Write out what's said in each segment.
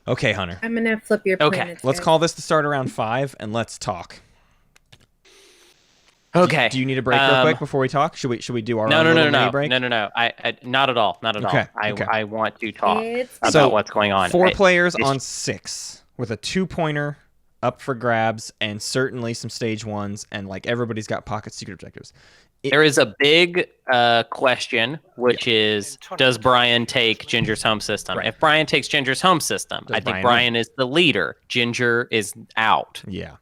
Okay, Hunter. I'm gonna flip your Okay, let's call this the start around 5, and let's talk. Okay. Do you need a break real quick before we talk? Should we do our own little mini break? No. I not at all. Not at all. I want to talk about what's going on. 4 players on 6 with a 2-pointer up for grabs, and certainly some stage 1s, and like everybody's got pocket secret objectives. There is a big question, which is, does Brian take Ginger's home system? Right. If Brian takes Ginger's home system, I think Brian is the leader. Ginger is out. Yeah.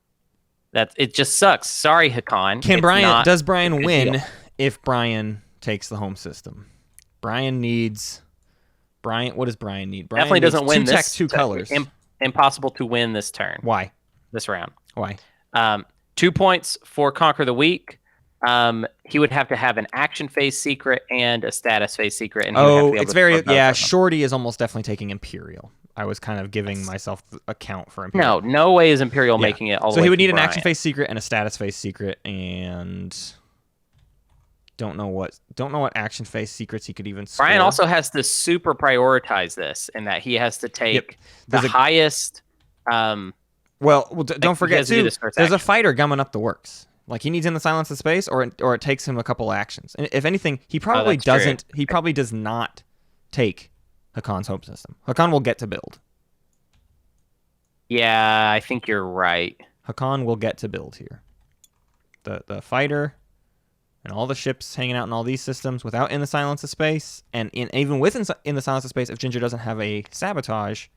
It just sucks. Sorry, Hacan. Does Brian win if Brian takes the home system? What does Brian need? Brian definitely doesn't win this. 2 colors. Impossible to win this turn. Why? This round. Why? 2 points for Conquer the Weak. He would have to have an action phase secret and a status phase secret. And it's very Shorty is almost definitely taking Imperial. I was kind of giving myself a count for Imperial. No way is Imperial making it all the way. So he would need an Brian. action phase secret and a status phase secret, and don't know what action phase secrets he could even score. Brian also has to super prioritize this, in that he has to take the highest. Don't forget too. There's a fighter gumming up the works. Like, he needs in the silence of space, or it takes him a couple actions. And if anything, he probably doesn't. True. He probably does not take Hacan's home system. Hacan will get to build. Yeah, I think you're right. Hacan will get to build here. The fighter and all the ships hanging out in all these systems without in the silence of space, and even with in the silence of space, if Ginger doesn't have a sabotage,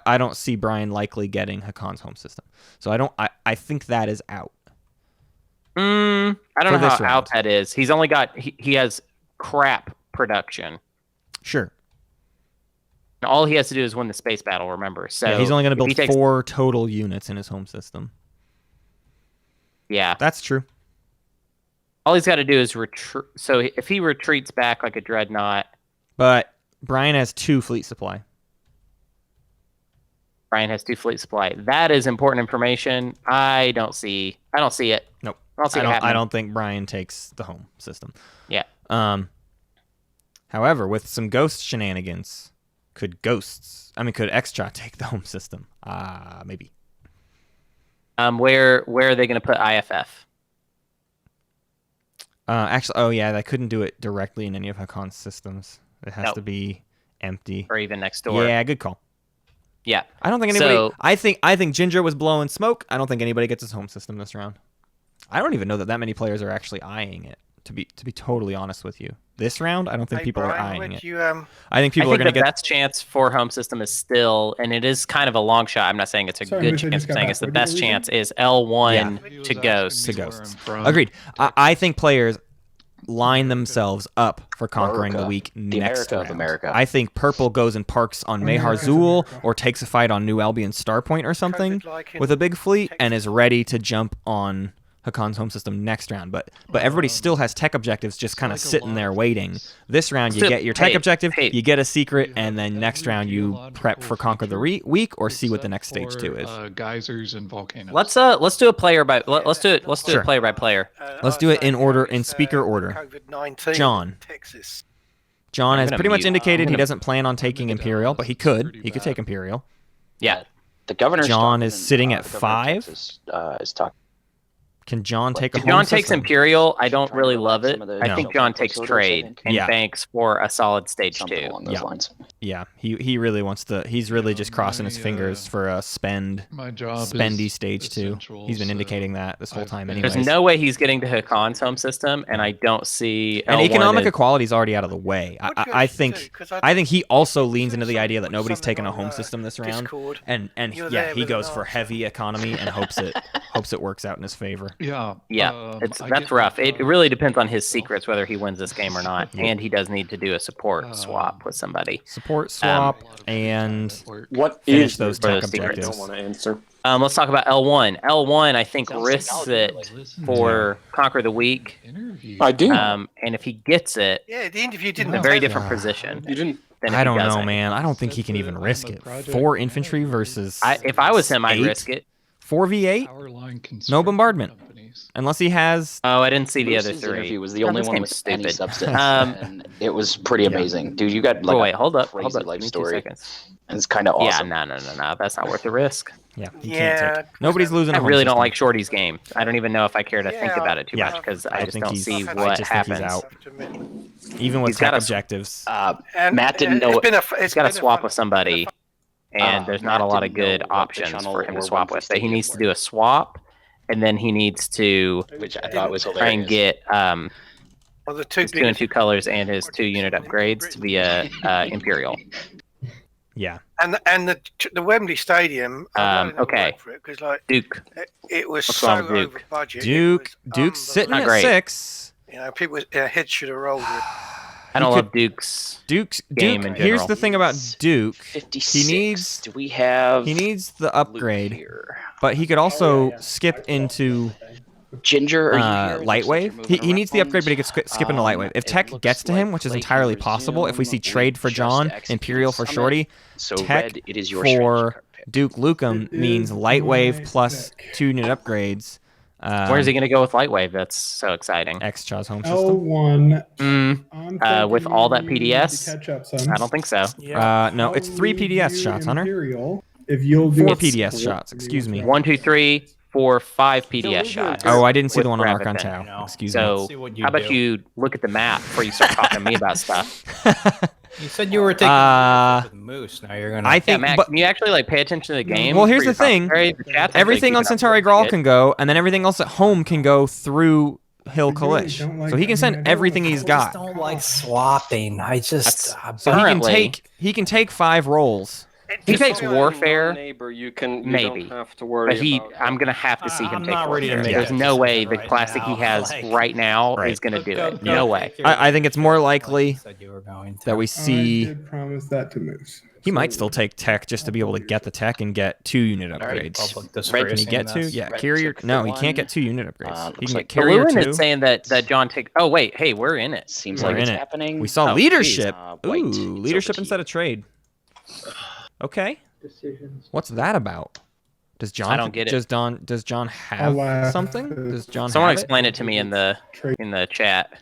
I don't see Brian likely getting Hacan's home system. So I think that is out. I don't know how out that is. He's only got he has crap production. Sure. And all he has to do is win the space battle. Remember, so he's only going to build 4 total units in his home system. Yeah, that's true. All he's got to do is retreat. So if he retreats back like a dreadnought, but Brian has 2 fleet supply. Brian has 2 fleet supply. That is important information. I don't see it. Nope. I don't think Brian takes the home system. Yeah. However, with some ghost shenanigans, could Xxcha take the home system? Maybe. Where are they going to put IFF? They couldn't do it directly in any of Hacan's systems. It has to be empty. Or even next door. Yeah, good call. Yeah. I don't think anybody. I think Ginger was blowing smoke. I don't think anybody gets his home system this round. I don't even know that many players are actually eyeing it. To be totally honest with you, this round I don't think people are eyeing it. I think people are going to get. The best chance for home system is still, and it is kind of a long shot. I'm not saying it's a good chance. I'm saying it's the best chance is L1 to Ghosts. To Ghosts. Agreed. I think players line themselves up for conquering the week next round. I think Purple goes and parks on Mehar Zul or takes a fight on New Albion Starpoint or something with a big fleet and is ready to jump on Hacan's home system next round, but everybody still has tech objectives just kind of sitting there waiting. This round you get your tech objective, you get a secret, and then next round you prep for Conquer the Week or see what the next stage 2 is. Geysers and volcanoes. Let's do a player by let's do it player by player. Let's do it in order, in speaker order. John has pretty much indicated he doesn't plan on taking Imperial, but he could take Imperial. Yeah. The governor. John is sitting at 5. Is talking. Can John take a home John system? Takes Imperial, I don't really love it. I think John takes Trade and banks for a solid stage 2. Yeah, he really wants to. He's really just crossing his fingers for a spendy stage 2. He's been indicating that this whole time. Anyways. There's no way he's getting to Hacan's home system, and I don't see. And economic equality is already out of the way. I think he also leans into the idea that nobody's taking a home system this round, and he goes for heavy economy and hopes it works out in his favor. That's rough. It really depends on his secrets whether he wins this game or not, and he does need to do a support swap with somebody. Support swap and finish those tech objectives. I don't want to answer. Let's talk about L1. L1, I think, risks it for Conquer the Week. I do. And if he gets it, the interview didn't. In a very different position. You didn't. I don't know, man. I don't think he can even risk it. 4 infantry versus. If I was him, I'd risk it. 4v8? No bombardment. Unless he has. Oh, I didn't see the Moose's other three. interview was the only one with any stupid. substance, and it was pretty amazing, dude. You got like wait, hold up, crazy life Give me 2 story, seconds. and it's kind of awesome. Yeah, no. That's not worth the risk. Yeah, you can't take it. Nobody's losing. I really don't like Shorty's game. I don't even know if I care to think about it too much because I just think don't he's- see I what just think he's happens. out. Even with He's got tech a- objectives. Matt didn't know. He's got to swap with somebody, and there's not a lot of good options for him to swap with. But he needs to do a swap, and then he needs to Which I thought was try and hilarious. get the his 2 and 2 colors and his 2 unit upgrades via Imperial. Yeah. And the Wembley Stadium. Okay. Because like Duke. it was What's so wrong with Duke? over budget. Duke's sitting Not at great. 6. You know, people heads should have rolled it. I don't love Duke's game in Here's general. the thing about Duke. 56. He needs. Do we have? He needs the loot upgrade, here? but he could also skip into Ginger. Are you here? It looks like you're Lightwave. moving He needs the around. upgrade, but he could skip into Lightwave. If It Tech looks gets to him, like which is play entirely can possible, if we see resume. trade for We John, just Imperial for executed Shorty, So Tech red, it is your strategy for card pick. DukeLukeM means Lightwave plus 2 unit upgrades. Where's he going to go with Lightwave? That's so exciting. Xxcha's home system. L1. With all that PDS? Catch up, son. I don't think so. No, it's 3 PDS shots, Hunter. Imperial, if you'll do 4 it- PDS shots, excuse me. 1, 2, 3, 4, 5 PDS shots. Oh, I didn't see with the one on Rabbit Archon Pen. Tau. Excuse So, See what you how about do. you look at the map before you start talking to me about stuff? You said you were taking with Moose. Now you're gonna. I Yeah, think, Matt, but can you actually like pay attention to the game? Well, here's for your the thing. commentary? The chat's actually everything on keeping up Centauri with Grawl it. can go, and then everything else at home can go through Hill I really Kalish. don't like So he that. can I send mean, I don't everything like he's that. I just got. don't like swapping. I just. So Currently- he can take 5 rolls. He takes Warfare, Neighbor, you can maybe. don't have to worry but about I'm gonna have to see him I'm take not ready to Warfare. make There's that no way the decision right classic now. he has Like- right now Right. is gonna do Go- it. go No take way. your- I think it's more likely Said you were going to. that we I see did promise that to Moose. he might still take Tech just to be able to get the Tech and get 2 unit right. upgrades. Public Red, Can he disgracing get 2? this. Yeah, Red carrier. took No, the he can't get one. 2 unit upgrades. He looks can get like carrier Balloon 2. is saying that John take. Oh wait, hey, we're in it. Seems We're like it's in it. happening. We saw Oh, leadership. white. Ooh, It's leadership over to instead you. of trade. Okay. Decisions. What's that about? Does John? I don't get it. Does John have laugh. something? Does John? Someone have explain it to me in the chat.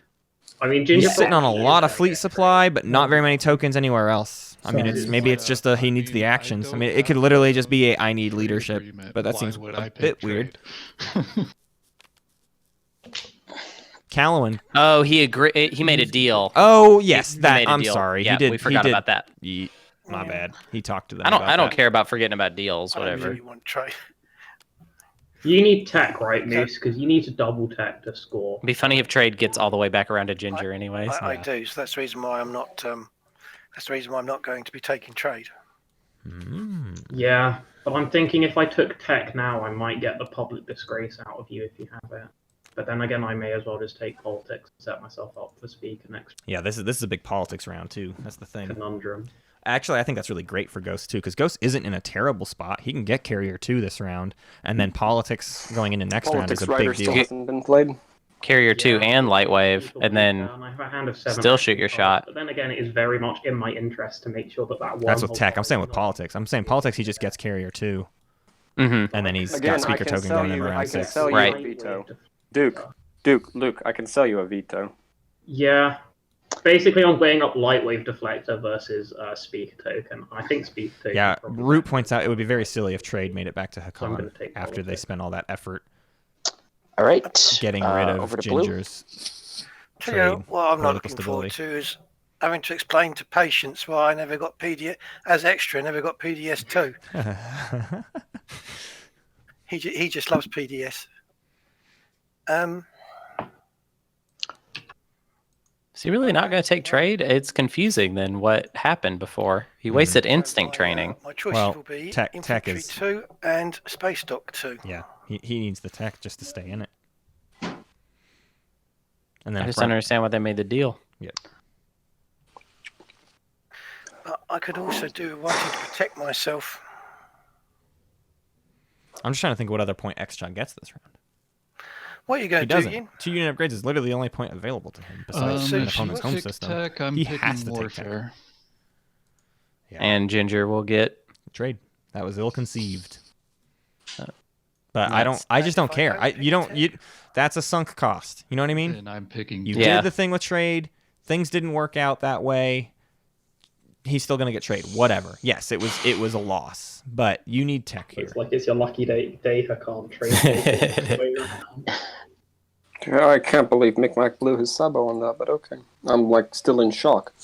I mean, He's sitting on a lot of fleet supply, but not very many tokens anywhere else. I mean, maybe it's just he needs the actions. I mean, it could literally just be a I need leadership, but that seems a bit weird. Callowan. Oh, he agreed. He made a deal. Oh yes, He that. made a I'm deal. sorry. Yeah, he did. we forgot he did, about that. My bad. He talked to them. I don't about that. care about forgetting about deals. I don't Whatever. really want trade. you need tech, right, Moose? Because you need to double tech to score. It'd be funny if trade gets all the way back around to Ginger, anyways. I do, so that's the reason why I'm not. That's the reason why I'm not going to be taking trade. Yeah, but I'm thinking if I took tech now, I might get the public disgrace out of you if you have it. But then again, I may as well just take politics and set myself up for speaker next Yeah, this is a big politics round too. That's the thing. conundrum. Actually, I think that's really great for Ghost too, because Ghost isn't in a terrible spot. He can get Carrier 2 this round, and then politics going into next round is Politics a Rider big still deal. hasn't been played. Carrier 2 Yeah, and Lightwave, and then I have a hand of 7 still shoot your cards, shot. But then again, it is very much in my interest to make sure that that one. That's with Tech. I'm saying with politics. I'm saying politics, he just gets Carrier 2, Mm-hmm. and then he's Again, got speaker I can token sell going in you. around I can 6. sell you Right. a veto. Luke, I can sell you a veto. Yeah. Basically, I'm weighing up Lightwave Deflector versus Speaker Token. I think Speaker Token. Yeah, is probably Root better. points out it would be very silly if Trade made it back to I'm Hacan gonna take after they politics. spent all that effort All right. getting rid of over to blue. Ginger's Tell you trade. what I'm not political looking forward stability. to is having to explain to patients why I never got PDS as extra. Never got PDS 2. He just loves PDS. Is he really not going to take trade? It's confusing than what happened before. He wasted instinct training. My choices Well, will be tech Infantry is- 2 and Space Dock 2. Yeah, he needs the tech just to stay in it. And then I just don't understand why they made the deal. But I could also do wanting to protect myself. I'm just trying to think what other point Xxcha gets this round. What are you He going to do, doesn't. Ian? 2 unit upgrades is literally the only point available to him besides so an she opponent's home pick system. Tech, I'm He picking has to take warfare. Yeah. And Ginger will get. Trade. That was ill-conceived. But I just don't care. That's a sunk cost. You know what I mean? And I'm picking. You did the thing with trade. Things didn't work out that way. He's still gonna get trade. Whatever. Yes, it was a loss. But you need tech here. It's like it's your lucky day, Hacan trade. I can't believe Micmac blew his sabo on that, but okay. I'm like still in shock.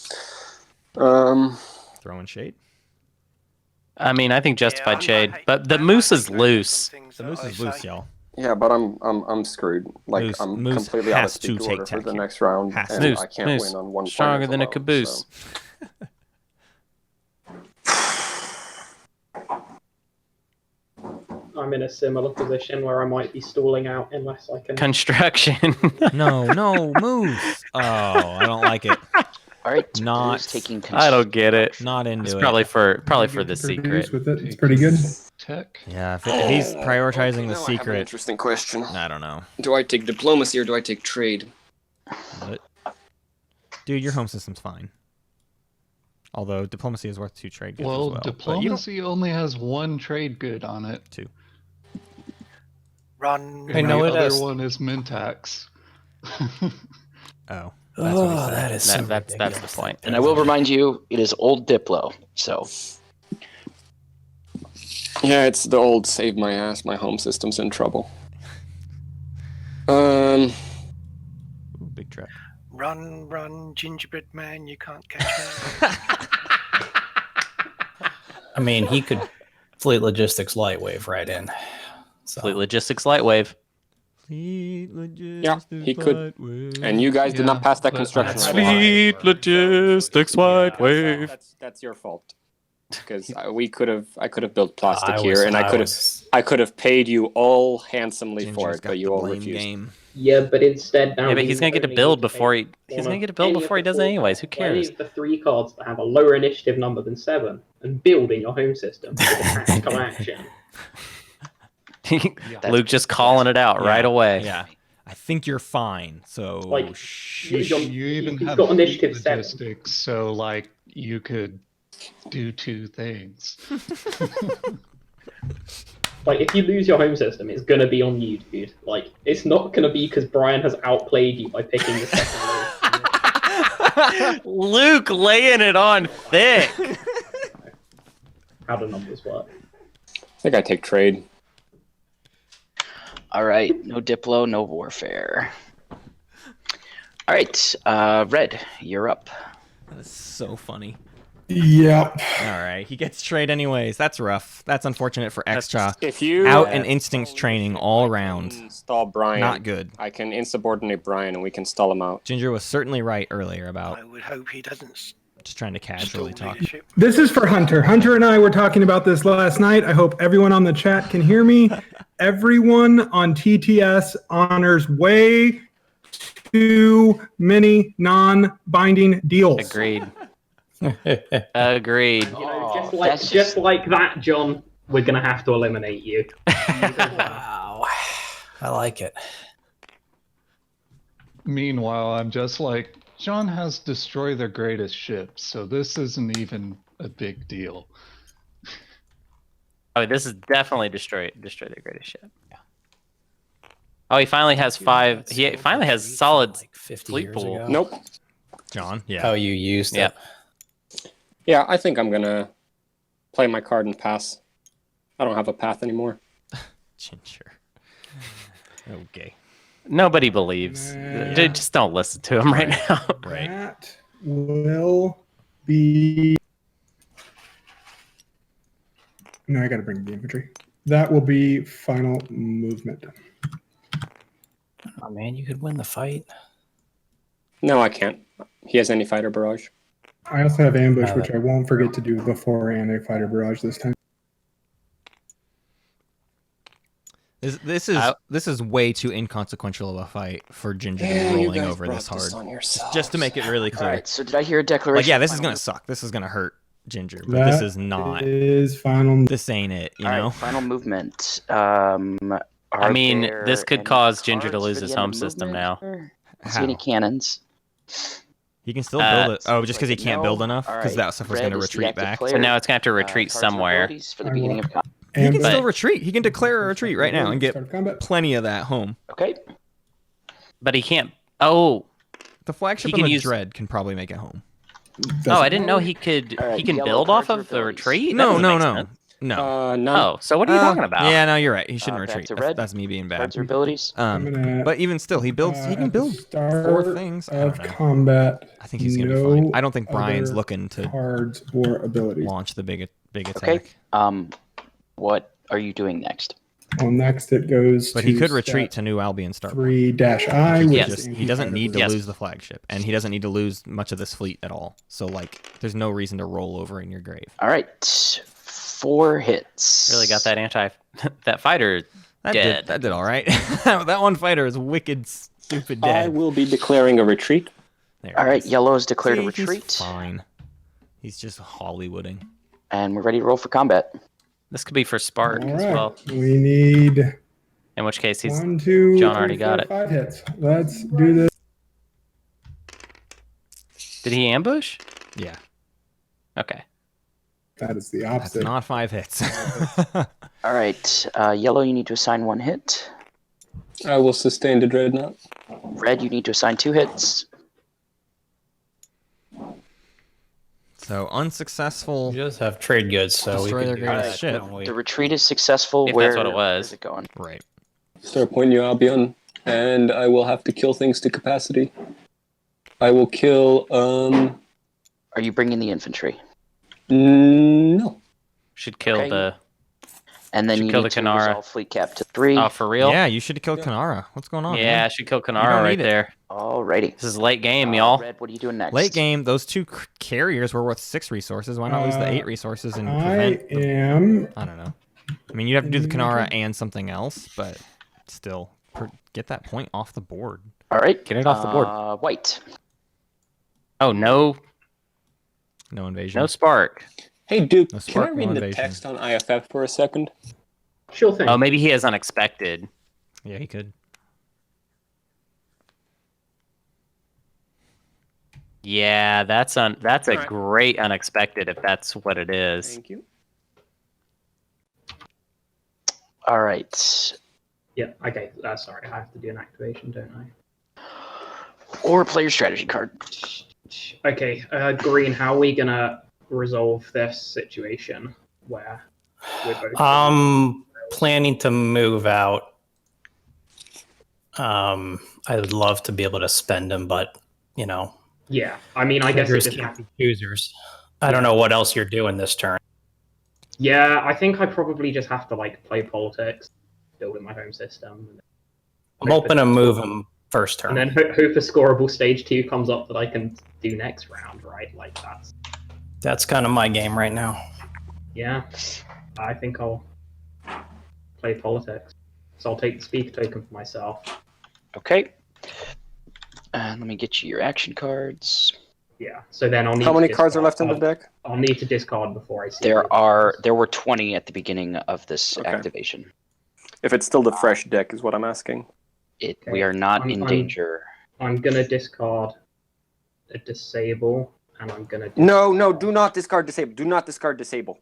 Throwing shade. I mean, I think justified shade, but the moose is loose. The moose is loose, y'all. Yeah, but I'm screwed. Like I'm completely out of speed order for the next round, and moose, I can't win on one. Stronger than a caboose. So. I'm in a similar position where I might be stalling out unless I can. Construction. No, moose. Oh, I don't like it. All right, not taking. I don't get it. Not into it's it. Probably for the secret. With it. It's pretty good. Tech. Yeah, if he's prioritizing the secret. I have an interesting question. I don't know. Do I take diplomacy or do I take trade? What? Dude, your home system's fine. Although diplomacy is worth 2 trade goods as well. Diplomacy only has 1 trade good on it. 2. Run. And the other one is Mentak's. Oh. That's the point. And I will remind you, it is old Diplo, so. Yeah, it's the old save my ass, my home system's in trouble. Ooh, big trap. Run, gingerbread man, you can't catch me. I mean, he could Fleet Logistics Lightwave right in. So. Fleet Logistics Lightwave. Yeah, he could. And you guys did not pass that construction. Fleet Logistics Lightwave. That's your fault. Because I could have built plastic here, and I could have paid you all handsomely for it, but you all refused. Yeah, but instead now. Yeah, but he's gonna get to build before he does it anyways. Who cares? Any of the 3 cards that have a lower initiative number than 7 and build in your home system with a tactical action. Luke just calling it out right away. Yeah, I think you're fine. So like, you even have got initiative logistics, so like you could do 2 things. Like, if you lose your home system, it's gonna be on you, dude. Like, it's not gonna be because Brian has outplayed you by picking the second move. Luke laying it on thick. How do numbers work? I think I take trade. All right, no Diplo, no warfare. All right, Red, you're up. That is so funny. Yep. All right, he gets trade anyways. That's rough. That's unfortunate for Xxcha. If you out and instincts training all around. Install Brian. Not good. I can insubordinate Brian and we can stall him out. Ginger was certainly right earlier about. I would hope he doesn't. Just trying to casually talk. This is for Hunter. Hunter and I were talking about this last night. I hope everyone on the chat can hear me. Everyone on TTS honors way too many non-binding deals. Agreed. Agreed. You know, just like that, John, we're gonna have to eliminate you. Wow. I like it. Meanwhile, I'm just like, John has destroyed their greatest ship, so this isn't even a big deal. Oh, this is definitely destroy their greatest ship. Yeah. Oh, he finally has 5. He finally has solid like 50 fleet years pool. ago. Nope. John, yeah. How you used it. Yeah, I think I'm gonna play my card and pass. I don't have a path anymore. Ginger. Okay. Nobody believes. Dude, just don't listen to him right now. Right. That will be. No, I gotta bring the infantry. That will be final movement. Oh man, you could win the fight. No, I can't. He has any fighter barrage. I also have ambush, which I won't forget to do before anti-fighter barrage this time. This is way too inconsequential of a fight for Ginger to be rolling over this hard. Just to make it really clear. All right, so did I hear a declaration? Like, yeah, this is gonna suck. This is gonna hurt Ginger, but That this is not. Is final. This ain't it. You All know. right, final movement. I mean, this could cause Ginger to lose his home system now. See any cannons? He can still build it. Oh, just because he can't build enough? Because that stuff was going to retreat back. So now it's going to have to retreat somewhere. For the beginning of He can still retreat. He can declare a retreat right now and get plenty of that home. Okay. But he can't. Oh. The flagship and the dread can probably make it home. I didn't know he could. Right, he can build off of the retreat. No. Oh, so what are you talking about? Yeah, no, you're right. He shouldn't retreat. That's me being bad. Cards or abilities. But even still, he builds. He can build 4 things. Of combat. I think he's gonna be fine. I don't think Brian's looking to cards or abilities. Launch the big attack. Okay. What are you doing next? Well, next it goes. But he could retreat to New Albion Start. 3-I. He doesn't need to lose the flagship, and he doesn't need to lose much of this fleet at all. So there's no reason to roll over in your grave. All right, 4 hits. Really got that that fighter dead. That did all right. That one fighter is wicked, stupid dead. I will be declaring a retreat. All right, yellow has declared a retreat. He's fine. He's just Hollywooding. And we're ready to roll for combat. This could be for Spark as well. We need. In which case, he's 1, 2, John 3, already 4, got it. 5 hits. Let's do this. Did he ambush? Yeah. Okay. That is the opposite. That's not 5 hits. All right, yellow, you need to assign 1 hit. I will sustain the dreadnought. Red, you need to assign 2 hits. So unsuccessful. You just have trade goods, so destroy their greatest ship. The retreat is successful. If Where that's what it was. is it going? Right. Start Point New Albion, and I will have to kill things to capacity. I will kill. Are you bringing the infantry? No. Should kill the. And then you kill need the to Kanara. resolve fleet cap to 3. Oh, for real? Yeah, you should have killed Kanara. What's going on? Yeah, man? I should kill Kanara right there. Alrighty. This is late game, y'all. Red, what are you doing next? Late game, those 2 carriers were worth 6 resources. Why not lose the 8 resources and I prevent? I don't know. I mean, you'd have to do the Kanara and something else, but still, get that point off the board. All right. Get it off the board. White. Oh, no invasion. No Spark. Hey, Duke, No can I Spark, read no the invasion. text on IFF for a second? Sure thing. Oh, maybe he has unexpected. Yeah, he could. Yeah, that's a great unexpected if that's what it is. Thank you. All right. Yeah, okay. Sorry, I have to do an activation, don't I? Or player strategy card. Okay, Green, how are we going to resolve this situation where we're both... Planning to move out. I would love to be able to spend them, but, Yeah, I mean, I guess beggars it just can't be choosers. I don't know what else you're doing this turn. Yeah, I think I probably just have to play politics, build in my home system. I'm hoping to move them first turn. And then hope a scoreable stage 2 comes up that I can do next round, right? That's kind of my game right now. Yeah, I think I'll play politics. So I'll take the speaker token for myself. Okay. And let me get you your action cards. Yeah. So then I'll need. How many cards are left in the deck? I'll need to discard before I see. There were 20 at the beginning of this activation. If it's still the fresh deck, is what I'm asking. We are not in danger. I'm gonna discard a disable, and I'm gonna. No, do not discard disable. Do not discard disable.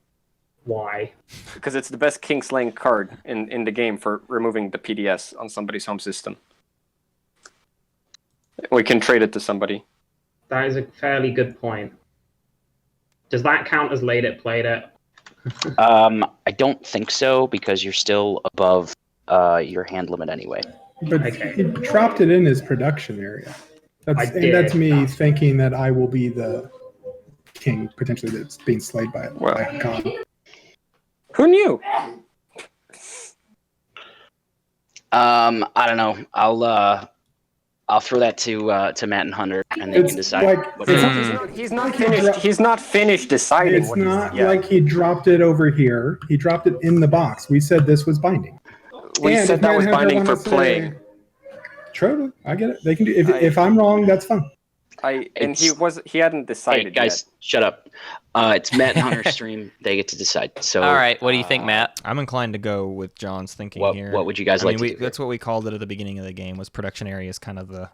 Why? Because it's the best Kingslaying card in the game for removing the PDS on somebody's home system. We can trade it to somebody. That is a fairly good point. Does that count as late it, played it? I don't think so, because you're still above your hand limit anyway. But he dropped it in his production area. That's me thinking that I will be the king, potentially, that's being slayed by Hacan. Who knew? I don't know. I'll throw that to Matt and Hunter, and they can decide. He's not finished. He's not finished deciding. It's not like he dropped it over here. He dropped it in the box. We said this was binding. We said that was binding for playing. True, I get it. They can do. If I'm wrong, that's fine. He hadn't decided. Hey guys, shut up. It's Matt and Hunter's stream. They get to decide. So, all right, what do you think, Matt? I'm inclined to go with John's thinking here. What would you guys like to do? That's what we called it at the beginning of the game. Was production area is kind of the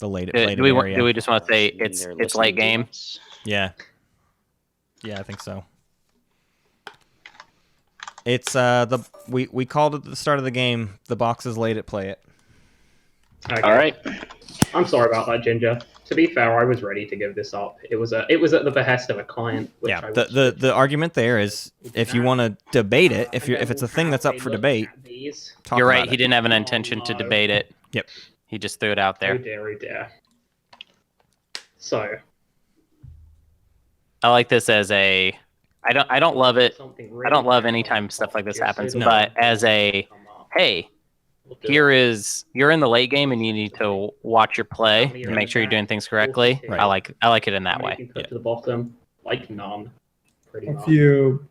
late area. Do we just want to say it's late game? Yeah. Yeah, I think so. It's we called it at the start of the game. The box is laid at play it. Okay. All right. I'm sorry about that, Ginger. To be fair, I was ready to give this up. It was at the behest of a client. Which The argument there is if you want to debate it, if it's a thing that's up for debate. You're right. He didn't have an intention to debate it. Yep. He just threw it out there. Oh dear. So. I like this as a. I don't love it. I don't love anytime stuff like this happens. No. But as a, hey, you're in the late game and you need to watch your play and make sure you're doing things correctly. Right. I like it in that way. To the bottom, like none. Pretty much.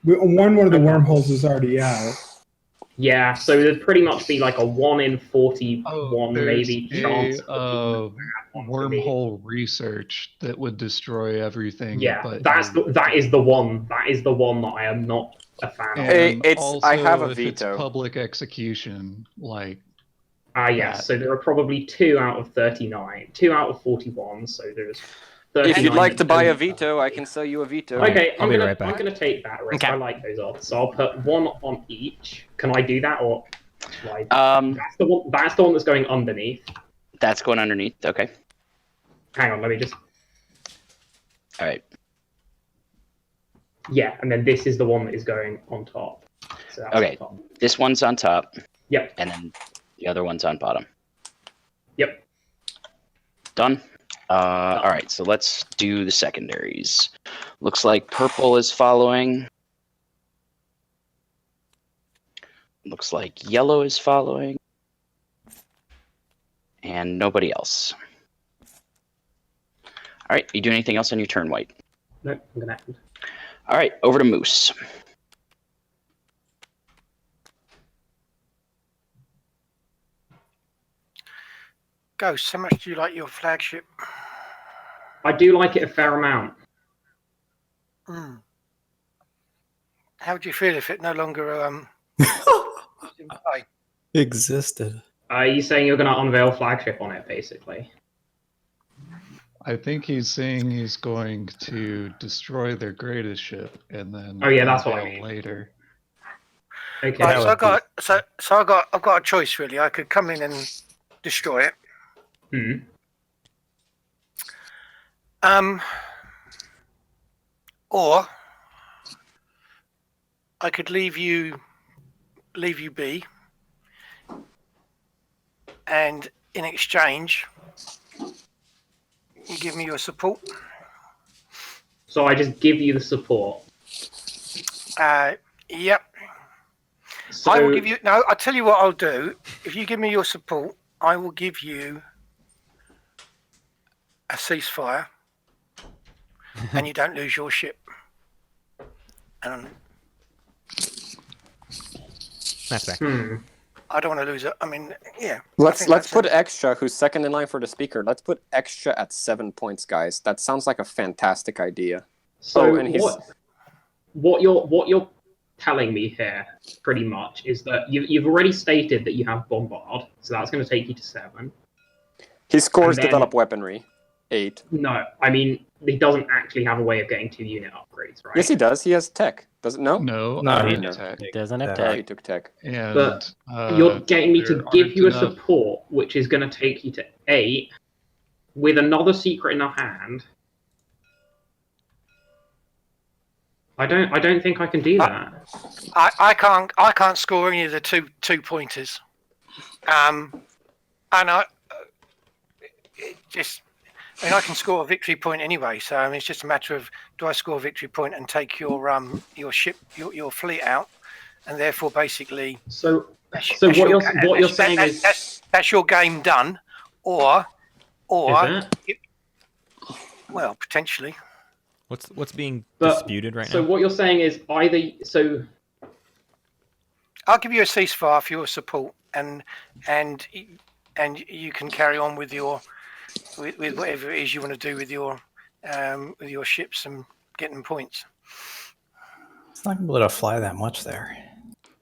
One of the wormholes is already out. Yeah, so there'd pretty much be like a 1 in 41 maybe chance. Wormhole research that would destroy everything. Yeah, that is the one. That is the one that I am not a fan of. Hey, also, I have a if veto. It's public execution, like. Yes. So there are probably 2 out of 39, 2 out of 41. So there's. If you'd like to buy a veto, I can sell you a veto. Okay, I'll be right back. I'm gonna take that risk. Okay. I like those odds, so I'll put 1 on each. Can I do that, or like that's the one? That's the one that's going underneath. That's going underneath. Okay. Hang on, let me just. All right. Yeah, and then this is the one that is going on top. So that's okay. top. This one's on top. Yep. And then the other one's on bottom. Yep. Done. All right, so let's do the secondaries. Looks like purple is following. Looks like yellow is following. And nobody else. All right, you do anything else on your turn, White? No, I'm gonna end. All right, over to Moose. Ghost, how much do you like your flagship? I do like it a fair amount. How would you feel if it no longer existed? Are you saying you're going to unveil flagship on it, basically? I think he's saying he's going to destroy their greatest ship and then. Oh yeah, that's what I mean. Later. Okay. Right, so I've got a choice really. I could come in and destroy it. Or I could leave you be, and in exchange, you give me your support. So I just give you the support. Yep. So, I will give you. No, I'll tell you what I'll do. If you give me your support, I will give you a ceasefire, and you don't lose your ship. And that's back. I don't want to lose it. I mean, yeah. Let's put Xxcha, who's second in line for the speaker. Let's put Xxcha at 7 points, guys. That sounds like a fantastic idea. So what you're telling me here, pretty much, is that you've already stated that you have Bombard, so that's going to take you to 7. He scores develop weaponry. 8. No, I mean, he doesn't actually have a way of getting 2 unit upgrades, right? Yes, he does. He has tech. Does it? No, he doesn't have tech. He took tech. And, but you're getting me to give you a support, which is going to take you to 8, with another secret in our hand. I don't think I can do that. I can't score any of the two pointers. And I can score a victory point anyway, so I mean, it's just a matter of do I score a victory point and take your ship, your fleet out, and therefore basically. So what you're saying is that's your game done, or well, potentially. What's being disputed right now? So what you're saying is either so. I'll give you a ceasefire for your support, and you can carry on with your. With whatever it is you want to do with your ships and getting points. It's not going to be able to fly that much there.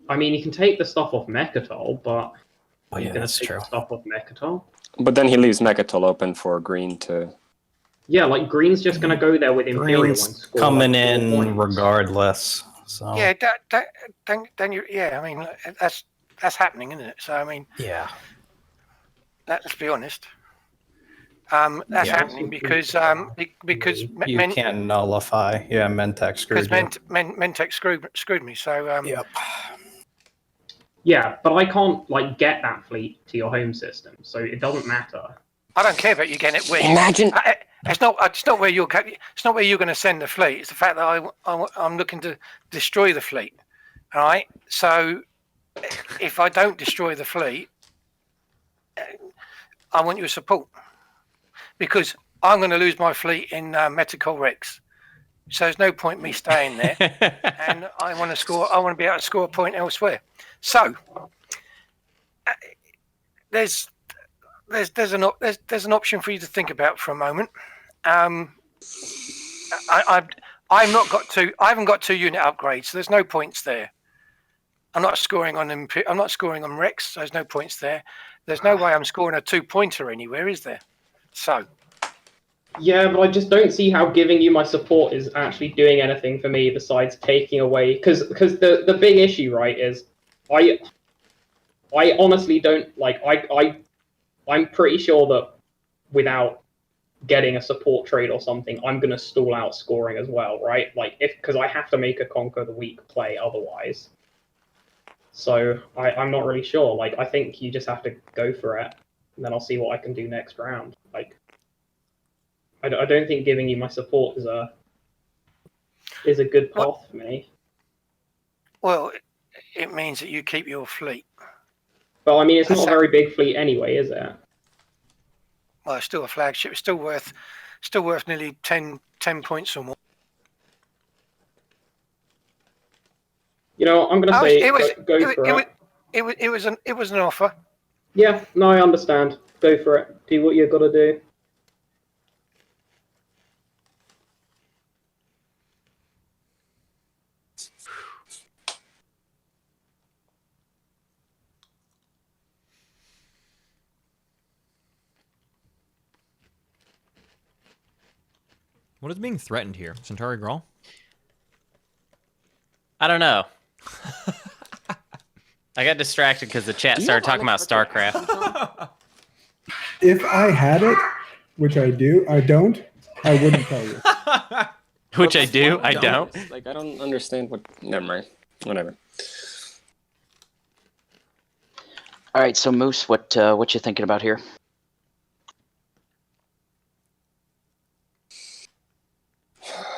I mean, you can take the stuff off Mechatol, but that's true. Stuff off Mechatol. But then he leaves Mechatol open for green to. Yeah, like green's just going to go there with Imperial Green's coming in regardless. So yeah, then you, yeah, I mean that's happening, isn't it? So I mean, yeah, let's be honest. That's happening because you can't nullify. Yeah, Mentak screwed you. Mentak screwed me. So Yep. Yeah, but I can't like get that fleet to your home system, so it doesn't matter. I don't care about you getting it. Imagine it's not where you're going to send the fleet. It's the fact that I'm looking to destroy the fleet. All right. So if I don't destroy the fleet, I want your support because I'm going to lose my fleet in Metacol Rex. So there's no point me staying there, and I want to score. I want to be able to score a point elsewhere. So there's an option for you to think about for a moment. I haven't got 2 unit upgrades, so there's no points there. I'm not scoring on Rex, so there's no points there. There's no way I'm scoring a 2-pointer anywhere, is there? So. Yeah, but I just don't see how giving you my support is actually doing anything for me besides taking away. Because the big issue, right, is I honestly don't like. I'm pretty sure that without getting a support trade or something, I'm gonna stall out scoring as well, right? Like because I have to make a Conquer the Weak play otherwise. So I'm not really sure. Like I think you just have to go for it, and then I'll see what I can do next round. Like. I don't think giving you my support is a good path for me. Well, it means that you keep your fleet. But I mean, it's not a very big fleet anyway, is it? Well, it's still a flagship. It's still worth nearly 10 points or more. You know, I'm going to say go for it. It was an offer. Yeah, no, I understand. Go for it. Do what you've got to do. What is being threatened here? Centauri Grawl? I don't know. I got distracted because the chat started talking about StarCraft. If I had it, which I don't, I wouldn't tell you. Which I do, I don't. Like, I don't understand what... Never mind. Whatever. All right, so Moose, what you thinking about here?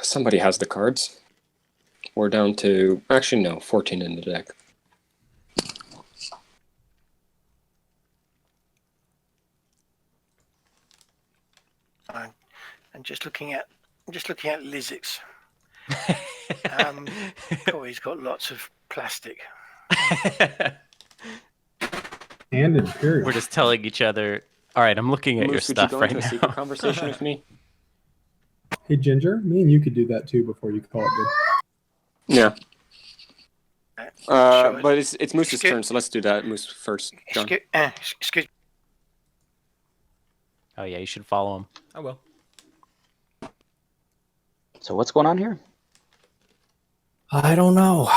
Somebody has the cards. We're down to... Actually, no. 14 in the deck. I'm just looking at Lizix. He's got lots of plastic. And Imperial. We're just telling each other, all right, I'm looking at Moose, your stuff right now. Would you go into a secret conversation with me? Hey, Ginger, me and you could do that too before you call it good. Yeah. Sure. But it's Moose's turn, so let's do that. Moose first. John. Excuse. Oh yeah, you should follow him. I will. So what's going on here? I don't know.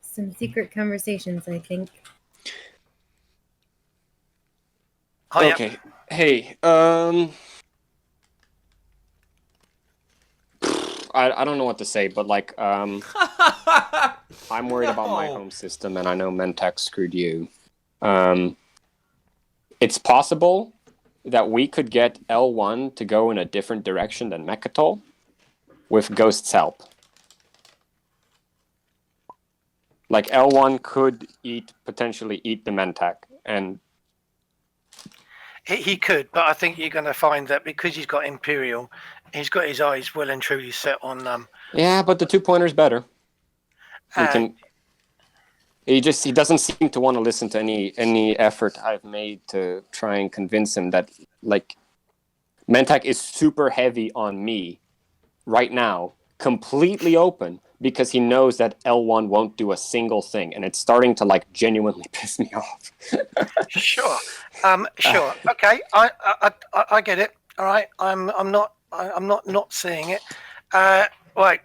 Some secret conversations, I think. Oh, okay. Yeah. Hey, I don't know what to say, but like, I'm worried about my home system, and I know Mentak screwed you. It's possible that we could get L1 to go in a different direction than Mechatol with Ghost's help. Like L1 could potentially eat the Mentak, and He could, but I think you're going to find that because he's got Imperial, he's got his eyes well and truly set on yeah, but the 2-pointer's better. He doesn't seem to want to listen to any effort I've made to try and convince him that like Mentak is super heavy on me right now, completely open, because he knows that L1 won't do a single thing, and it's starting to like genuinely piss me off. Sure. Sure. Okay. I get it. All right. I'm not seeing it. Right.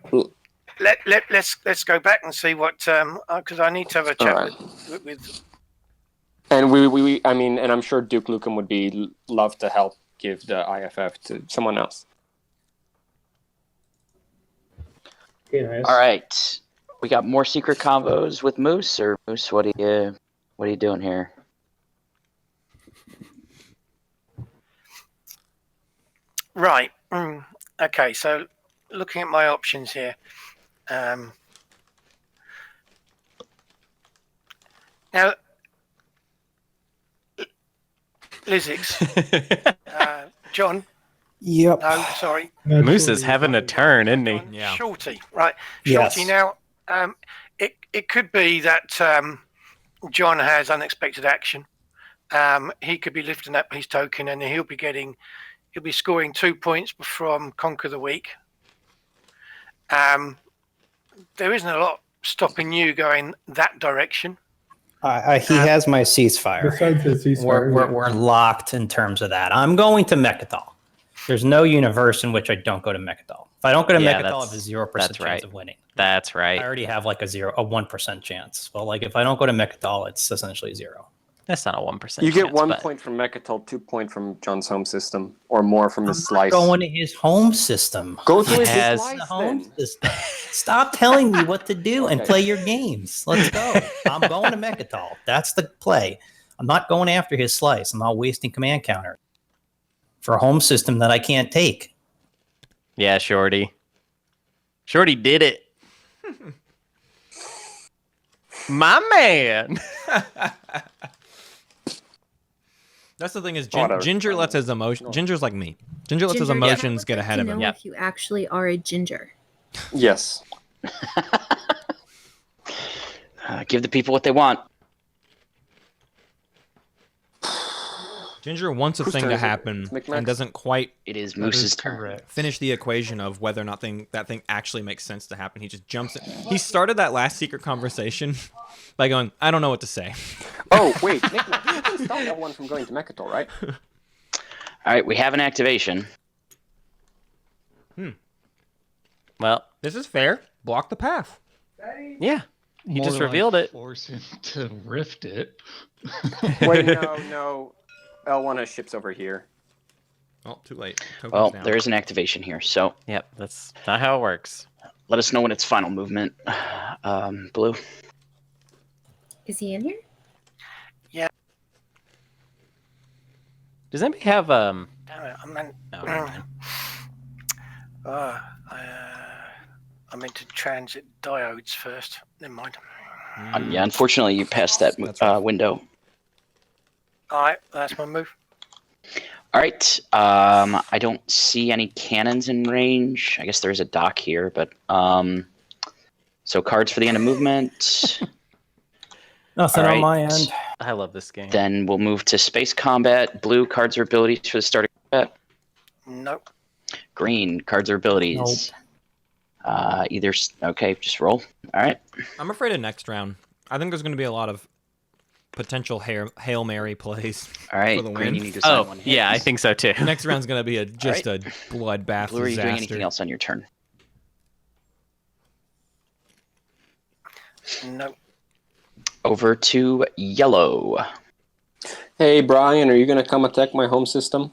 let's go back and see what because I need to have a chat with. And and I'm sure DukeLukeM would love to help give the IFF to someone else. All right, we got more secret combos with Moose. Or Moose, what are you doing here? Right. Okay. So, looking at my options here. Now, Lizzix, John. Yep. No, sorry. Moose is having a turn, isn't he? Yeah. Shorty, right? Shorty. Yes. Now, it could be that John has unexpected action. He could be lifting up his token, and he'll be scoring 2 points from Conquer the Weak. There isn't a lot stopping you going that direction. He has my ceasefire. Besides the ceasefire, We're locked in terms of that. I'm going to Mechatol. There's no universe in which I don't go to Mechatol. If I don't go to Mechatol, I have a 0% chance of winning. That's right. I already have like a 1% chance. Well, like if I don't go to Mechatol, it's essentially 0. That's not a 1%. You get 1 point from Mechatol, 2 points from John's home system, or more from his slice. Going to his home system. Go to his slice, home system. Stop telling me what to do and play your games. Let's go. I'm going to Mechatol. That's the play. I'm not going after his slice. I'm not wasting command counter for a home system that I can't take. Yeah, Shorty. Shorty did it. My man. That's the thing is Ginger lets his emotion. Ginger's like me. Ginger lets his emotions get ahead of him. If you actually are a ginger. Yes. Give the people what they want. Ginger wants a thing to happen and doesn't quite. It is Moose's turn. Finish the equation of whether or not that thing actually makes sense to happen. He just jumps in. He started that last secret conversation by going, "I don't know what to say." Oh wait, Nick, you can stop everyone from going to Mechatol, right? All right, we have an activation. Well, this is fair. Block the path. Yeah, you More just like revealed it. Force him to rift it. Wait, no. L1 has ships over here. Oh, too late. Token's Well, down. there is an activation here, so Yep, that's not how it works. let us know when it's final movement. Blue. Is he in here? Yeah. Does anybody have Damn it, I meant. No, never mind. I meant to transit diodes first. Never mind. Yeah, unfortunately, you passed that window. All right, that's my move. All right. I don't see any cannons in range. I guess there is a dock here, but so cards for the end of movement. Nothing on my end. I love this game. Then we'll move to space combat. Blue, cards or abilities for the start of combat. Nope. Green, cards or abilities. Nope. Okay, just roll. All right. I'm afraid of next round. I think there's going to be a lot of potential Hail Mary plays. All right, for the Green, win. you need to sign one. Yeah, I think so too. Next round's going to be just a bloodbath Blue, are you disaster. doing anything else on your turn? Nope. Over to yellow. Hey, Brian, are you going to come attack my home system?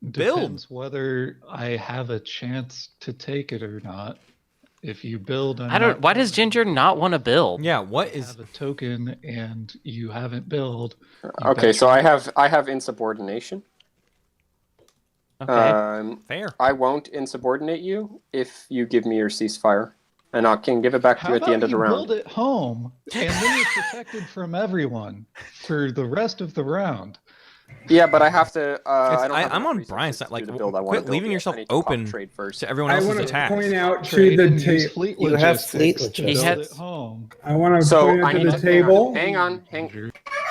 Depends whether I have a chance to take it or not. If you build, Why does Ginger not want to build? Yeah, what is have a token and you haven't build? Okay, so I have insubordination. Okay. Fair. I won't insubordinate you if you give me your ceasefire, and I can give it back to you at the end of the round. Build it home, and then you're protected from everyone for the rest of the round. Yeah, but I have to. I don't have I'm enough on Brian's side. Like, to build I wanna quit build leaving yet. yourself I need to pop open trade first. to everyone I else's want to attacks. point out to Trade the and use table. fleet You have fleet logistics to logistics. build He it home. I want to So point I out to need the to table. hang on.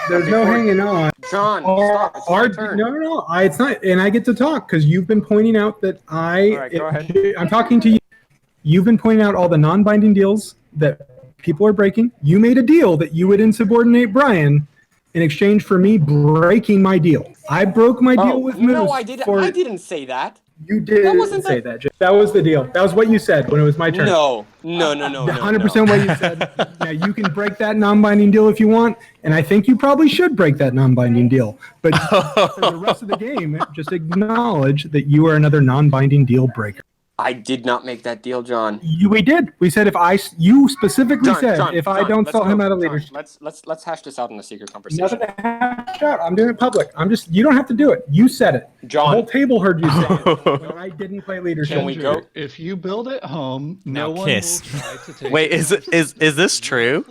There's no hanging on. John, stop. It's my turn. No. It's not, and I get to talk because you've been pointing out that All right, go ahead. I'm talking to you. You've been pointing out all the non-binding deals that people are breaking. You made a deal that you would insubordinate Brian in exchange for me breaking my deal. I broke my deal with Moose. No, I didn't. I didn't say that. You didn't say that. That was the deal. That was what you said when it was my turn. No. 100% what you said. Now you can break that non-binding deal if you want, and I think you probably should break that non-binding deal. But for the rest of the game, just acknowledge that you are another non-binding deal breaker. I did not make that deal, John. We did. We said you specifically said if I don't sell him out of leadership. Let's hash this out in a secret conversation. Nothing to hash out. I'm doing it public. You don't have to do it. You said it. John. The whole table heard you say it. When I didn't play leadership. Can we go? If you build at home, Now no one kiss. will try to take Wait, is this true?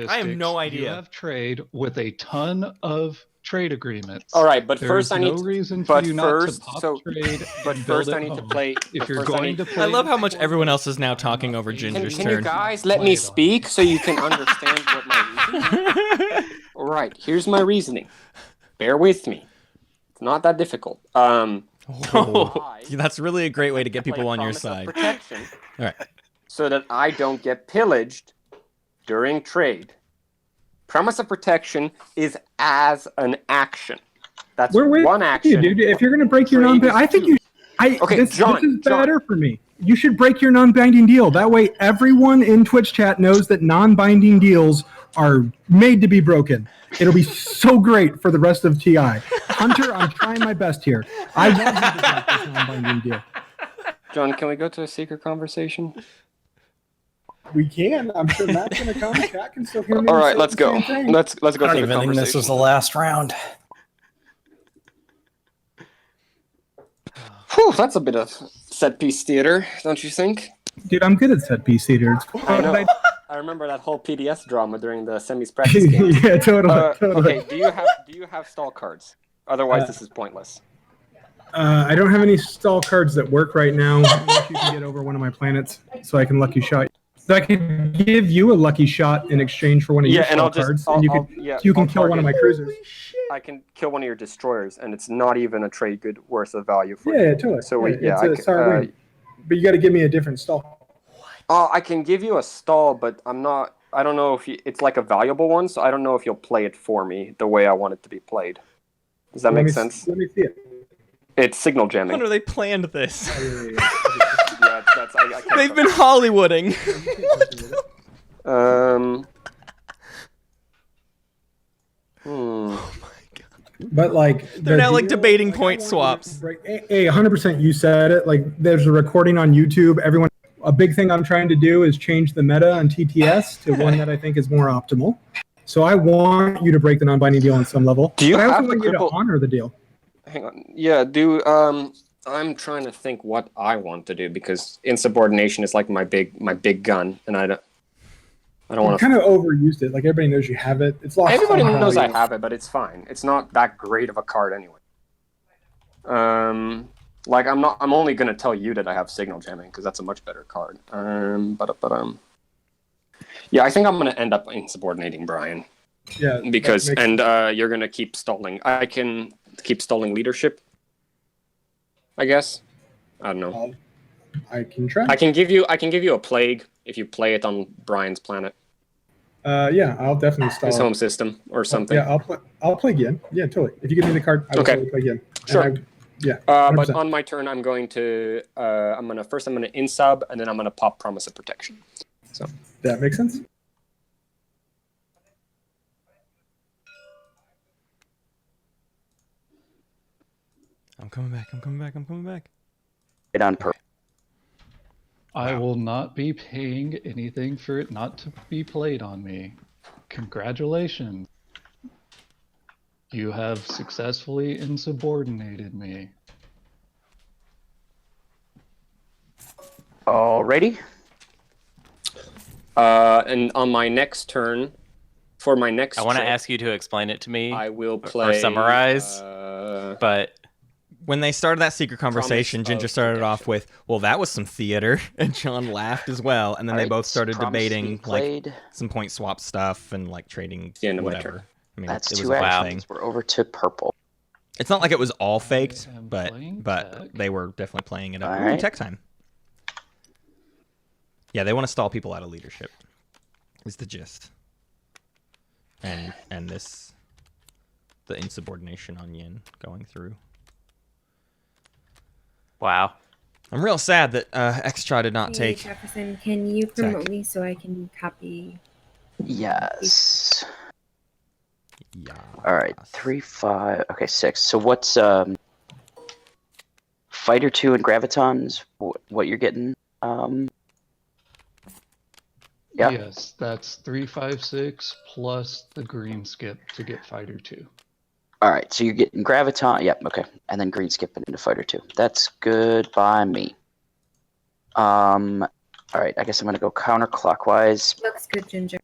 I have no idea. You have trade with a ton of trade agreements. All right, but There's first I need. no reason for you not to pop so, trade. but and first build I at need to home. play. If you're first I going need- to play, I love how much everyone else is now talking over Ginger's Can turn. you guys let me speak so you can understand what my reasoning is? All right, here's my reasoning. Bear with me. It's not that difficult. That's really a great way to get people on your side. Protection, All right. so that I don't get pillaged during trade. Promise of protection is as an action. That's We're with one action. you, dude. If you're going to break your Trade non, I think you. Okay, this John, is better for me. You should break your non-binding deal. That way, everyone in Twitch chat knows that non-binding deals are made to be broken. It'll be so great for the rest of TI. Hunter, I'm trying my best here. I want you to break this non-binding deal. John, can we go to a secret conversation? We can. I'm sure Matt's going to come. Chat can still hear me. All right, let's go. Let's go I to don't the even think this was conversation. the last round. Whew, that's a bit of set piece theater, don't you think? Dude, I'm good at set piece theater. I know. I remember that whole PDS drama during the semis practice game. Yeah, totally. Okay, do you have stall cards? Otherwise, this is pointless. I don't have any stall cards that work right now. Unless you can get over one of my planets, so I can lucky shot. So I can give you a lucky shot in exchange for one of your stall cards, and you can kill one of my cruisers. I can kill one of your destroyers, and it's not even a trade good worth of value for Yeah, you. totally. So but you got to give me a different stall. I can give you a stall, but I don't know if it's like a valuable one, so I don't know if you'll play it for me the way I want it to be played. Does that make sense? Let me see it. It's signal jamming. Wonder they planned this. I can't They've been Hollywooding. But like They're now like debating point swaps. Hey, 100%. You said it. Like there's a recording on YouTube. Everyone. A big thing I'm trying to do is change the meta on TTS to one that I think is more optimal. So I want you to break the non-binding deal on some level. Do you but I have also want you to honor the deal. Hang on. Yeah, I'm trying to think what I want to do because insubordination is like my big gun, and I don't want to. Kind of overused it. Like everybody knows you have it. It's lost. Everybody knows I have it, but it's fine. It's not that great of a card anyway. Like I'm only gonna tell you that I have signal jamming because that's a much better card. Yeah, I think I'm gonna end up insubordinating Brian. Yeah. Because you're gonna keep stalling. I can keep stalling leadership. I guess. I don't know. I can try. I can give you a plague if you play it on Brian's planet. Yeah, I'll definitely stall. His home system or something. Yeah, I'll play again. Yeah, totally. If you give me the card, I will totally play again. Sure. Yeah. But on my turn, I'm going to I'm gonna insub and then I'm gonna pop Promise of Protection. So that makes sense. I'm coming back. It on purpose. I will not be paying anything for it not to be played on me. Congratulations. You have successfully insubordinated me. Alrighty. And on my next turn, for my next I want to trip, ask you to explain it to me. I will play or summarize. But when they started that secret conversation, Ginger started off with, "Well, that was some theater," and John laughed as well. And then they both started debating like some point swap stuff and like trading whatever. I mean, that's it was two a whole actions. thing. We're over to purple. It's not like it was all faked, but they were definitely playing it up. Ooh, tech time. Yeah, they want to stall people out of leadership. Is the gist. And the insubordination on Yin going through. Wow. I'm real sad that Xxcha did not Hey, take. Jefferson, can you promote me so I can copy? Yes. Yeah. All right, 3, 5. Okay, 6. So what's Fighter 2 and Gravitons? What you're getting? Yeah. Yes, that's 3, 5, 6 plus the green skip to get Fighter 2. All right, so you're getting Graviton. Yep. Okay, and then green skipping into Fighter 2. That's good by me. All right, I guess I'm gonna go counterclockwise. Looks good, Ginger.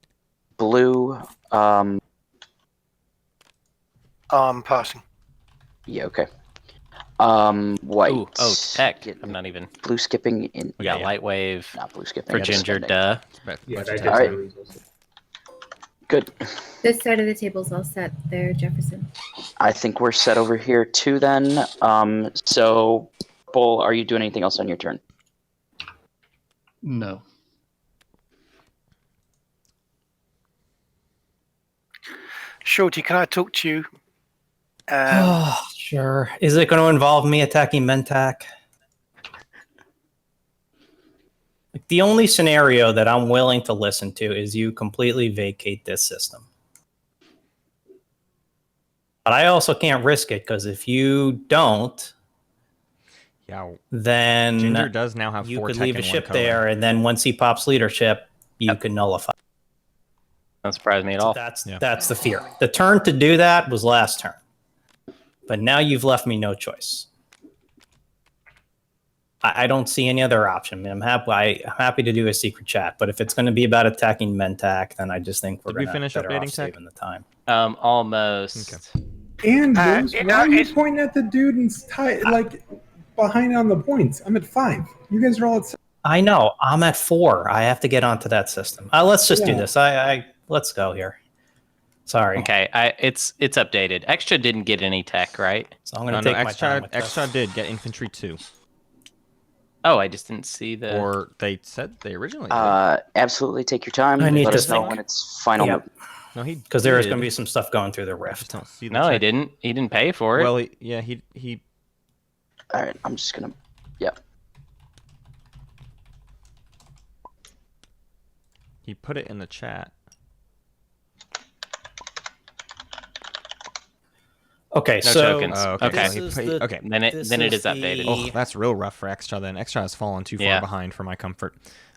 Blue. I'm passing. Yeah. Okay. White. Ooh, oh, tech. Getting I'm not even. blue skipping in. We got light wave Not blue skipping. for Ginger. Duh. Yeah, All right. Good. This side of the table's all set there, Jefferson. I think we're set over here too. Then. So, Bull, are you doing anything else on your turn? No. Shorty, can I talk to you? Sure. Is it going to involve me attacking Mentak? Like, the only scenario that I'm willing to listen to is you completely vacate this system. But I also can't risk it, because if you don't, then Ginger does now have you 4 could tech leave a and 1 ship color. there, and then once he pops leadership, you can nullify. Don't surprise me at all. That's the fear. The turn to do that was last turn, but now you've left me no choice. I don't see any other option. I'm happy to do a secret chat, but if it's going to be about attacking Mentak, then I just think we're going to finish better updating off tech? saving the time. Almost. Okay. And you why know, are you it's- pointing at the dude and like behind on the points? I'm at 5. You guys are all at 6. I know. I'm at 4. I have to get onto that system. Let's just do Yeah. this. Let's go here. Sorry. Okay, it's updated. Xxcha didn't get any tech, right? So I'm going to take my time with this. Xxcha did get infantry 2. Oh, I just didn't see the. Or they said they originally did. Absolutely take your time. I need Let to us know think. when it's final. Yep. No, he Because there is did. going to be some stuff going through the I just rift. don't see the No, he tech. didn't. He didn't pay for it. Well, he All right, I'm just gonna. Yep. He put it in the chat. Okay, No so tokens. Oh, okay. Okay. So This he is put- the- okay. Then it This is is the- updated. Oh, that's real rough for Xxcha then. Xxcha has fallen too far Yeah. behind for my comfort.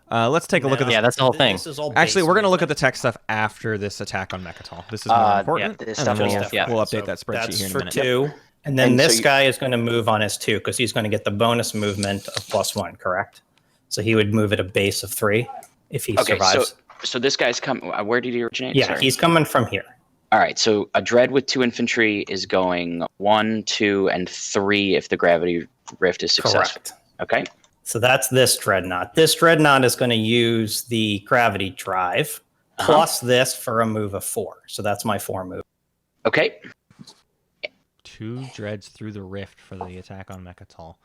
Let's take a look at this. Yeah, that's the whole thing. This is all Actually, base we're going to look at movement. the tech stuff after this attack on Mechatol. This is more important. this and stuff then is we'll, definitely- we'll update So that spreadsheet that's here in a for minute. 2. And then And so this you- guy is going to move on his 2 because he's going to get the bonus movement of +1, correct? So he would move at a base of 3 if he Okay, survives. so this guy's coming. Where did he originate? Yeah, Sorry. he's coming from here. All right, so a dread with 2 infantry is going 1, 2, and 3 if the gravity rift is successful. Correct. Okay. So that's this dreadnought. This dreadnought is going to use the gravity drive plus this for a move of 4. So that's my 4 move. Okay. 2 dreads through the rift for the attack on Mechatol.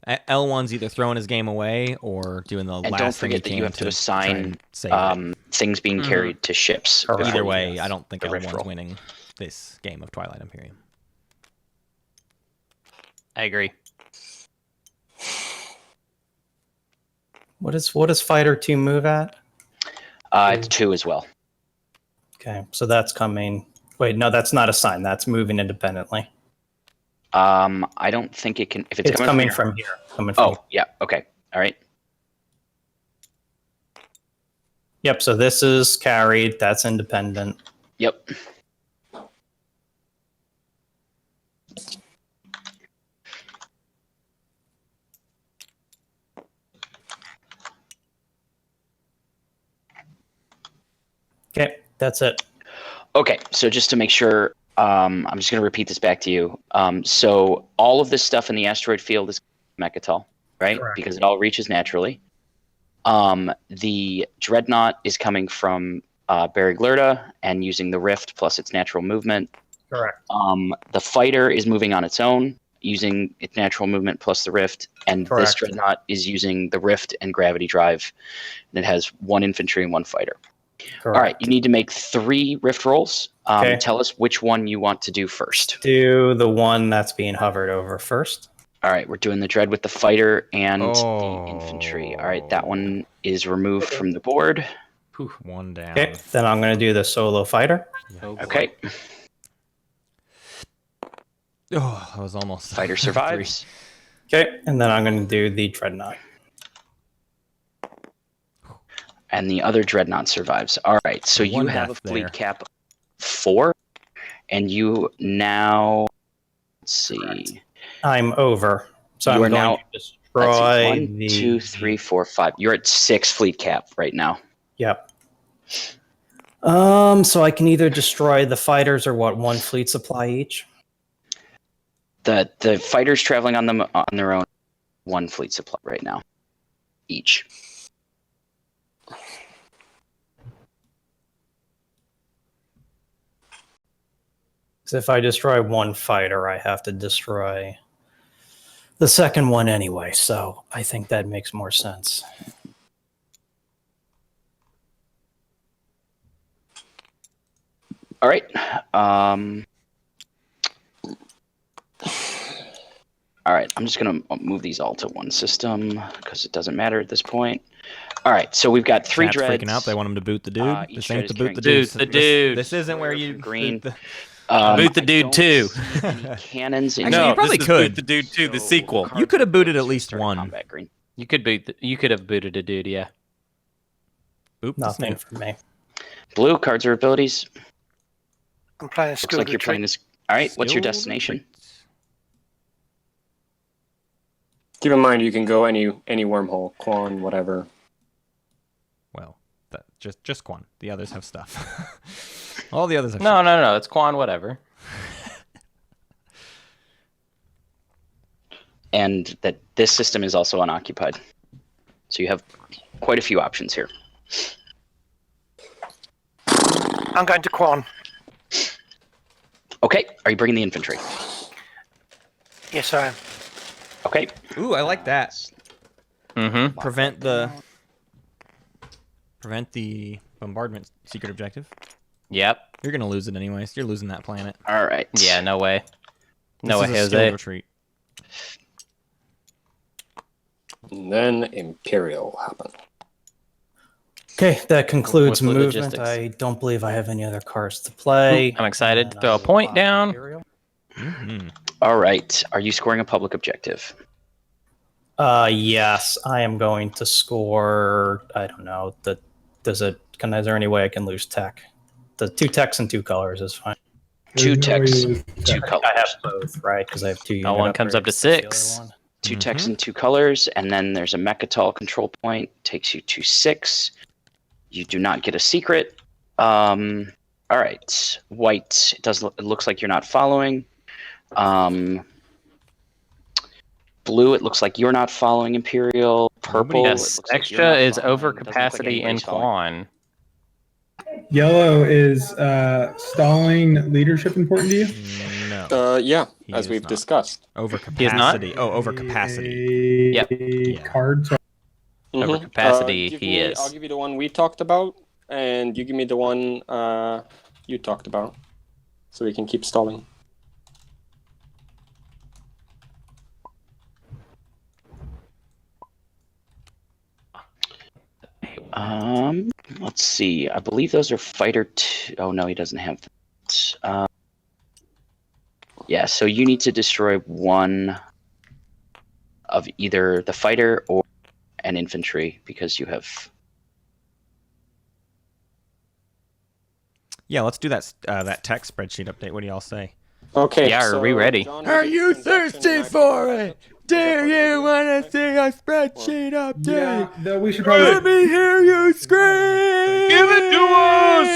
L1's either throwing his game away or doing the And last don't thing forget he that can you have to try assign and save it. things being carried to ships. Correct. before Either you- way, yes. I don't think The rift L1's roll. winning this game of Twilight Imperium. I agree. What does fighter 2 move at? It's 2 as well. Okay, so that's coming. Wait, no, that's not a sign. That's moving independently. I don't think it can. If it's, It's coming here. from here. Coming from Oh, yeah. Okay. All right. Yep, so this is carried. That's independent. Yep. Okay, that's it. Okay, so just to make sure, I'm just going to repeat this back to you. So all of this stuff in the asteroid field is Mechatol, right? Correct. Because it all reaches naturally. The dreadnought is coming from Barry Glurda and using the rift plus its natural movement. Correct. The fighter is moving on its own using its natural movement plus the rift, and this Correct. dreadnought is using the rift and gravity drive, and it has 1 infantry and 1 fighter. Correct. All right, you need to make 3 rift rolls. Okay. Tell us which one you want to do first. Do the one that's being hovered over first. All right, we're doing the dread with the fighter and the infantry. All right, that one is removed from the board. One down. Okay, then I'm going to do the solo fighter. Okay. Oh, that was almost Fighter survives. Okay, and then I'm going to do the dreadnought. And the other dreadnought survives. All right, so you have a fleet cap 4, and you now, let's see. I'm over. So You I'm are going now to destroy 1, 2, 3, 4, 5. You're at 6 fleet cap right now. Yep. So I can either destroy the fighters or what? 1 fleet supply each. The fighters traveling on them on their own, 1 fleet supply right now, each. So if I destroy 1 fighter, I have to destroy the second one anyway. So I think that makes more sense. All right. All right, I'm just going to move these all to one system because it doesn't matter at this point. All right, so we've got 3 Chat's dreads. freaking out. They want him to boot the dude. Each This dread ain't is to boot the carrying dude. This isn't where you green. boot Boot the dude too. Cannons. In Actually, you probably could. Boot the dude too. The sequel. You could have booted at least one. Combat green. You could boot. You could have booted a dude. Yeah. Boop the Nothing snake. for me. Blue cards or abilities. I'm playing Looks skilled like you're playing retreat. this. All right, what's your Skilled destination? Keep in mind, you can go any wormhole, Quan, whatever. Well, that just Quan. The others have stuff. All the others have No. It's Quan. Whatever. And that this system is also unoccupied. So you have quite a few options here. I'm going to Quan. Okay, are you bringing the infantry? Yes, I am. Okay. Ooh, I like that. Mm-hmm. Prevent the bombardment secret objective. Yep. You're gonna lose it anyways. You're losing that planet. All right. Yeah. No way. No way, This is a Jose. skilled retreat. And then Imperial happened. Okay, that concludes What's the movement. logistics? I don't believe I have any other cards to play. I'm excited. And Throw I a will point pop down. Imperial. Mm-hmm. All right. Are you scoring a public objective? Yes, I am going to score. I don't know. Is there any way I can lose tech? The 2 techs and 2 colors is fine. 2 There's no way techs, you lose 2 tech. colors. I have both, right? Because I have 2 unit one comes up to upgrades. That's the other 6. one. 2 techs and 2 colors, and then there's a Mechatol control point. Takes you to 6. You do not get a secret. All right. White. It looks like you're not following. Blue. It looks like you're not following Imperial. Purple. Yes. It looks like you're Extra not is following. over Doesn't look like capacity in anybody's following. Quan. Yellow is stalling leadership important to you? No. Yeah, He as is we've not. discussed. Over He is not? capacity. Oh, over capacity. Yep. Yeah. Card. So Over capacity, give he me- is. I'll give you the one we talked about, and you give me the one you talked about, so we can keep stalling. Let's see. I believe those are fighter 2. Oh no, he doesn't have that. Yeah, so you need to destroy one of either the fighter or an infantry because you have. Yeah, let's do that tech spreadsheet update. What do y'all say? Okay. Yeah, are we ready? John, Are we you did transaction thirsty and I for put- it? Do you want to see a spreadsheet update? yeah, though we should Let probably. me hear you scream! Give it to us!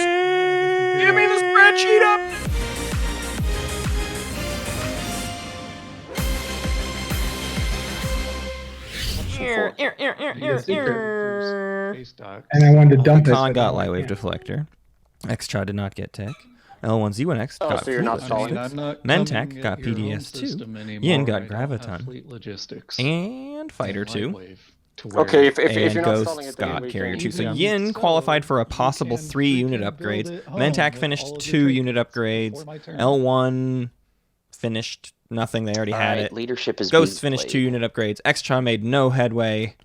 Give me the spreadsheet up! Space dock. And I wanted to dump it. Hacan but got no, I Lightwave can't. Xxcha did not get tech. L1Z1X Oh, got so you're not fleet stalling. logistics. not Mentak coming got at your own PDS2. system anymore. Yin got I don't have Graviton. fleet logistics. And Fighter 2. Lightwave to where Okay, if And you're not stalling Ghost it, then got we Carrier can- 2. So Yeah. Yin So, qualified for a you possible can 3 unit freaking build upgrades. it home Mentak with finished all of the 2 trade unit before upgrades. my turn. L1 finished nothing. They already had it. Leadership is Ghosts being finished played. 2 unit upgrades. Xxcha made no headway.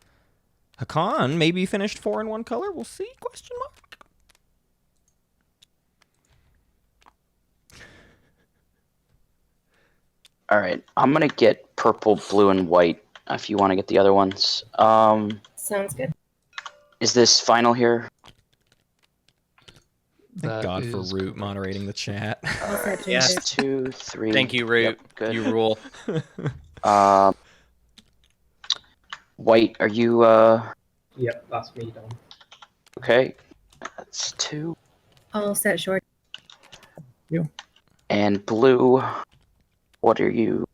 Hacan maybe finished 4 in 1 color. We'll see? Question mark. All right, I'm gonna get purple, blue, and white. If you want to get the other ones. Sounds good. Is this final here? Thank God for Root moderating the chat. Yes. 2, 3. Thank you, Root. Yep, good. You rule. White, are you? Yep, that's me done. Okay, that's 2. All set short. And blue, what are you?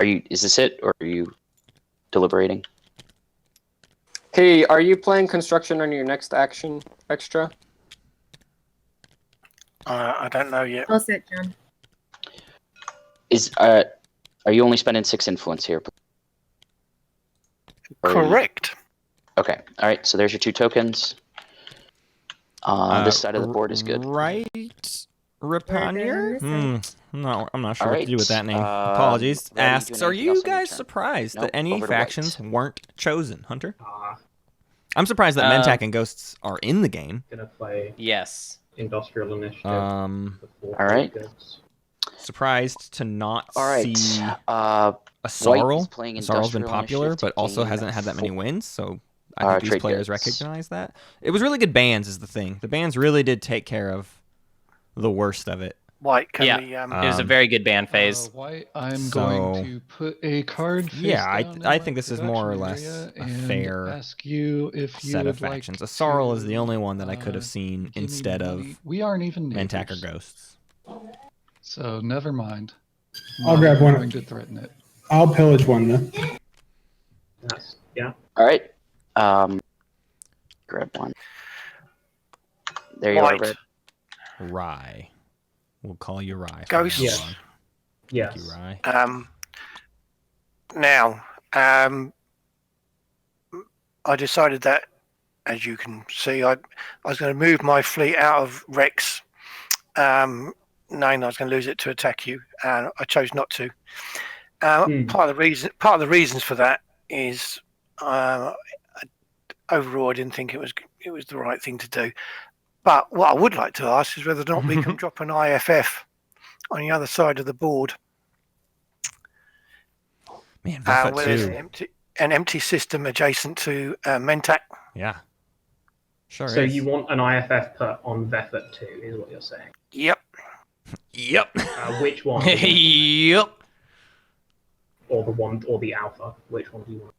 Is this it, or are you deliberating? Hey, are you playing construction on your next action, Xxcha? I don't know yet. All set, John. Are you only spending 6 influence here? Correct. Okay. All right. So there's your 2 tokens. This side of the board is good. Right, Rapanier? No, I'm not sure what to do with that name. Ready, Apologies. doing Asks, are anything you else on your guys turn? surprised Nope, that any over to factions white. weren't chosen, Hunter? I'm surprised that Mentak and Ghosts are in the game. Gonna play Yes. Industrial Initiative. All right. Surprised to not All right. see White is Asarl. playing Asarl's been Industrial popular, Initiative, but also taking hasn't had that many wins, so I think these trade players goods. recognize that. It was really good bans is the thing. The bans really did take care of the worst of it. White, can Yeah. we... It was a very good ban phase. White, I'm So- going to put a card face Yeah, down in I my think this is more or less production a area and fair ask you if you set would of factions. Like Asarl is the to, only one that I could have seen give me instead of money. We aren't even Mentak or neighbors. Ghosts. So never mind. I'll Not grab even one. Going to threaten it. I'll pillage one then. Yeah. All right. Grab one. There you White. are, Red. Rye. We'll call you Rye. from Ghosts? now Yes. on. Yes. Thank you, Rye. Now, I decided that, as you can see, I was going to move my fleet out of Rex, knowing I was going to lose it to attack you, and I chose not to. Part of the reasons for that is overall I didn't think it was the right thing to do. But what I would like to ask is whether or not we can drop an IFF on the other side of the board. Man, Where Veffa there's too. an empty system adjacent to Mentak. Yeah. Sure So is. you want an IFF put on Veffa 2, is what you're saying. Yep. Yep. Which one? Yep. Or the one, or the alpha? Which one do you want?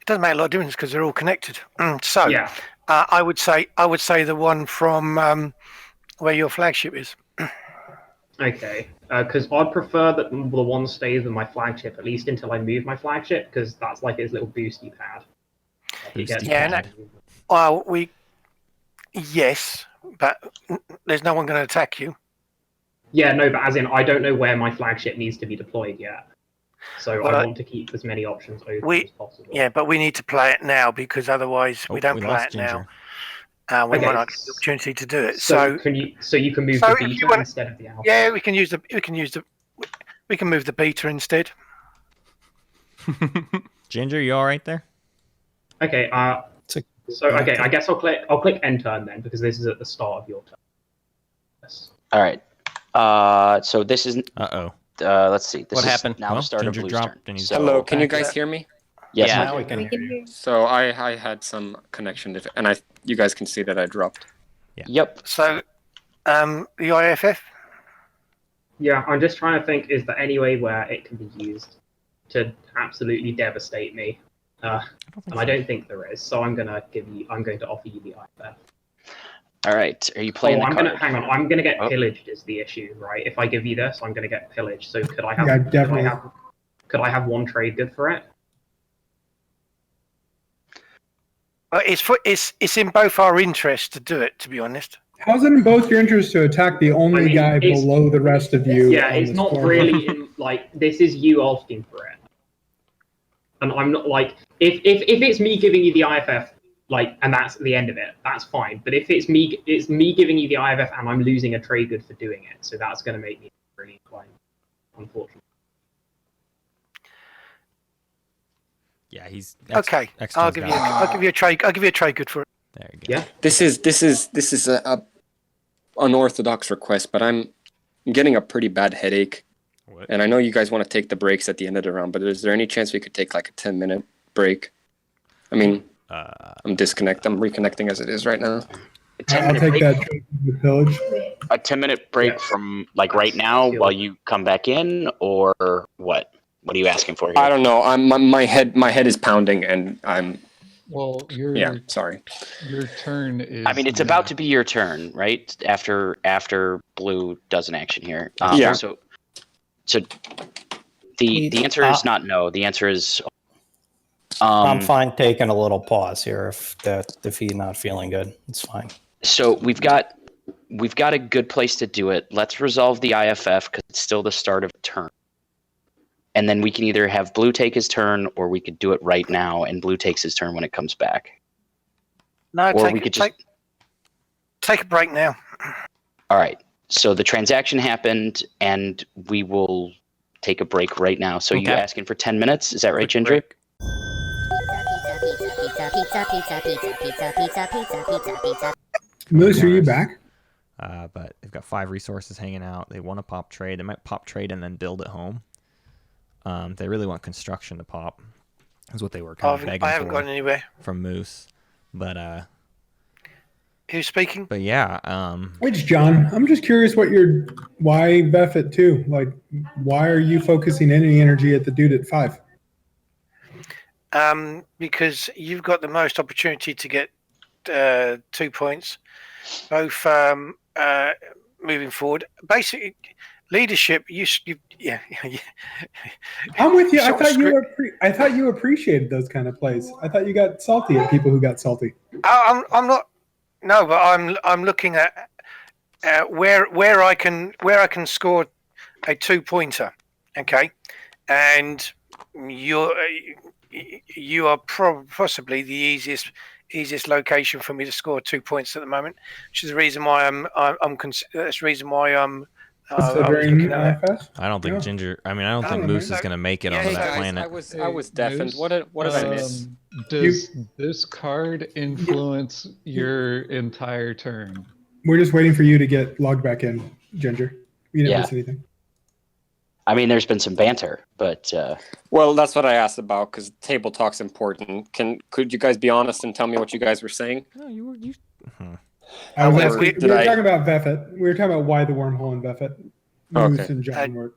It doesn't make a lot of difference because they're all connected. So Yeah. I would say the one from where your flagship is. Okay. Because I'd prefer that the one stays with my flagship at least until I move my flagship, because that's like his little boosty pad. Like, Boosty Yeah, pad. Well, yes, but there's no one going to attack you. Yeah, no, but as in, I don't know where my flagship needs to be deployed yet. So Well, I want to keep as many options open as possible. Yeah, but we need to play it now because otherwise we don't play lost it now. Ginger. We Okay. might not get the opportunity to do it. So So you can move so the if you beta wanna- instead of the alpha. yeah, we can move the beta instead. Ginger, you all right there? Okay. So okay, I guess I'll click end turn then, because this is at the start of your turn. Yes. All right. So this is. Uh-oh. Let's see. This What is happened? now Well, the start Ginger of Blue's dropped turn. and he's So, Hello, can you guys hear me? Yes. Yeah. Now we can We hear can you. hear you. So I had some connection, and you guys can see that I dropped. Yep. So the IFF. Yeah, I'm just trying to think, is there any way where it can be used to absolutely devastate me? And I don't think there is, so I'm going to offer you the IFF. All right. Are you playing the card? Hang on, I'm gonna get Oh. pillaged is the issue, right? If I give you this, I'm gonna get pillaged. So could I have Yeah, definitely. could I have one trade good for it? It's in both our interests to do it. To be honest. How's it in both your interests to attack the only I mean, guy it's- below the rest of you? Yeah, on it's this not board? really in, like, this is you asking for it. And I'm not like, if it's me giving you the IFF, like, and that's the end of it. That's fine. But if it's me giving you the IFF and I'm losing a trade good for doing it, so that's going to make me really inclined, unfortunately. Yeah, he's okay. I'll give you a trade. I'll give you a trade good for it. There you go. Yeah. This is a unorthodox request, but I'm getting a pretty bad headache. What? And I know you guys want to take the breaks at the end of the round, but is there any chance we could take like a 10-minute break? I mean, I'm reconnecting as it is right now. I'll take that pillage. A 10-minute break from like right now while you come back in, or what? What are you asking for here? I don't know. My head is pounding, and I'm. Well, sorry. Your turn is. I mean, it's about to be your turn, right? After blue does an action here. Yeah. So the answer is not no. The answer is. I'm fine taking a little pause here if he's not feeling good. It's fine. So we've got a good place to do it. Let's resolve the IFF because it's still the start of a turn. And then we can either have blue take his turn, or we could do it right now, and blue takes his turn when it comes back. No, or we could just take a break now. All right. So the transaction happened, and we will take a break right now. So you're asking for 10 minutes? Is that right, Ginger? Moose, are you back? But they've got 5 resources hanging out. They want to pop trade. They might pop trade and then build at home. They really want construction to pop. Is what they were kind of begging for. I haven't gone anywhere from Moose, but who's speaking? But yeah, Which John? I'm just curious why Beth at 2? Like, why are you focusing any energy at the dude at 5? Because you've got the most opportunity to get 2 points, both moving forward. Basically, leadership. Yeah. I'm with you. I thought you appreciated those kind of plays. I thought you got salty at people who got salty. I'm not. No, but I'm looking at where I can score a 2-pointer. Okay, and you are possibly the easiest location for me to score 2 points at the moment, which is the reason why that's the reason why I'm considering IFS. I don't think Ginger. I mean, I don't think Moose is going to make it onto that planet. I was deafened. What did I miss? Does this card influence your entire turn? We're just waiting for you to get logged back in, Ginger. You didn't miss anything. I mean, there's been some banter, but well, that's what I asked about because table talk's important. Could you guys be honest and tell me what you guys were saying? No, you were. We were talking about Veffet. We were talking about why the wormhole in Veffet. Moose and John were.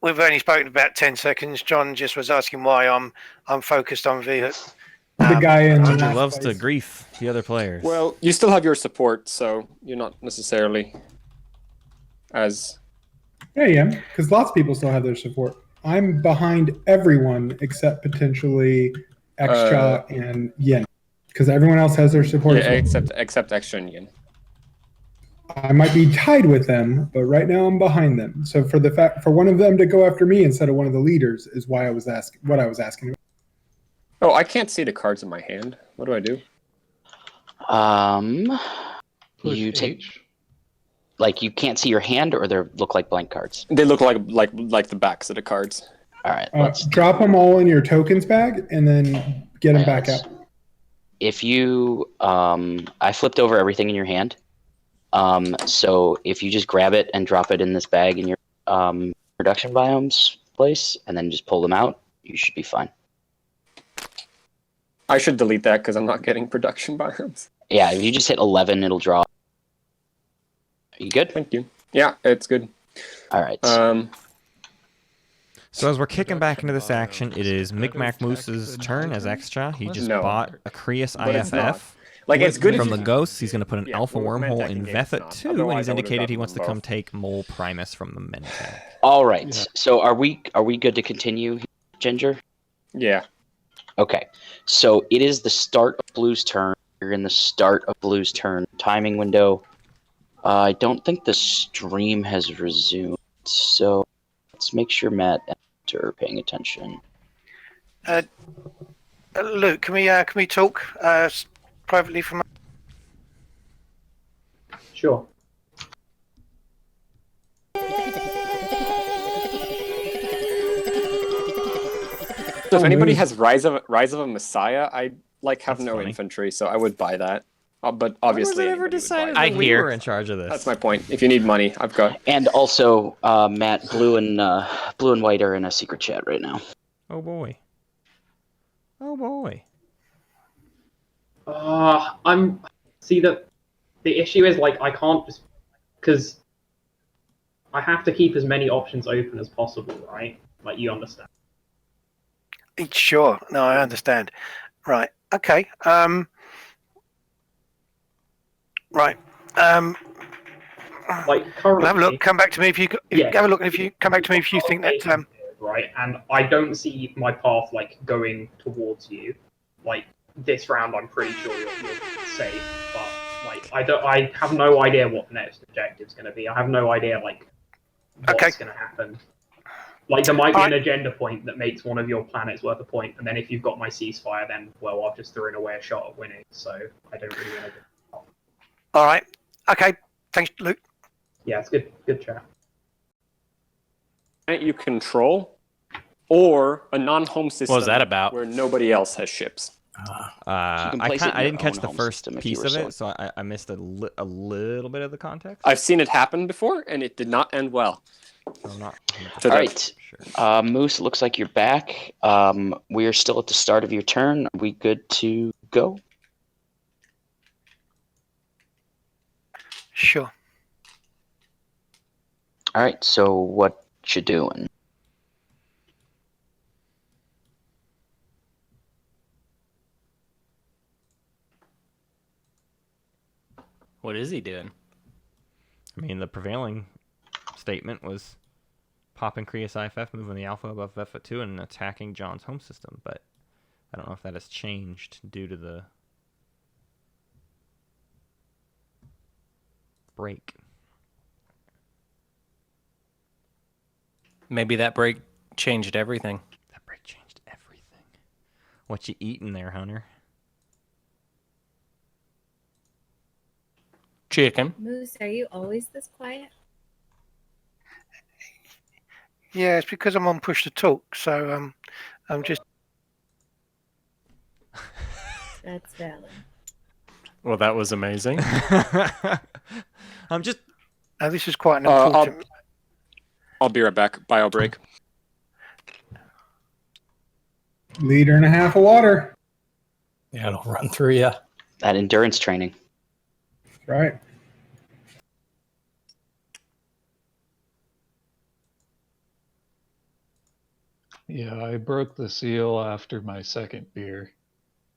We've only spoken about 10 seconds. John just was asking why I'm focused on Veffet. The guy in Ginger loves to grief the other players. Well, you still have your support, so you're not necessarily as. Yeah, I am, because lots of people still have their support. I'm behind everyone except potentially Xxcha and Yin, because everyone else has their support. Yeah, except Xxcha and Yin. I might be tied with them, but right now I'm behind them. So for one of them to go after me instead of one of the leaders is why I was asking. Oh, I can't see the cards in my hand. What do I do? You take. Like you can't see your hand, or they look like blank cards. They look like the backs of the cards. All right, let's drop them all in your tokens bag, and then get them back out. If you, I flipped over everything in your hand. So if you just grab it and drop it in this bag in your production biomes place, and then just pull them out, you should be fine. I should delete that because I'm not getting production biomes. Yeah, if you just hit 11, it'll draw. You good? Thank you. Yeah, it's good. All right. So as we're kicking back into this action, it is micmacmoose's turn as Xxcha. He just bought a Creuss IFF. Like it's good from the Ghosts. He's going to put an alpha wormhole in Veffet 2, and he's indicated he wants to come take Mole Primus from the Mentak. All right. So are we good to continue, Ginger? Yeah. Okay. So it is the start of Blue's turn. You're in the start of Blue's turn timing window. I don't think the stream has resumed, so let's make sure Matt and Hunter are paying attention. Luke, can we talk privately from? Sure. So if anybody has Rise of a Messiah, I have That's no funny. infantry, so I would buy that. But obviously, When was it ever anybody would decided buy I that it. we hear. were in charge of this? That's my point. If you need money, I've got. And also, Matt, blue and white are in a secret chat right now. Oh boy. Oh boy. The issue is I can't just because I have to keep as many options open as possible, right? Like you understand. Sure. No, I understand. Right. Okay. Right. Like currently, Have a look. Come back to me if you have a look. If you come back to me if you think that. Right, and I don't see my path going towards you. Like this round, I'm pretty sure you're safe, but I have no idea what the next objective's going to be. I have no idea what's going to happen. There might be an agenda point that makes one of your planets worth a point, and then if you've got my ceasefire, then I've just thrown away a shot at winning. So I don't really want to. All right. Okay. Thanks, Luke. Yeah, it's good. Good chat. You control, or a non-home system. What was that about? Where nobody else has ships. I didn't catch the first piece of it, so I missed a little bit of the context. I've seen it happen before, and it did not end well. I'm not. So All right, sure. Moose, looks like you're back. We are still at the start of your turn. Are we good to go? Sure. All right, so what you doing? What is he doing? I mean, the prevailing statement was popping Creuss IFF, moving the Alpha above F2, and attacking John's home system, but I don't know if that has changed due to the break. Maybe that break changed everything. That break changed everything. What you eating there, Hunter? Chicken. Moose, are you always this quiet? Yeah, it's because I'm on push to talk, so I'm just. That's valid. Well, that was amazing. I'm just. This is quite an important. I'll be right back. Bio break. Liter and a half of water. Yeah, it'll run through you. That endurance training. Right. Yeah, I broke the seal after my second beer,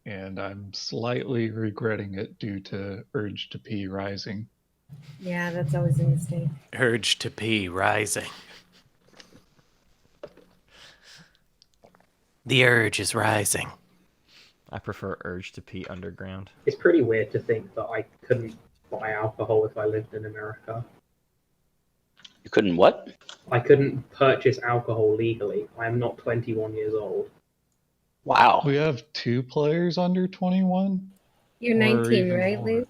and I'm slightly regretting it due to urge to pee rising. Yeah, that's always a mistake. Urge to pee rising. The urge is rising. I prefer urge to pee underground. It's pretty weird to think that I couldn't buy alcohol if I lived in America. You couldn't what? I couldn't purchase alcohol legally. I am not 21 years old. Wow. We have 2 players under 21? You're 19, right, Luke?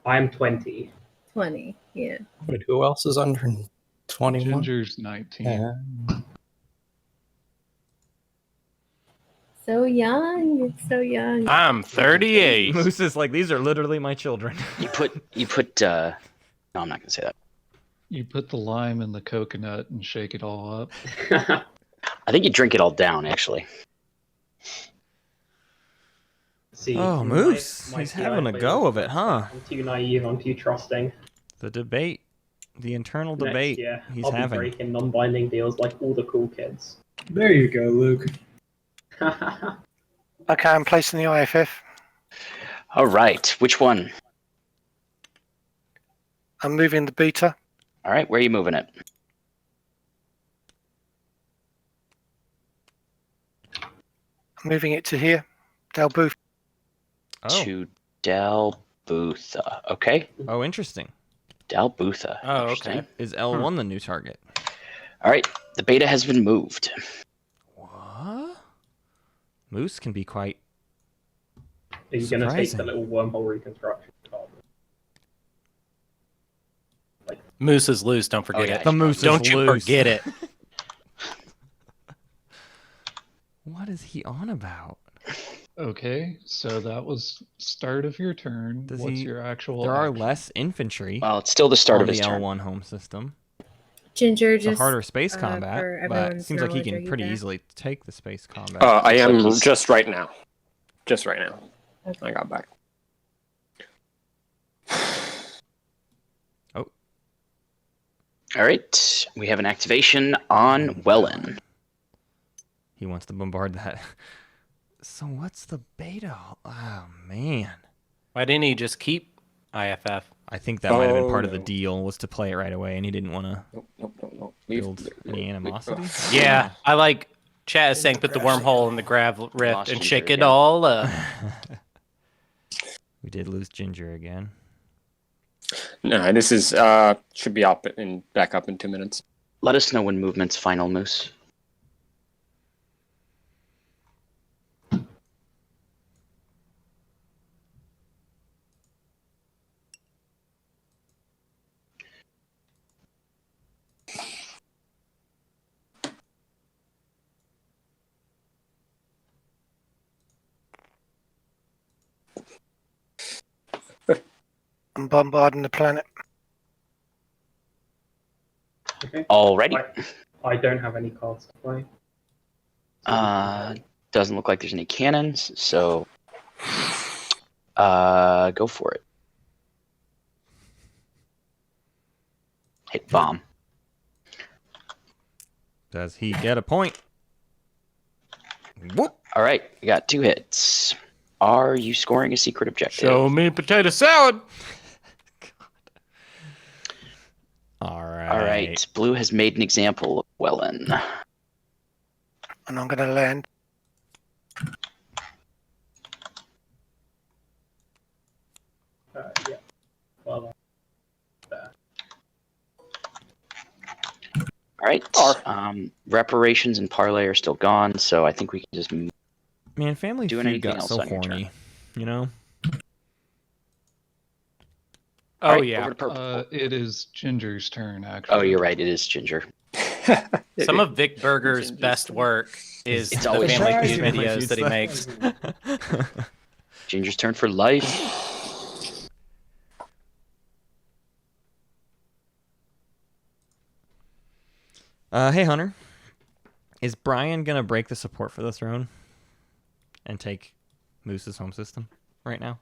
I am 20. 20, yeah. Wait, who else is under 21? Ginger's 19. So young. It's so young. I'm 38. Moose is like, these are literally my children. You put no, I'm not gonna say that. You put the lime in the coconut and shake it all up. I think you drink it all down, actually. See, Oh, Moose. He's having a go of it, huh? I'm too naive, I'm too trusting. The debate. The internal Next debate year, he's I'll having. be breaking non-binding deals like all the cool kids. There you go, Luke. Okay, I'm placing the IFF. All right, which one? I'm moving the beta. All right, where are you moving it? I'm moving it to here, Dalbooth. Oh. To Dalbutha. Okay. Oh, interesting. Dalbutha. Oh, Interesting. okay. Is L1 the new target? All right, the beta has been moved. What? Moose can be quite Are you going to take the little wormhole reconstruction card? Moose is loose. Don't forget it. The moose Don't is you loose. forget it. What is he on about? Okay, so that was start of your turn. What's your actual? There are action? less infantry. Well, it's still the start on of his the turn. L1 home system. Ginger, It's a just harder space for combat, but it everyone's seems like he knowledge, are can you pretty there? easily take the space combat. I am he's- just right now. Just right now. Okay. I got back. Oh. All right, we have an activation on Wellen. He wants to bombard that. So what's the beta? Oh, man. Why didn't he just keep IFF? I think that might have been part of the no. deal, was to play it right away, and he didn't want to Nope. build any animosity. Yeah, I like chat is saying put the wormhole in the grav rift Lost and Ginger shake it again. all up. We did lose Ginger again. No, this is should be up and back up in 2 minutes. Let us know when movement's final, Moose. I'm bombarding the planet. Okay. Already. I don't have any cards to play. Doesn't look like there's any cannons, so go for it. Hit bomb. Does he get a point? Whoop. All right, you got 2 hits. Are you scoring a secret objective? Show me potato salad. All right. All right, Blue has made an example of Wellen. And I'm going to land. Yeah. Well, All right. Reparations and parlay are still gone, so I think we can just. Man, Family Doing Feud anything got else so on your turn? horny, you know? Oh All right, yeah. over to purple. It is Ginger's turn, actually. Oh, you're right. It is Ginger. Some of Vic Berger's best work is It's the always Family Ginger. Feud Family videos Feud that he stuff. makes. Ginger's turn for life. Hey, Hunter. Is Brian going to break the support for the throne and take Moose's home system right now?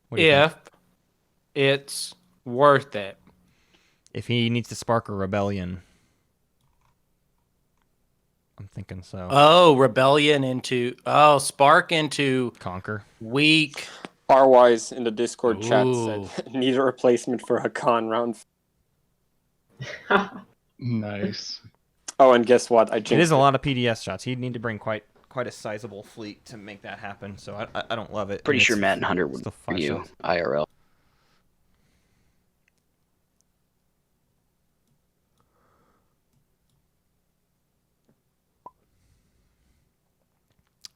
What do you think? If it's worth it. If he needs to spark a rebellion, I'm thinking so. Oh, rebellion into spark into Conquer. weak. Barwise in the Discord chat Ooh. said need a replacement for Hacan round. Nice. Oh, and guess what? I It jinxed is a lot of PDS shots. He'd need to bring quite a sizable fleet to make that happen. So I don't love it. Pretty And sure it's Matt and Hunter would still for 5 you shots. IRL.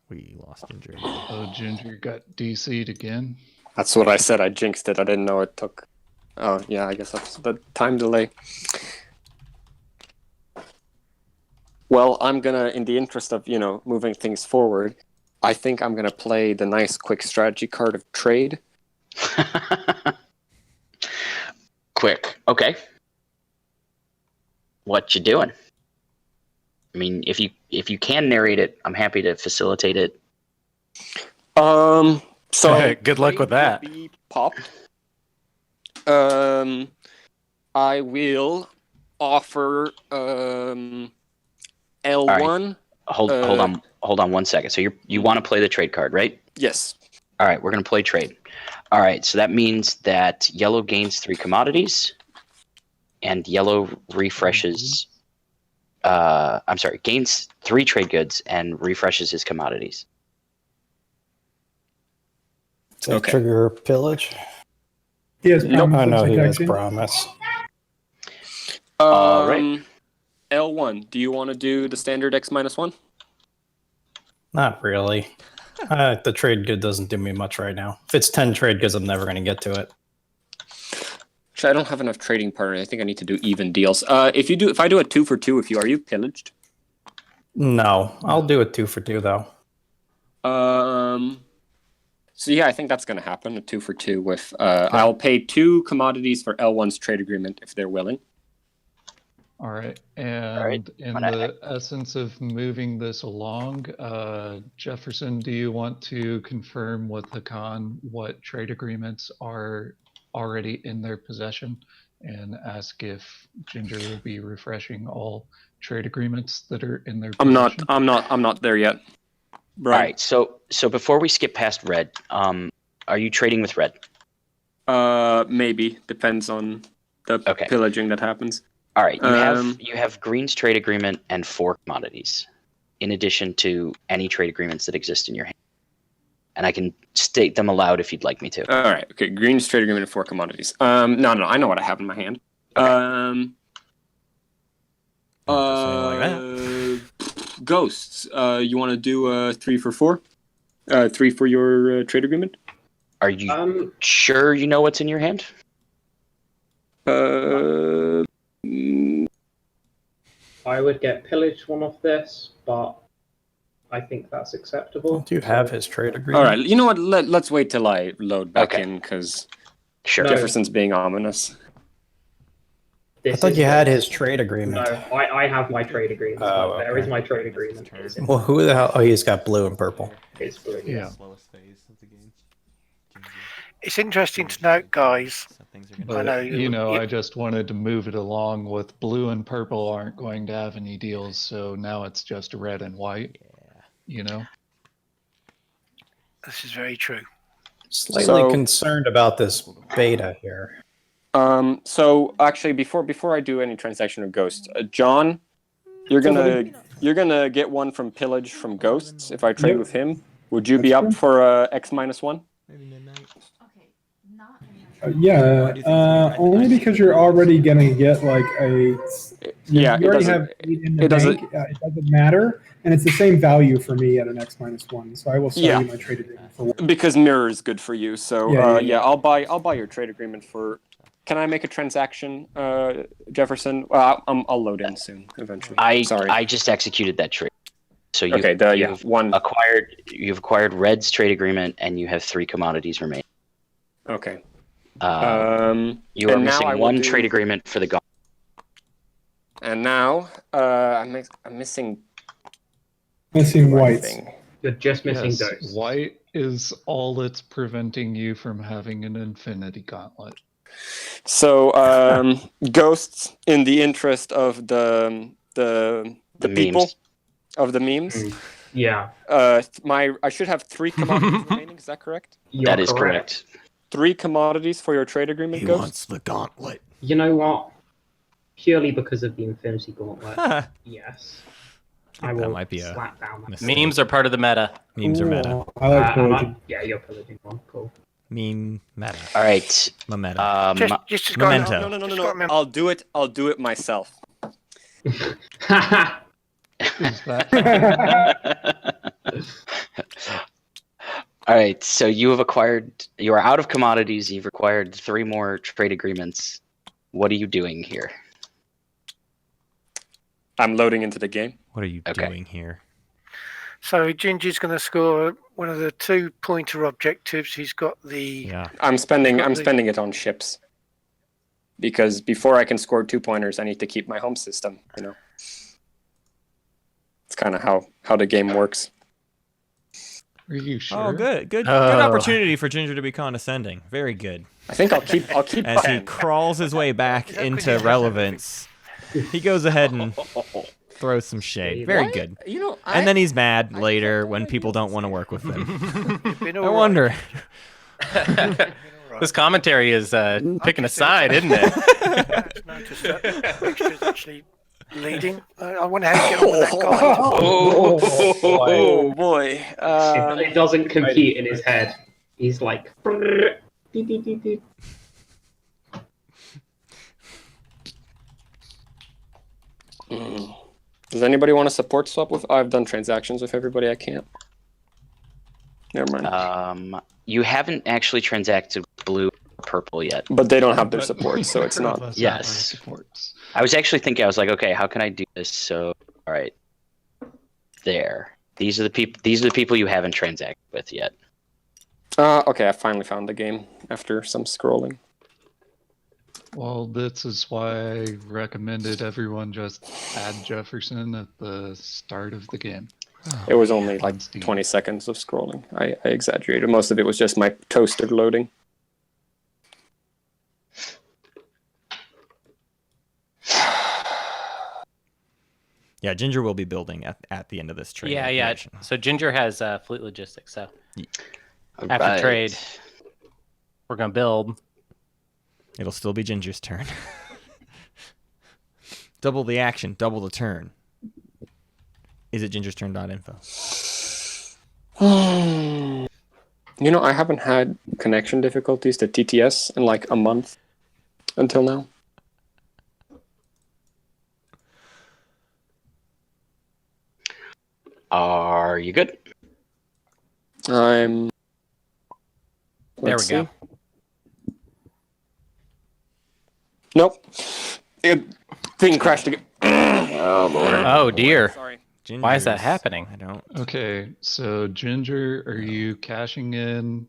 We lost Ginger. Oh, Ginger got DC'd again. That's what I said. I jinxed it. I didn't know it took. Oh, yeah, I guess that's the time delay. Well, I'm gonna, in the interest of, moving things forward, I think I'm gonna play the nice quick strategy card of trade. Quick. Okay. What you doing? I mean, if you can narrate it, I'm happy to facilitate it. So Good luck with that. trade will be popped. I will offer L1. All Hold on 1 second. So you want to play the trade card, right? Yes. All right, we're going to play trade. All right, so that means that yellow gains 3 commodities, and yellow refreshes. Gains 3 trade goods and refreshes his commodities. Does that trigger pillage? He has promise. I know he has protection. promise. All right. L1, do you want to do the standard X-1? Not really. The trade good doesn't do me much right now. If it's 10 trade goods, I'm never going to get to it. Actually, I don't have enough trading partners. I think I need to do even deals. If I do a 2 for 2, are you pillaged? No, I'll do a 2 for 2 though. So yeah, I think that's going to happen. A 2 for 2 with I'll pay 2 commodities for L1's trade agreement if they're willing. All right, and in the essence of moving this along, Jefferson, do you want to confirm with Hacan what trade agreements are already in their possession, and ask if Ginger will be refreshing all trade agreements that are in their possession? I'm not there yet. Right. All right. So before we skip past red, are you trading with red? Maybe depends on the pillaging that happens. All right. You have green's trade agreement and 4 commodities, in addition to any trade agreements that exist in your hand. And I can state them aloud if you'd like me to. All right. Okay. Green's trade agreement and 4 commodities. No. I know what I have in my hand. Okay. Ghosts. You want to do a 3 for 4? 3 for your trade agreement? Are you sure you know what's in your hand? I would get pillaged one of this, but I think that's acceptable. Do you have his trade agreement? All right. You know what? Let's wait till I load back in because Jefferson's being ominous. I thought you had his trade agreement. No, I have my trade agreement. There is my trade agreement. Well, who the hell? Oh, he's got blue and purple. It's blue. Yeah. It's interesting to note, guys. But, I just wanted to move it along with blue and purple aren't going to have any deals, so now it's just red and white. Yeah. This is very true. Slightly concerned about this beta here. So actually, before I do any transaction with Ghosts, John, you're gonna get one from pillage from Ghosts if I trade with him. Would you be up for X-1? Only because you're already gonna get like a. Yeah, you already have in the bank. It doesn't matter, and it's the same value for me at an X-1. So I will sell you my trade agreement for 1. Because mirror is good for you. So I'll buy your trade agreement for. Can I make a transaction, Jefferson? I'll load in soon, eventually. I just executed that trade. So you've acquired Red's trade agreement, and you have 3 commodities remaining. Okay. You are missing 1 trade agreement for the gauntlet. And now I'm missing. Missing whites. You're just missing those. White is all that's preventing you from having an infinity gauntlet. So, Ghosts, in the interest of the people memes. Of the memes. Yeah. I should have 3 commodities remaining. Is that correct? That is correct. 3 commodities for your trade agreement. He Ghosts? wants the gauntlet. You know what? Purely because of the Infinity Gauntlet. Yes. I will that might be slap down that. Memes are part of the meta. Memes are meta. I like pillaging. Yeah, you're pillaging one. Cool. Meme meta. All right. Memento. Just Memento. No. I'll do it myself. All right, so you are out of commodities. You've acquired 3 more trade agreements. What are you doing here? I'm loading into the game. What are you doing here? So Ginger's going to score one of the 2-pointer objectives. He's got the. Yeah. I'm spending it on ships. Because before I can score 2-pointers, I need to keep my home system. It's kind of how the game works. Are you sure? Oh, good opportunity for Ginger to be condescending. Very good. I think I'll keep as he crawls his way back into relevance. He goes ahead and throws some shade. Very good. And then he's mad later when people don't want to work with him. I wonder. This commentary is picking a side, isn't it? Noticed that Xxcha's actually leading. I wonder how you get on with that guy. Oh boy! It doesn't compute in his head. He's like. Beep, beep, beep, beep. Does anybody want to support swap with? I've done transactions with everybody I can't. Never mind. You haven't actually transacted blue or purple yet. But they don't have their support, so it's not. Yes. I was actually thinking, I was like, okay, how can I do this? So, all right. There. These are the people you haven't transacted with yet. Okay, I finally found the game after some scrolling. Well, this is why I recommended everyone just add Jefferson at the start of the game. It was only like 20 seconds of scrolling. I exaggerated. Most of it was just my toaster loading. Yeah, Ginger will be building at the end of this trade. Yeah. So Ginger has fleet logistics. So All after right. trade, we're gonna build. It'll still be Ginger's turn. Double the action, double the turn. Is it Ginger's turn.info? You know, I haven't had connection difficulties to TTS in like a month until now. Are you good? I'm. There we go. Nope. Thing crashed again. Oh, Lord. Oh dear. Sorry. Why is that happening? I don't. Okay, so Ginger, are you cashing in?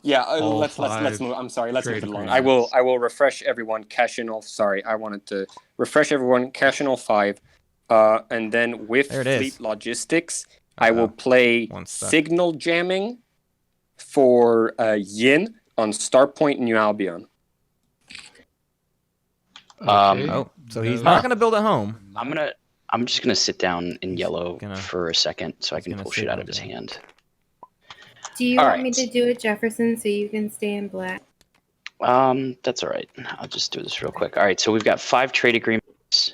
Yeah, All let's five move. I'm sorry, let's move trade it along. agreements. I will refresh everyone. Cash in all. Sorry, I wanted to refresh everyone. Cash in all 5, and then with There it is. fleet logistics, I will play One stuck. signal jamming for Yin on Starpoint New Albion. Okay, Oh, so he's no. not going to build at home. I'm just gonna sit down in yellow Gonna- for a second so I he's can gonna pull shit out of signal his jam. hand. Do you All want me right. to do it, Jefferson, so you can stay in black? That's all right. I'll just do this real quick. All right, so we've got 5 trade agreements,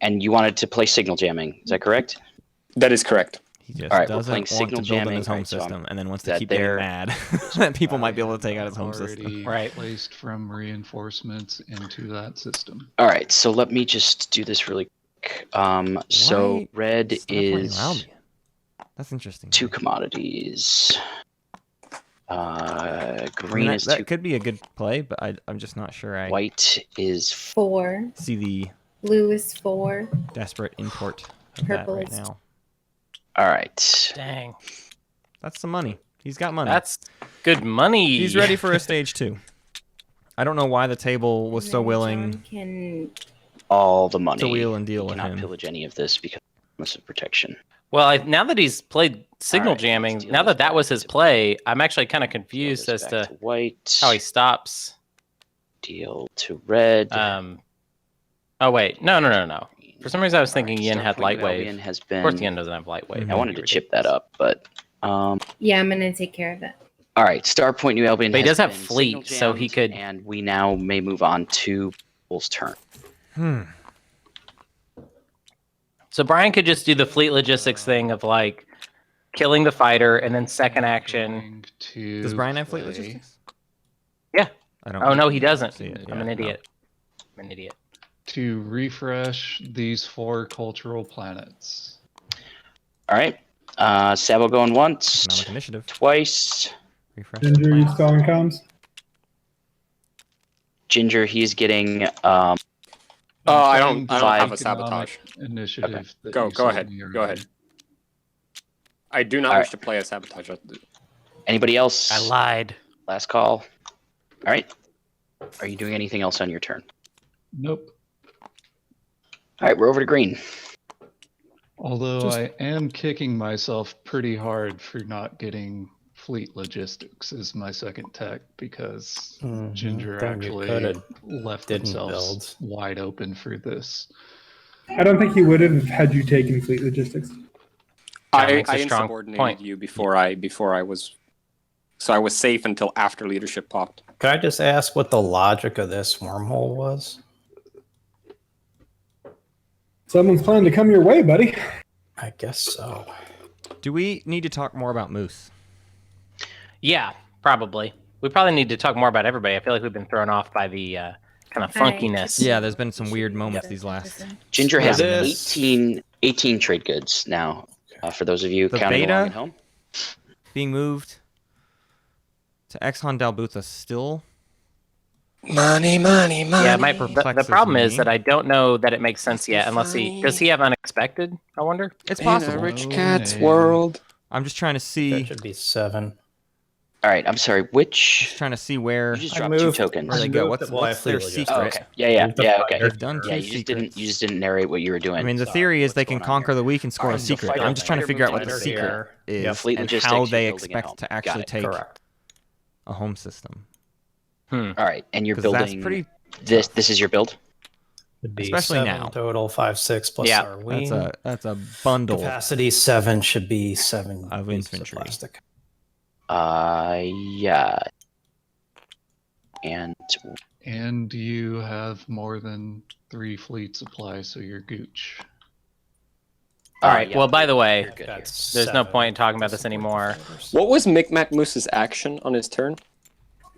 and you wanted to play signal jamming. Is that correct? That is correct. He just All right, we're doesn't playing want signal to build in jamming, his home right, so system, and then wants to that keep getting there- mad that people might be able to take out his home Already system. Right. placed from reinforcements into that system. All right, so let me just do this really quick. So Why red Starpoint New is Albion? That's interesting. 2 commodities. I Green mean, is that 2. could be a good play, but I'm just not sure I White is 4. see the Blue is 4. desperate import of that Purple right is- now. all right. Dang. That's some money. He's got money. That's good money. He's ready for a stage 2. I don't know why the table was And so then willing John can All the money. to wheel and deal You with cannot him. pillage any of this because of promise of protection. Well, now that he's played signal Alright, jamming, let's deal now this that that back was his to- play, I'm actually kind of Deal confused this as back to white. how he stops. Deal to red. Oh wait, no. For some reason, I was thinking Yin had Starpoint light New wave. Albion has Of course, been. Yin doesn't have light wave. Mhm. I wanted to chip that up, but Yeah, I'm gonna take care of that. all right. Starpoint New Albion. But he has does have been fleet, signal so he jammed, could- And we now may move on to Bull's turn. So Brian could just do the fleet logistics thing of like killing the fighter and then second action. Going to Does Brian have fleet play logistics? Yeah. I don't. Oh no, he doesn't. see it. I'm Yeah, an no. idiot. I'm an idiot. To refresh these 4 cultural planets. All right. Sabo going once, Economic initiative. twice. Refresh. Ginger, you still on comms? Ginger, he's getting. I don't have a Economic sabotage. Initiative. that Go you sent ahead. me Go earlier. ahead. I do not All wish right. to play a sabotage. Anybody else? I lied. Last call. All right. Are you doing anything else on your turn? Nope. All right, we're over to green. Although I am kicking myself pretty hard for not getting fleet logistics as my second tech because Ginger Then you actually coulda left didn't themselves wide open for this. I don't think he would have had you taken fleet logistics. That I makes a strong insubordinated point. you before I was, so I was safe until after leadership popped. Could I just ask what the logic of this wormhole was? Someone's planning to come your way, buddy. I guess so. Do we need to talk more about Moose? Yeah, probably. We probably need to talk more about everybody. I feel like we've been thrown off by the kind of funkiness. Yeah, there's been some weird moments these last. Ginger has This- 18 trade goods now. For those of you The counting beta? along at home. being moved to Exxon Dalbutha still. Money. Yeah, the problem is that I don't know that it makes sense yet, unless does he have unexpected? I wonder. It's possible. In a rich cat's world. I'm just trying to see. That should be 7. All right, I'm sorry. Which? Just trying to see where. You just dropped 2 tokens. Where they go? What's their secret? Oh, okay. Yeah. Okay. They've done 2 you just didn't narrate what you were doing. I mean, the theory is they can conquer the weak and score a secret. I'm just trying to figure out what the secret is and how they expect to actually take a home system. All right, and you're building. That's pretty. This is your build. Would be Especially 7 now. total 5/6 plus our wing. That's a bundle. Capacity 7 should be 7 of infantry. Plastic. Yeah. And you have more than 3 fleet supplies, so you're gooch. All right. Well, by the way, there's no point in talking about this anymore. What was micmacmoose's action on his turn?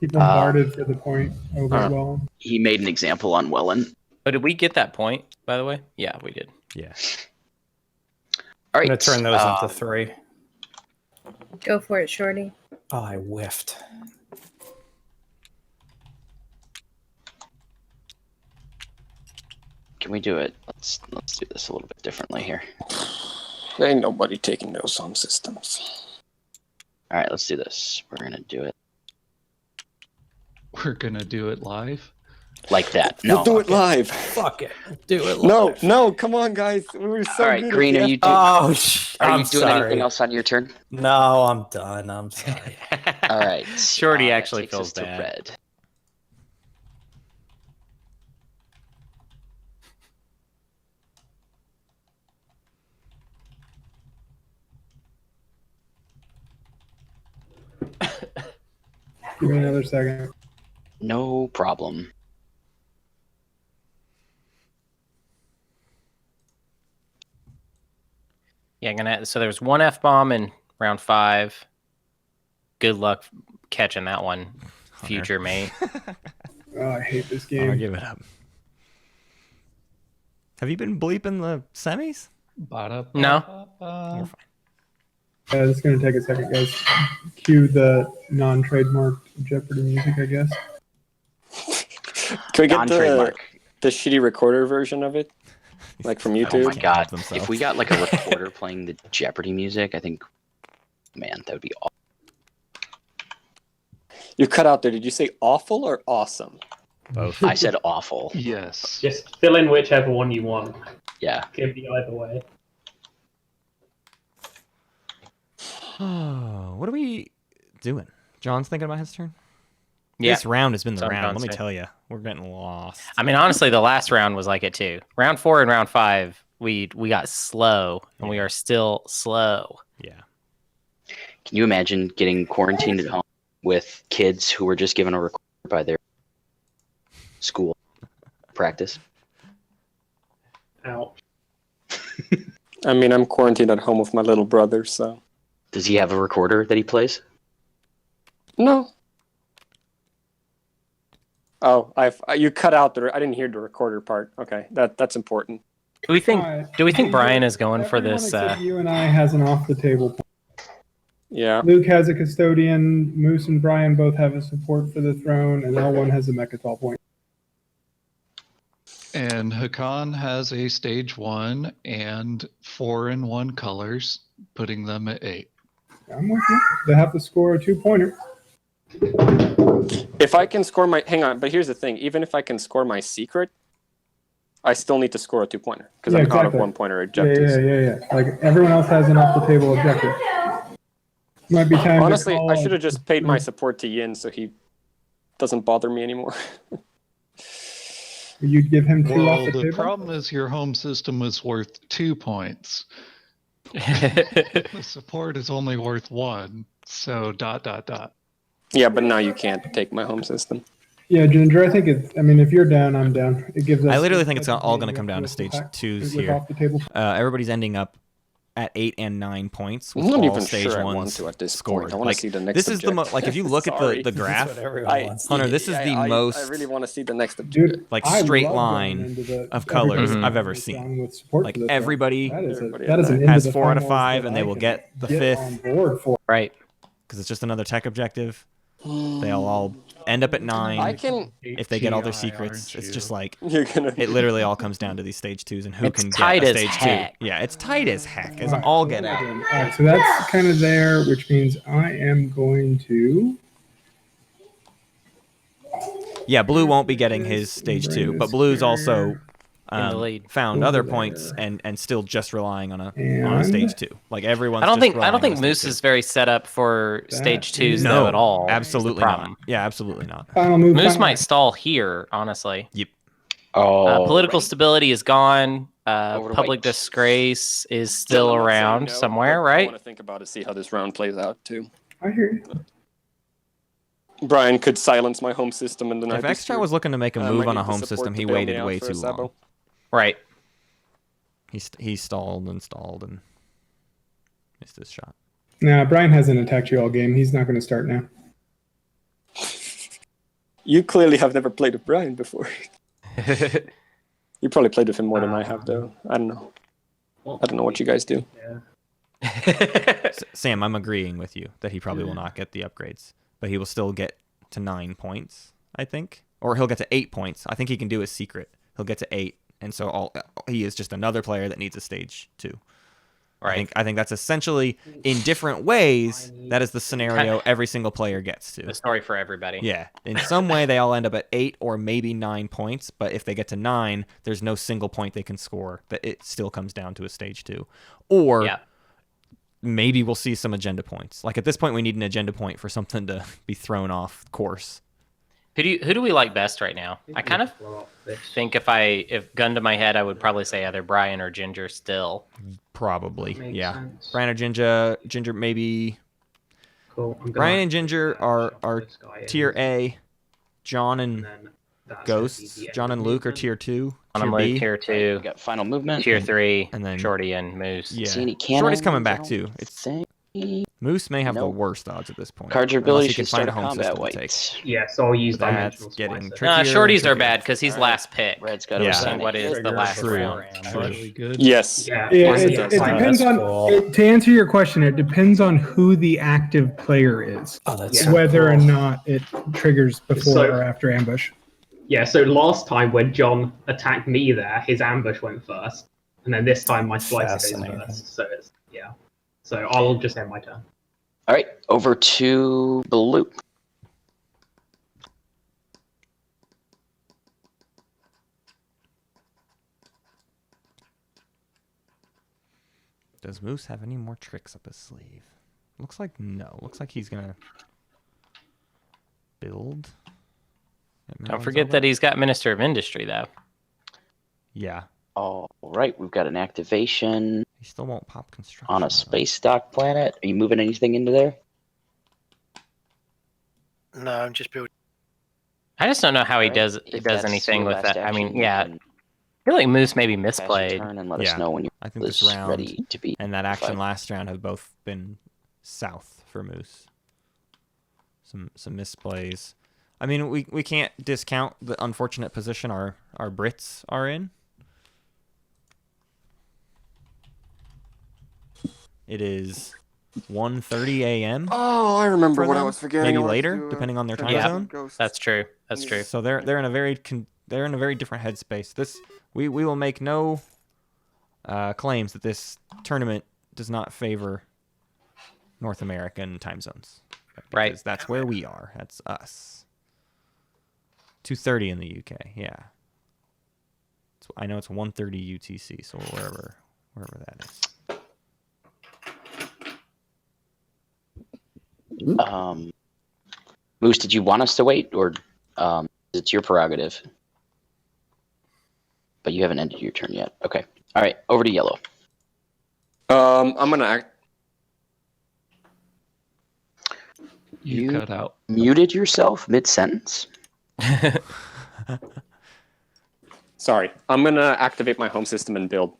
He bombarded for the point over Welland. He made an example on Welland. Oh, did we get that point, by the way? Yeah, we did. Yeah. All right. I'm going to turn those into 3. Go for it, Shorty. Oh, I whiffed. Can we do it? Let's do this a little bit differently here. Ain't nobody taking those home systems. All right, let's do this. We're gonna do it We're gonna do it live. like that. No, We'll do it live. Fuck it. Do it live. No, come on, guys. We were so All right, good Green, at are the you doing? Oh, Are I'm you doing sorry. anything else on your turn? No, I'm done. I'm sorry. All right. Shorty that actually takes feels us to bad. red. Give me another second. No problem. Yeah, so there's 1 F-bomb in round 5. Good luck catching that one, future mate. Oh, I hate this I'll game. give it up. Have you been bleeping the semis? No. You're fine. It's going to take a second, guys. Cue the non-trademarked Jeopardy music, I guess. Can we get Non-trademark. the shitty recorder version of it? Like from YouTube? Oh my god! If we got like a recorder playing the Jeopardy music, I think, man, that would be awesome. You cut out there. Did you say awful or awesome? Both. I said awful. Yes. Just fill in whichever one you want. Yeah. Could be either way. What are we doing? John's thinking about his turn? Yeah. This round has been the Some round. Let me say. tell you. We're getting lost. I mean, honestly, the last round was like it too. Round 4 and round 5, we got slow, and we are still slow. Yeah. Can you imagine getting quarantined at home with kids who were just given a recorder by their school practice? Ouch. I mean, I'm quarantined at home with my little brother, so. Does he have a recorder that he plays? No. Oh, you cut out I didn't hear the recorder part. Okay, that's important. Do we think Alright. Brian is going for Everyone this? except you and I has an off-the-table point. Yeah. Luke has a custodian. Moose and Brian both have a support for the throne, and L1 has a Mechatol point. And Hacan has a stage 1 and 4 in 1 colors, putting them at 8. I'm with you. They have to score a 2-pointer. If I can score hang on, but here's the thing. Even if I can score my secret, I still need to score a 2-pointer because Yeah, I'm out of exactly. 1-pointer objectives. Yeah. Like everyone else has an off-the-table objective. Might be time. Honestly, to call I should have just paid my support to Yin so he doesn't bother me anymore. You'd give him 2 off Well, the the table. problem is your home system is worth 2 points. The support is only worth 1, so ... Yeah, but now you can't take my home system. Yeah, Ginger, I think it's. I mean, if you're down, I'm down. It gives us. I literally think it's all going to come down to stage 2s with here. off the table. Everybody's ending up at 8 and 9 points. With I'm not all even stage sure I ones want to at this scored. point. I want to see the next This is the objective. like if you look at Sorry. the graph, wants. Hunter, this is the most I really want to see the next objective. Dude, like I straight love line going into of colors everybody I've ever goes seen. down with support Like for this everybody one. That is Everybody an into has the 4 out of finals 5, that and they I will can get the get 5th. on board for. Right. because it's just another tech objective. They'll all end up at 9. I can. If they get all their secrets, it's just like You're gonna. it literally all comes down to these stage 2s and who It's can tight get a as stage heck. 2. Yeah, it's tight as heck. It's all get out. All right, so that's kind of there, which means I am going to. Yeah, blue won't be getting his stage 2, but blue's also In the lead. found other points and still just relying on a stage 2. Like everyone's. I don't just think relying on a Moose stage is 2. very set up for stage 2s No, though at all. Absolutely That's the not. problem. Yeah, absolutely not. Final move. Moose final- might stall here, honestly. Yep. Political stability is gone. Over to Public white. disgrace is still I'm not saying around no, somewhere, but I right? want to think about it, see how this round plays out too. I hear you. Brian could silence my home system and then If Xxcha was looking to make a move on a home system, he waited way too long. Right. He stalled and stalled and missed his shot. Nah, Brian hasn't attacked you all game. He's not going to start now. You clearly have never played with Brian before. You probably played with him more than I have, though. I don't know. I don't know what you guys do. Sam, I'm agreeing with you that he probably will not get the upgrades, but he will still get to 9 points, I think. Or he'll get to 8 points. I think he can do his secret. He'll get to 8, and so he is just another player that needs a stage 2. Right. I think that's essentially, in different ways, that is the scenario every single player gets to. The story for everybody. Yeah. In some way, they all end up at 8 or maybe 9 points, but if they get to 9, there's no single point they can score. That it still comes down to a stage 2. Or maybe we'll see some agenda points. Like at this point, we need an agenda point for something to be thrown off course. Who do we like best right now? I kind of think if gun to my head, I would probably say either Brian or Ginger still. Probably, yeah. sense. Brian or Ginger maybe. Cool. Brian and Ginger are tier A. John and Ghosts. John and Luke are tier 2. I'm Tier B. tier 2. We got final movement. Tier 3. And then Shorty and Moose. Yeah. See any cannons? Shorty's coming back I don't too. It's think. Moose may have the Nope. worst odds at this point. Card your unless ability he can should start find a a home combat system to take. whites. Yeah, so I'll use That's dimensional getting splicer. trickier. Shorties and are trickier. bad because he's last pick. Red's got Yeah. to See what is the last True. round. Really good. Yes. Yeah, Yeah, yeah, it yeah, depends on. To answer your question, it depends on who the active player is, Oh, that's Yeah. whether or not it triggers before So- or after ambush. Yeah, so last time when John attacked me there, his ambush went first. And then this time my slicer goes Fascinating. first. So it's, yeah. So I'll just end my turn. All right, over to blue. Does Moose have any more tricks up his sleeve? Looks like no. Looks like he's gonna build. Don't forget that he's got Minister of Industry, though. Yeah. All right, we've got an activation He still won't pop construction. on a space dock planet. Are you moving anything into there? No, I'm just building. I just don't know how he All right, does if does that's anything your with last that. I mean, action, you yeah. can I feel like Moose maybe pass your misplayed. turn and let Yeah, us know when I think you're this round ready to be. and that action fight. last round have both been south for Moose. Some misplays. I mean, we can't discount the unfortunate position our Brits are in. It is 1:30 a.m. Oh, I remember for what I them. was forgetting. Maybe I wanted later, to do, depending on their turn time down zone. Ghosts. That's true. That's true. So they're in a very different headspace. This we will make no claims that this tournament does not favor North American time zones. Right. Because that's where we are. That's us. 2:30 in the UK. Yeah. I know it's 1:30 UTC. So wherever that is. Moose, did you want us to wait, or it's your prerogative? But you haven't ended your turn yet. Okay. All right. Over to yellow. I'm gonna act. You cut out. Muted yourself mid-sentence. Sorry, I'm gonna activate my home system and build.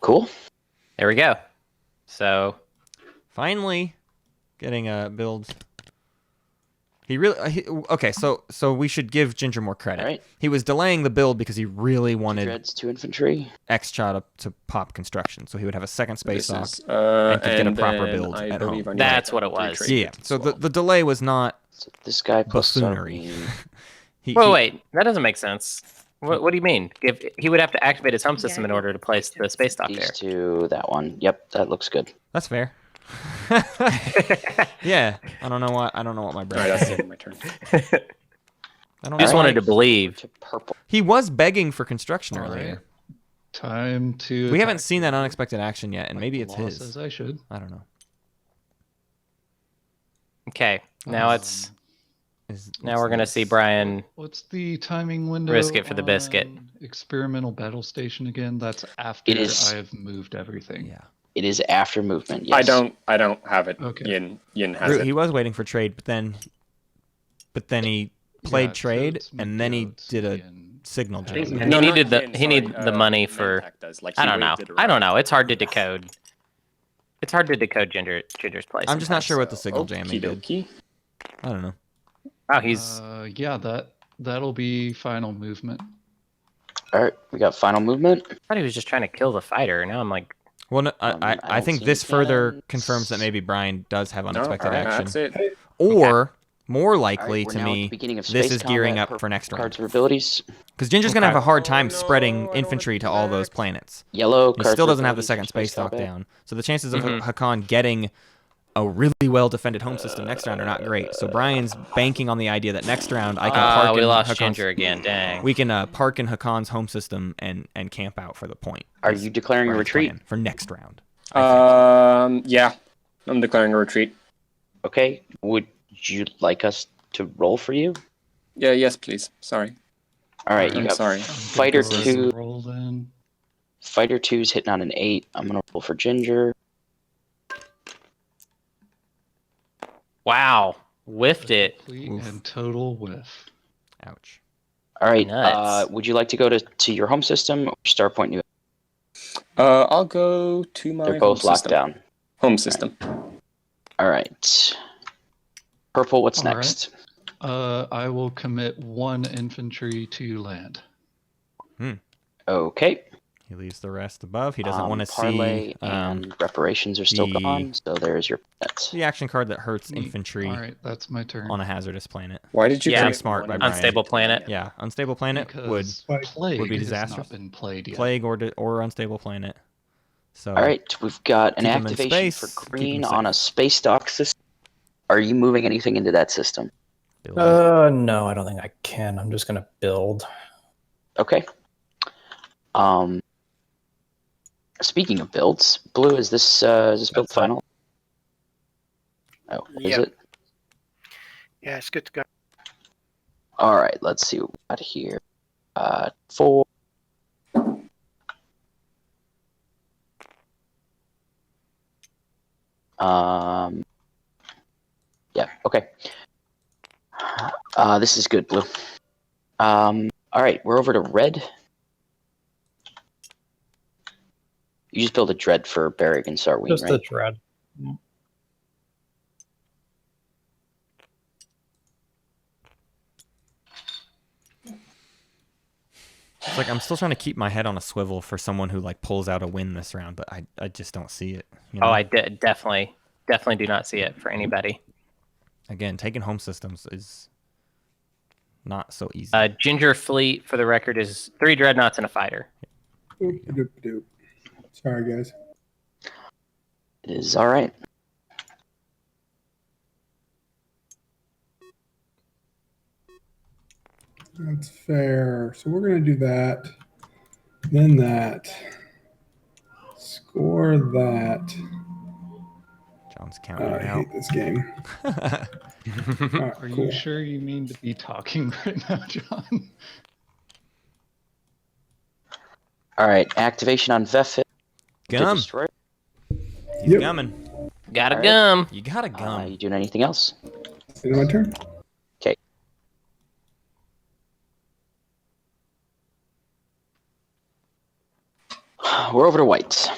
Cool. There we go. So Finally, getting a build Okay, so we should give Ginger more credit. All right. He was delaying the build because he really wanted Dreads, 2 infantry. Xxcha to pop construction, so he would have a second space dock and could get a proper build at home. That's what it was. Yeah. So the delay was not So this guy plus buffoonery. Wait, that doesn't make sense. What do you mean? He would have to activate his home system in order to place the space dock there. These two, that one. Yep, that looks good. That's fair. Yeah, I don't know what my brain. All right, that's my turn. I don't Just know. wanted to believe. To purple. He was begging for construction All earlier. right. Time to. We haven't seen that unexpected action yet, and maybe it's Law his. says I should. I don't know. Okay, now now we're gonna see Brian. What's the timing window? Risk it for the biscuit. on Experimental battle station again. That's after It is. I've moved everything. Yeah. It is after movement. Yes. I don't have it. Okay. Yin has it. He was waiting for trade, but then he played Yeah, so trade, it's and then he Meteos did a and- signal and- jump. And No, he not needed Yin, he needed sorry, the money for. Mentak does. Like, I he don't know. waved it I don't around. know. It's hard to decode. It's hard to decode Ginger's play. I'm just not sometimes. sure what the signal jamming did. Okey-dokey. I don't know. Oh, he's Yeah, that'll be final movement. All right, we got final movement. I thought he was just trying to kill the fighter. Now I'm like, Well, no, I I don't think see this any further cannons. confirms that maybe Brian does have No, unexpected all right, action. that's it. Or, more All likely right, we're to now at the me, beginning of this space is gearing combat, up for next round. Cards of abilities. Because Ginger's going to have a hard time Oh, no, spreading I don't infantry wanna to do all that. those planets. Yellow. He cards still of doesn't have the abilities second for space dock combat. down. So the chances of Mhm. Hacan getting a really well-defended home system next round are not great. So Brian's banking on the idea that next round I can park we in lost Hacan's- Ginger again. Dang. We can park in Hacan's home system and camp out for the point. Are you declaring a Brian's retreat? plan for next round. I think. Yeah, I'm declaring a retreat. Okay. Would you like us to roll for you? Yeah, yes, please. Sorry. All right, you I'm got sorry. Fighter Go ahead 2. and roll then. Fighter 2's hitting on an 8. I'm gonna roll for Ginger. Wow, whiffed it. Complete Oof. and total whiff. Ouch. All right. Nuts. Would you like to go to your home system or Starpoint New? I'll go to my They're both home locked system. down. Home system. All right. Purple, what's All right. next? I will commit 1 infantry to land. Okay. He leaves the rest above. He doesn't want to Parlay see and reparations are still the- gone, so there's your pets. the action card that hurts Neat. infantry All right, that's my turn. on a hazardous planet. Why did you? Yeah. create Smart one by of Brian. these? Unstable planet. Yeah, unstable planet Because Would- plague would be has disastrous. not been played yet. plague or unstable planet. So All right, we've got an Keep 'em in activation space, for keep 'em green safe. on a space dock system. Are you moving anything into that system? build. No, I don't think I can. I'm just gonna build. Okay. Speaking of builds, Blue, is this build final? Oh, is Yep. it? Yeah, it's good to go. All right, let's see what we got here. 4. Yeah, okay. This is good, Blue. All right, we're over to red. You just build a dread for Barrick and Sarween, Just a right? dread. It's like I'm still trying to keep my head on a swivel for someone who like pulls out a win this round, but I just don't see it. You know? Oh, I definitely do not see it for anybody. Again, taking home systems is not so easy. Ginger fleet, for the record, is 3 dreadnoughts and a fighter. Oop-a-doop-a-doop. Sorry, guys. It is all right. That's fair. So we're going to do that. Then that. Score that. John's I counting it out. hate this game. All right, Are cool. you sure you mean to be talking right now, John? All right, activation on Vefit. to Gum. destroy. He's Yep. gumming. Got a All right. gum. You got a gum. You doing anything else? Is it my turn? Okay. We're over to whites.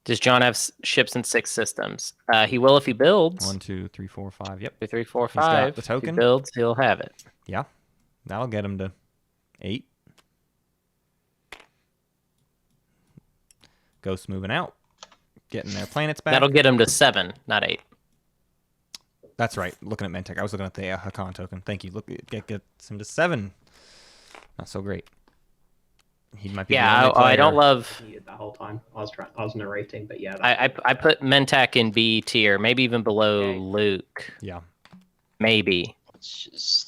Does John have ships in 6 systems? He will if he builds. 1, 2, 3, 4, 5. Yep. 2, 3, 4, He's got 5. the token. If he builds, he'll have it. Yeah. That'll get him to 8. Ghosts moving out. Getting their planets back. That'll get him to 7, not 8. That's right. Looking at Mentak. I was looking at the Hacan token. Thank you. Look, gets him to 7. Not so great. He might be. Yeah, I don't love that whole time. I was narrating, but yeah. I put Mentak in B tier, maybe even below Luke. Yeah. Maybe.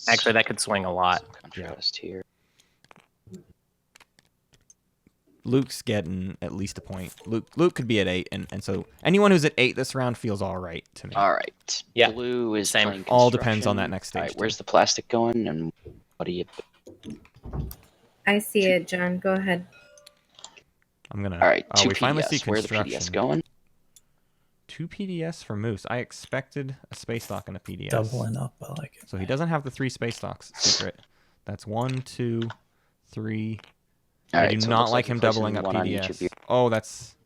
Actually, that could swing a lot. Contrast here. Luke's getting at least a point. Luke could be at 8, and so anyone who's at 8 this round feels all right to me. All right. Yeah. Blue is Same. playing All depends on construction. that next stage. All right, where's the plastic going, and what do you? I see it, John. Go ahead. I'm gonna. All right, Oh, 2 we finally see PDS. Where are the construction. PDS going? 2 PDS for Moose. I expected a space dock and a PDS. Doubling up. I like it. So he doesn't have the 3 space docks secret. That's 1, 2, 3. All I right, do so it not looks like you're him placing doubling up one on each of PDS. you. Oh, that's.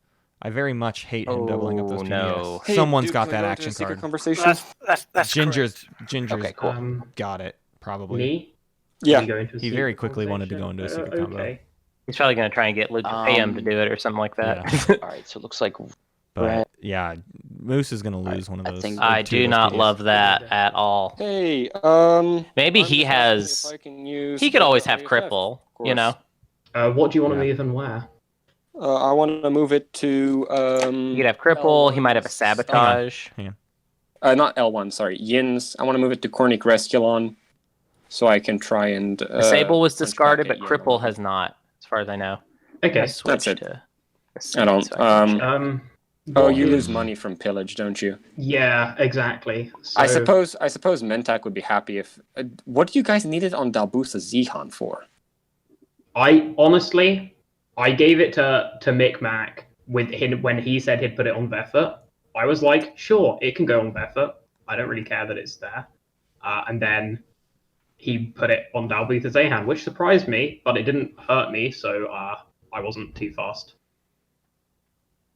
I very much hate him doubling up those Oh, PDS. no. Hey, Someone's Duke, got can we that go into action a secret card. Conversation? That's Ginger's Okay, cool. got it probably. Me? Yeah. You go into a He very secret quickly wanted to go into a conversation? secret combo. Okay. He's probably going to try and get Luke to pay him to do it or something like that. Yeah. All right, so it looks like But yeah, Moose is gonna lose one of I those. think- I two do of those not PDS. love that at all. Hey, Maybe I'm he just asking has. if I can use He could always the have IFF, cripple, of course. you know. What do you want to Yeah. move and where? I want to move it to. He could have cripple. He might have a sabotage. Not L1. Sorry, Yin's. I want to move it to Cornic Resculon, so I can try and. Disable was punch discarded, back but at Yin. cripple has not, as far as I know. Okay. Switch it. to. I don't. Oh, you what lose is- money from pillage, don't you? Yeah, exactly. So, I suppose Mentak would be happy if. What do you guys need it on Dalbutha Zihan for? I honestly, I gave it to Micmac with him when he said he'd put it on Veffer. I was like, sure, it can go on Veffer. I don't really care that it's there. And then he put it on Dalbutha Zahan, which surprised me, but it didn't hurt me, so I wasn't too fast.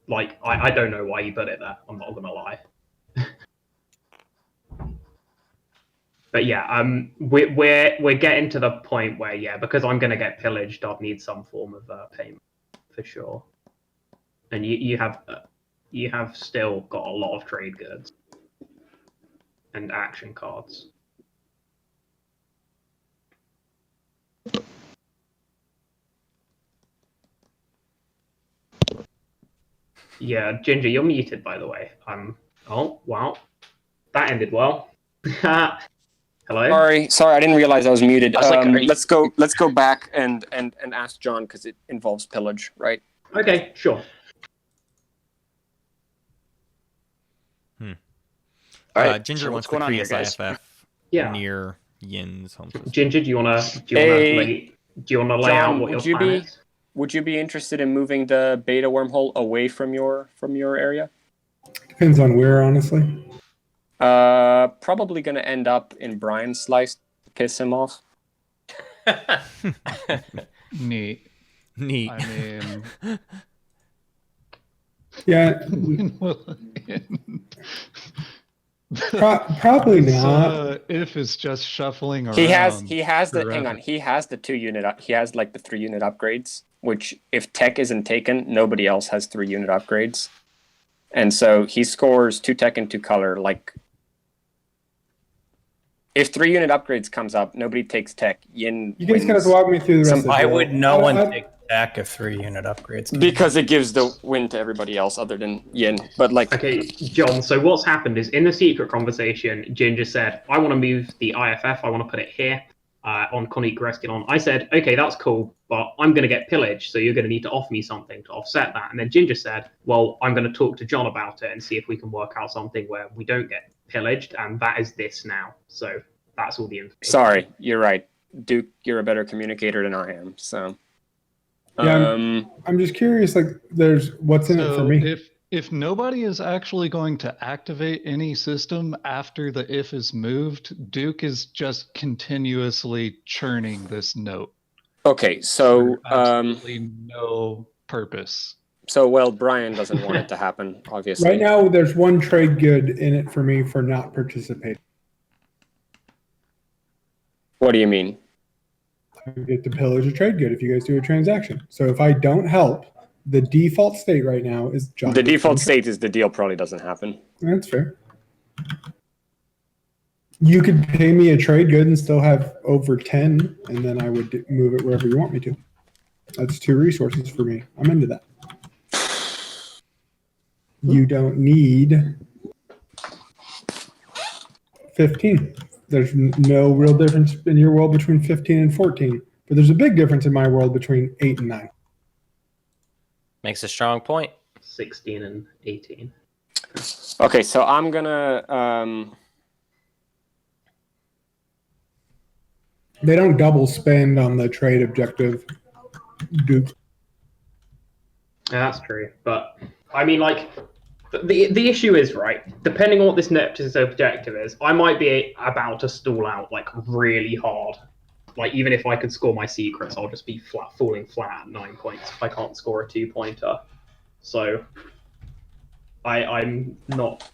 Like, I don't know why he put it there. I'm not gonna lie. But yeah, we're getting to the point where because I'm gonna get pillaged, I'd need some form of payment for sure. And you have still got a lot of trade goods and action cards. Yeah, Ginger, you're muted, by the way. Oh wow, that ended well. Hello. Sorry, I didn't realize I was muted. I was like, are you- let's go back and ask John because it involves pillage, right? Okay, sure. All right, Ginger so wants what's going to on here, create guys? IFF Yeah. near Yin's home system. Ginger, do you wanna Hey, lay out John, what would your you plan be- is? Would you be interested in moving the beta wormhole away from your area? Depends on where, honestly. Probably gonna end up in Brian's slice to piss him off. Neat. Neat. I mean, Yeah, probably not. If it's just shuffling around. He has the hang forever. on. He has the 2-unit. He has like the 3-unit upgrades. Which, if tech isn't taken, nobody else has 3-unit upgrades. And so he scores 2 tech and 2 color. Like, if 3-unit upgrades comes up, nobody takes tech. Yin You guys wins. gotta walk me through the rest of the Why deal. would no one I- take back if 3-unit upgrades? Because it gives the win to everybody else other than Yin. But like, Okay, John, so what's happened is in the secret conversation, Ginger said, I want to move the IFF, I want to put it here on Conic Resculon. I said, okay, that's cool, but I'm going to get pillaged, so you're going to need to offer me something to offset that. And then Ginger said, well, I'm going to talk to John about it and see if we can work out something where we don't get pillaged, and that is this now. So that's all the information. sorry, you're right. Duke, you're a better communicator than I am. So, Yeah, I'm just curious, like, there's what's in it for So me. if nobody is actually going to activate any system after the if is moved, Duke is just continuously churning this note. okay, so For absolutely no purpose. So, well, Brian doesn't want it to happen, obviously. Right now, there's one trade good in it for me for not participating. What do you mean? I get to pillage a trade good if you guys do a transaction. So if I don't help, the default state right now is John. The default state is the deal probably doesn't happen. That's fair. You could pay me a trade good and still have over 10, and then I would move it wherever you want me to. That's 2 resources for me. I'm into that. You don't need 15. There's no real difference in your world between 15 and 14, but there's a big difference in my world between 8 and 9. Makes a strong point. 16 and 18. Okay, so I'm gonna. They don't double spend on the trade objective, Duke. Yeah, that's true, but I mean, like, the issue is, right, depending on what this Neptune's objective is, I might be about to stall out, like, really hard. Like, even if I could score my secrets, I'll just be falling flat at 9 points if I can't score a 2-pointer. So, I'm not...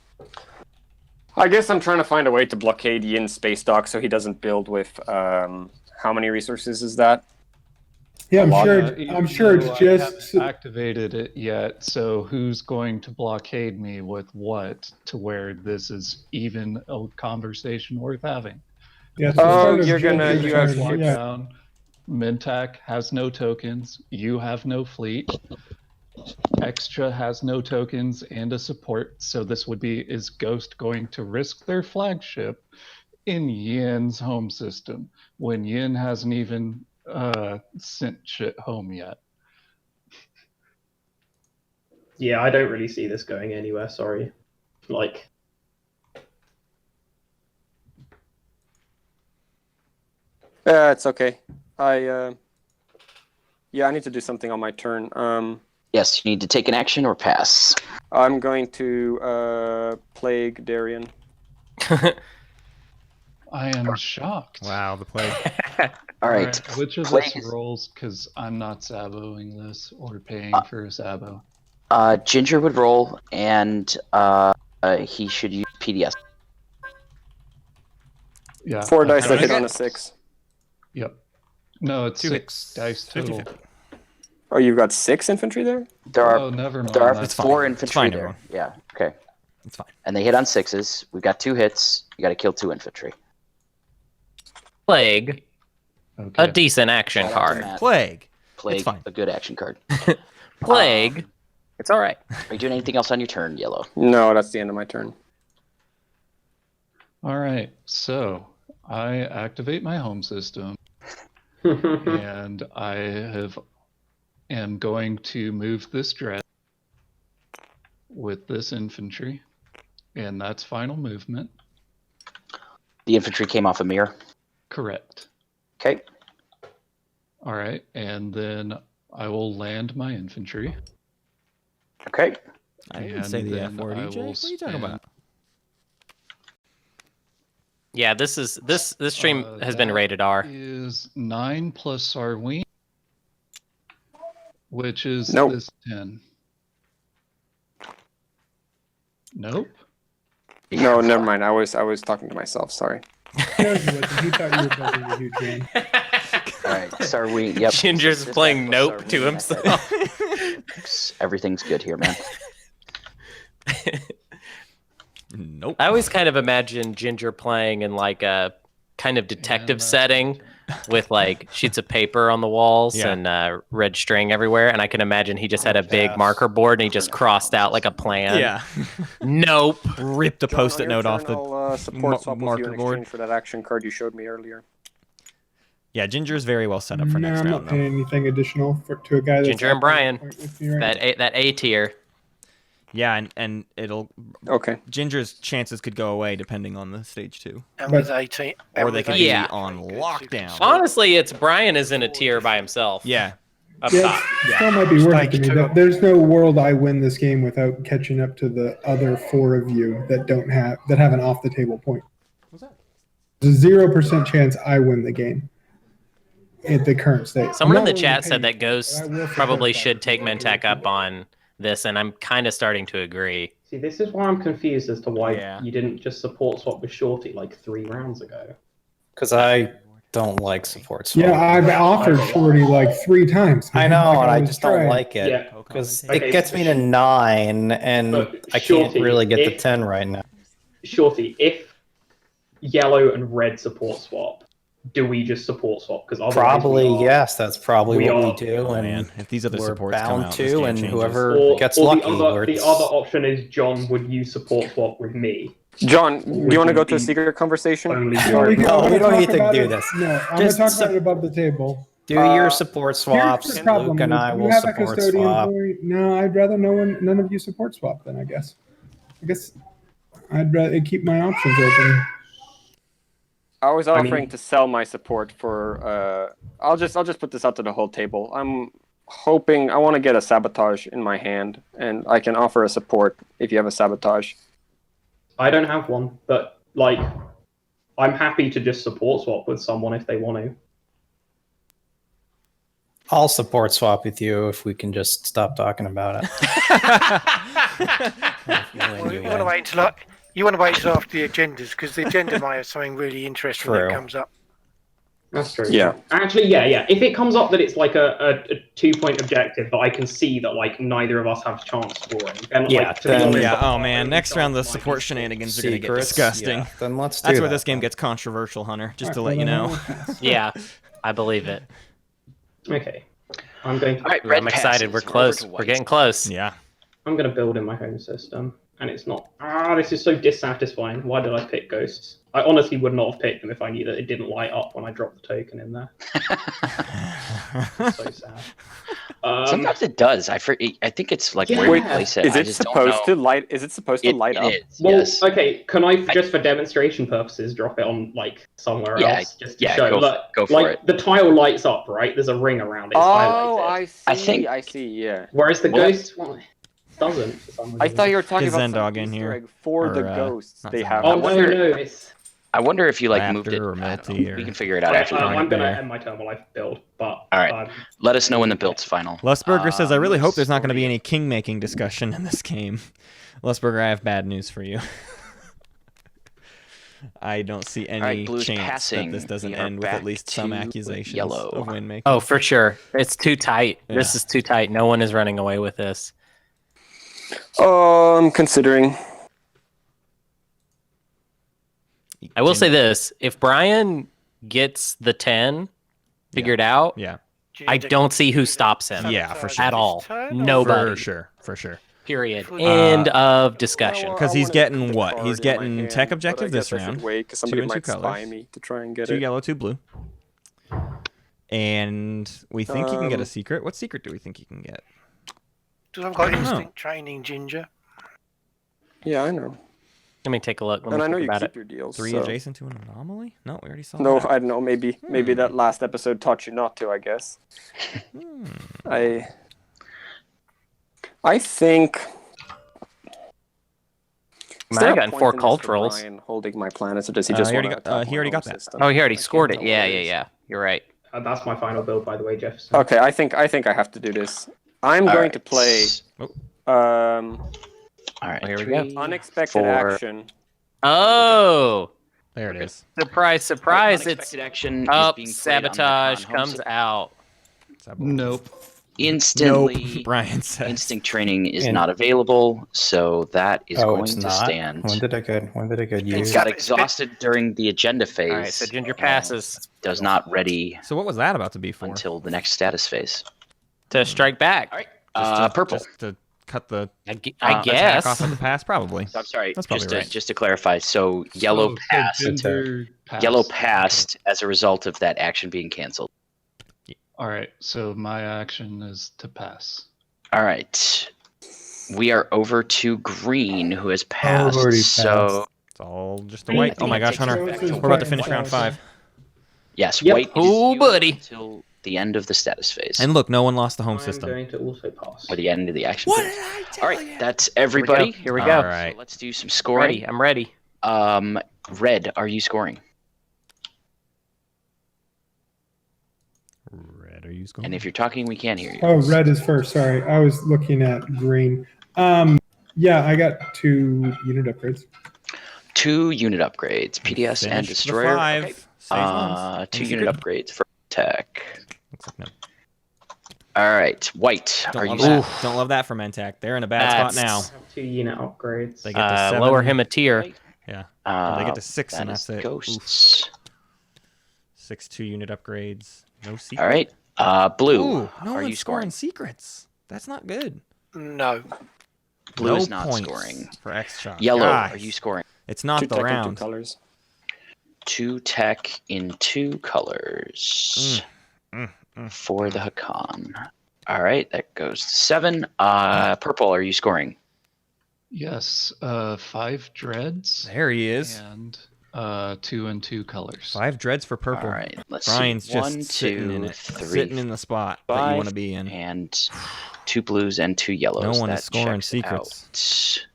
I guess I'm trying to find a way to blockade Yin space dock so he doesn't build with, how many resources is that? Yeah, I'm sure it's just... I haven't activated it yet, so who's going to blockade me with what to where this is even a conversation worth having? Yeah, so you have lockdown. Mentak has no tokens. You have no fleet. Xxcha has no tokens and a support, so this would be, is Ghost going to risk their flagship in Yin's home system when Yin hasn't even sent shit home yet? Yeah, I don't really see this going anywhere, sorry. Like... It's okay. I need to do something on my turn. Yes, you need to take an action or pass. I'm going to plague Darian. I am shocked. Wow, the plague. All right. Which of us rolls? Because I'm not saboing this or paying for a sabo. Ginger would roll, and he should use PDS. Yeah. 4 dice to hit on a 6. Yep. No, it's 6 dice total. 50-50. Oh, you've got 6 infantry there? There are, oh, never mind. There are That's 4 fine. infantry Fine, there. everyone. Yeah, okay. It's fine. And they hit on 6s. We've got 2 hits. You got to kill 2 infantry. Plague. Okay. A decent action card. Plague. Plague, It's fine. a good action card. Plague. It's all right. Are you doing anything else on your turn, Yellow? No, that's the end of my turn. All right. So I activate my home system, and I am going to move this dread with this infantry, and that's final movement. The infantry came off a mirror. Correct. Okay. All right, and then I will land my infantry. Okay. I didn't say the F then word, I EJ. will What are you talking spend- about? Yeah, this stream has been rated R. Is 9 plus Sarween, which is Nope. this 10. Nope. No, never mind. I was talking to myself. Sorry. No, he wasn't. He thought you were building a huge one. All right. Sarween. Yep. Ginger's Just playing that plus Nope to Sarween. himself. Everything's good here, man. Nope. I always kind of imagine Ginger playing in like a kind of detective setting with like sheets of paper on the walls Yeah. and red string everywhere. And I can imagine he just had a big marker board and he just crossed out like a plan. Yeah. Nope. Ripped a post-it note off the I'll, support swap with you marker in board. exchange for that action card you showed me earlier. Yeah, Ginger's very well set up for No, next I'm round. not paying Though. anything additional to a guy that's Ginger and up on Brian. point with me right That A tier. Yeah, and it'll Okay. Ginger's chances could go away depending on the stage 2, And But- with 18. or and they with could 18, Yeah. be on lockdown. Honestly, it's Brian is in a tier by himself. Yeah. Up Yeah, top. still might be worth it to me. Stage 2. There's no world I win this game without catching up to the other 4 of you that have an off the table point. There's a 0% chance I win the game at the current state. Someone I'm in the not willing chat to said pay that Ghost but I will support probably that. should take Mentak up on this, and I'm kind of starting to agree. See, this is why I'm confused as to why Yeah. you didn't just support swap with Shorty like 3 rounds ago. Because I don't like support swap. Yeah, I've offered Shorty like 3 times. I man. know, Like, and I was just don't trying. like it. Yeah. Because Okay, it gets so me to 9, and But I can't Shorty, really get to if- 10 right now. Shorty, if yellow and red support swap, do we just support swap? Because Probably, yes. That's probably we what are- we do. Oh, and man, if these other we're supports come bound out, this to, game and changes. whoever gets lucky. the other option is John would use support swap with me. John, do you want to go to a be secret conversation? only No, John? we gonna don't talk need to about do it- this. No, I'm Just going to talk sup- about it above the table. Do your support swaps. Here's the problem. Luke and is I you will have a support custodian swap. point. No, I'd rather none of you support swap then, I guess. I'd rather keep my options open. I was offering to sell my support for. I'll just put this out to the whole table. I'm hoping I want to get a sabotage in my hand, and I can offer a support if you have a sabotage. I don't have one, but like, I'm happy to just support swap with someone if they want to. I'll support swap with you if we can just stop talking about it. Well, you want to wait until after the agendas, because the agenda might have something really interesting that True. comes up. That's true. Yeah. Actually, yeah. If it comes up that it's like a 2-point objective, but I can see that like neither of us have chance scoring, then Yeah, like, to be then- honest, Yeah, oh I man, really next don't round the mind support it. shenanigans are going to get Secrets? disgusting. Yeah, then let's do That's where that this game then. gets controversial, Hunter, just to Alright, let you well, know. then I'll pass. Yeah, I believe it. Okay, I'm going to. All right, Ooh, red I'm excited. passes. We're over close. to We're white. getting close. Yeah. I'm going to build in my home system, and it's not. This is so dissatisfying. Why did I pick ghosts? I honestly would not have picked them if I knew that it didn't light up when I dropped the token in there. It's so sad. Sometimes it does. I think it's like Yeah. where you Wait, place it. Is I it just don't supposed know. to light? Is it supposed to light It up? is, Well, yes. okay. Can I just, for demonstration purposes, drop it on like somewhere Yeah, else just to yeah, show? go for like, it. The tile lights up, right? There's a ring around it. It's Oh, highlighted. I see. Yeah. Whereas the Well, ghost one doesn't. For some reason. I thought you were talking Is about some Zendog in Easter here? egg for the Or, ghosts not they Zendog. have. Oh I no, wonder- no, it's. I wonder if you like Raptor moved it. or I don't know. Milty or- We can figure it out Okay, after. I'm gonna there. end my turn while I build. But All right. Let us know when the build's final. Lustberger says, I really hope there's not going to be story. any king-making discussion in this game. Lustberger, I have bad news for you. I don't see any right, Blue's chance passing. that this doesn't We are end with at back least some to accusations yellow. of win-making. Oh, for sure. It's too tight. This Yeah. is too tight. No one is running away with this. I'm considering. I will say this: if Brian gets the 10 figured out, Yeah, I don't see who stops him. Yeah, for sure. At all. Turn or- Nobody. for sure. Period. Uh, End of discussion. Because he's I wanna getting put the what? card He's in my getting hand, tech but objective I this guess I should round. wait, 'cause 2 somebody and 2 might spy colors. me to try and get 2 it. yellow, 2 blue. And we think he can get a secret. What secret do we think he can get? Because I've got I don't know. instinct training, Ginger. Yeah, I know. Let me take a look. Let And me I know think you about keep it. your deals. 3 so- adjacent to an anomaly? No, we already saw No, that. I don't know. Maybe that last episode taught you not to. I guess. I think. Is Man, there I a gotten point 4 in this for culturals. Brian holding my planets, or does he He just already want got- he already got that. Oh, he already I scored can't it. tell Yeah, what it yeah, is. yeah. You're right. That's my final build, by the way, Jefferson. Okay, I think I have to do this. I'm All going right. to play All right. Well, here we go. 3, unexpected 4. action. Oh, There it is. surprise, surprise! It's Unexpected action is up. being played on the Sabotage Hacan home comes system. out. Nope. Instantly. Nope, Brian says. Instinct training is And- not available, so that is Oh, going it's to not. stand. When did it get It used? got exhausted during the agenda phase. All right, so Ginger and passes Does not ready So what was that about to be for? until the next status phase. to strike back. All right. Just Purple. Just to cut the I attack guess. off of the pass, probably. So I'm sorry. That's probably right. Just to clarify, so yellow So passed. Ginger passed. Yellow passed as a result of that action being canceled. All right, so my action is to pass. All right. We are over to green, who has passed. already So It's all just a I white. think Oh my it gosh, takes Hunter. effect We're till- We're about to finish round 5. yes, Yep. white. Ooh, is buddy. Until the end of the status phase, And look, no one lost the home I'm system. going to also pass. or the end of the action phase. All right, that's everybody. Here we go. All So right. let's do some I'm scoring. ready. I'm ready. Red, are you scoring? Red, are you scoring? And if you're talking, we can't hear you. Oh, red is first. Sorry, I was looking at green. Yeah, I got 2 unit upgrades. 2 unit upgrades, PDS and Finish Destroyer. The 5. Okay. Save ones. 2 Any unit secret? upgrades for Tech. Looks like no. All right, White. Don't Are love you that. Don't love that for Mentak. They're in a bad spot now. I have 2 unit upgrades. They get to 7. Lower him a tier. Yeah. And they get to 6, that and is that's it. Ghosts. 6 2-unit upgrades. No secret. All right, Blue. Ooh, no are one's you scoring? secrets. That's not good. No. Blue no is not points scoring. for Xxcha. Yellow. Guys, Are you scoring? It's not 2 the tech and 2 round. colors. 2 Tech in 2 colors for the Hacan. All right, that goes to 7. Purple. Are you scoring? Yes, 5 dreads. There he is. And 2 and 2 colors. 5 dreads for purple. All right, let's Brian's see. just 1, sitting 2, in it, 3, sitting in the spot that you 5, want to be in. and 2 blues and 2 yellows. No one is That scoring checks secrets. out.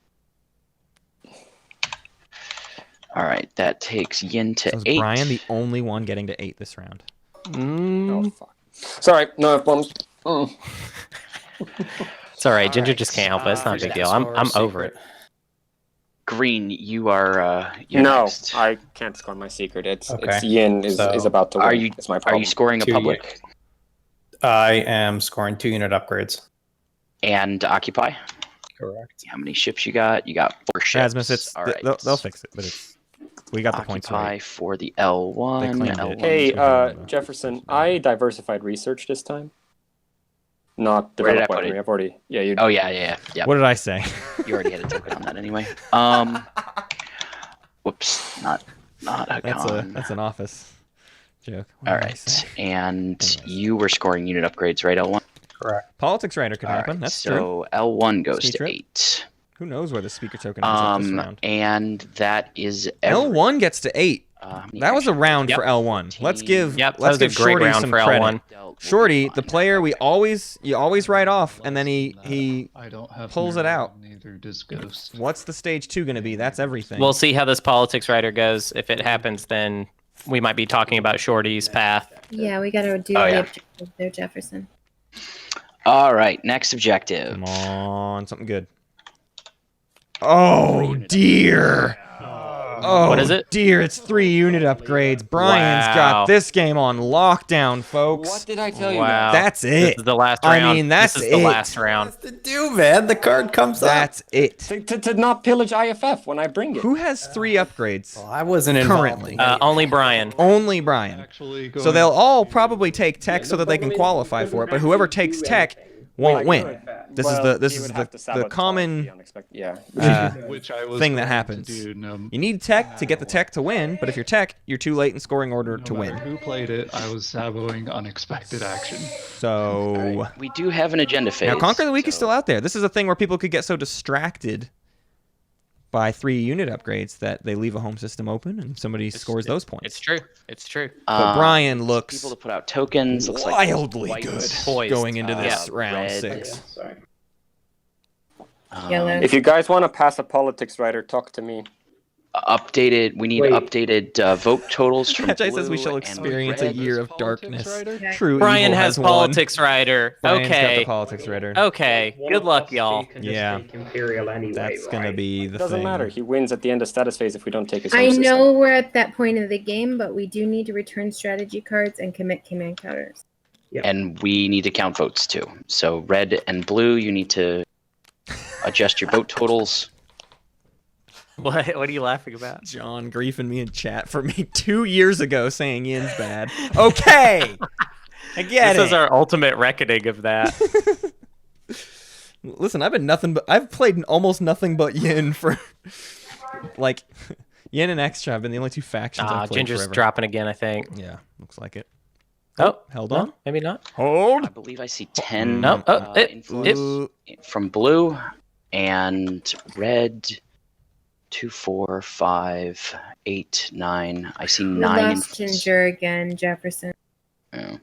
All right, that takes Yin to So is 8. Brian the only one getting to 8 this round? Oh, fuck. Sorry, no bombs. It's all right. Ginger just can't help it. It's not a big deal. I'm over it. Green, you are. You're No, next. I can't score my secret. It's Okay. Yin is So, about to win. Are you? It's my Are problem. you scoring a 2 public I am scoring 2 unit upgrades. and occupy? Correct. How many ships you got? You got 4 ships. Asmus, it's All right. they'll fix it, but it's we got the points Occupy right. for the L1. They claimed it. L1. Hey, Jefferson, I diversified research this time. Not Where did I develop put it? weaponry. I've already. Yeah, you. Oh yeah. What did I say? You already had a token on that anyway. Whoops, not Hacan. That's an office joke. What All did I right, say? and you were scoring unit upgrades, right? L1. Correct. Politics writer could All happen. right, That's true. so L1 goes Sneak to trip. 8. Who knows where the speaker token is this round? And that is L1 gets to 8. That was a round Yep. for L1. Let's give Yep, that let's was a give great Shorty round some for credit. L1. Shorty, the player you always write off, and then he I don't have pulls it Mirror, out. Neither does Ghost. What's the stage 2 going to be? That's everything. We'll see how this politics writer goes. If it happens, then we might be talking about Shorty's path. Yeah, we got to do Oh, the yeah. objective there, Jefferson. All right, next objective. Come on, something good. Oh dear. Oh, What is it? Dear, it's 3 unit upgrades. Brian's Wow. got this game on lockdown, folks. What did I tell you? Wow. That's This it. is the last I round. mean, that's this is the it. last round. To do, man. The card comes up. That's it. To not pillage IFF when I bring it. Who has 3 upgrades? Well, I wasn't involved. Currently. Only Brian. Only Brian. Actually, So going- they'll all probably take tech so that they can qualify for it, but whoever takes tech won't win. This is the common which I was thing that going to happens. do, no, You need tech to get the tech to win, but if you're tech, you're too late in scoring order no to matter win. who played it, I was saboing unexpected action. So We do have an agenda phase. now Conquer the Weak is so- still out there. This is a thing where people could get so distracted by 3 unit upgrades that they leave a home system open and somebody scores those points. It's true. It's true. But Brian looks People to put out tokens. Looks like wildly white, good Poised. going into this Yeah. round red. 6. Sorry. Yellow. If you guys want to pass a politics writer, talk to me. Updated. We need Wait. updated vote totals from Jay says we blue shall and experience red. a year of Politics darkness. writer? Yeah. True Brian evil has won. politics writer. Brian's got the Okay. politics writer. Okay. One Good of luck, us y'all. can just Yeah. take Imperial anyway, That's gonna right? be the It doesn't thing. matter. He wins at the end of status phase if we don't take his I home system. know we're at that point of the game, but we do need to return strategy cards and commit command counters. And we need to count votes too. So red and blue, you need to adjust your vote totals. What are you laughing about? John griefing me in chat for me 2 years ago saying Yin's bad. Okay, I get This it. is our ultimate reckoning of that. Listen, I've played almost nothing but Yin for like Yin and Xxcha have been the only 2 factions I've played Ginger's forever. dropping again, I think. Yeah, looks like it. Oh, Held no, on. maybe not. Hold. I believe I see 10 No, influence Ooh. from blue and red. 2, 4, 5, 8, 9. I see We 9 lost influence. Ginger again, Jefferson. Oh.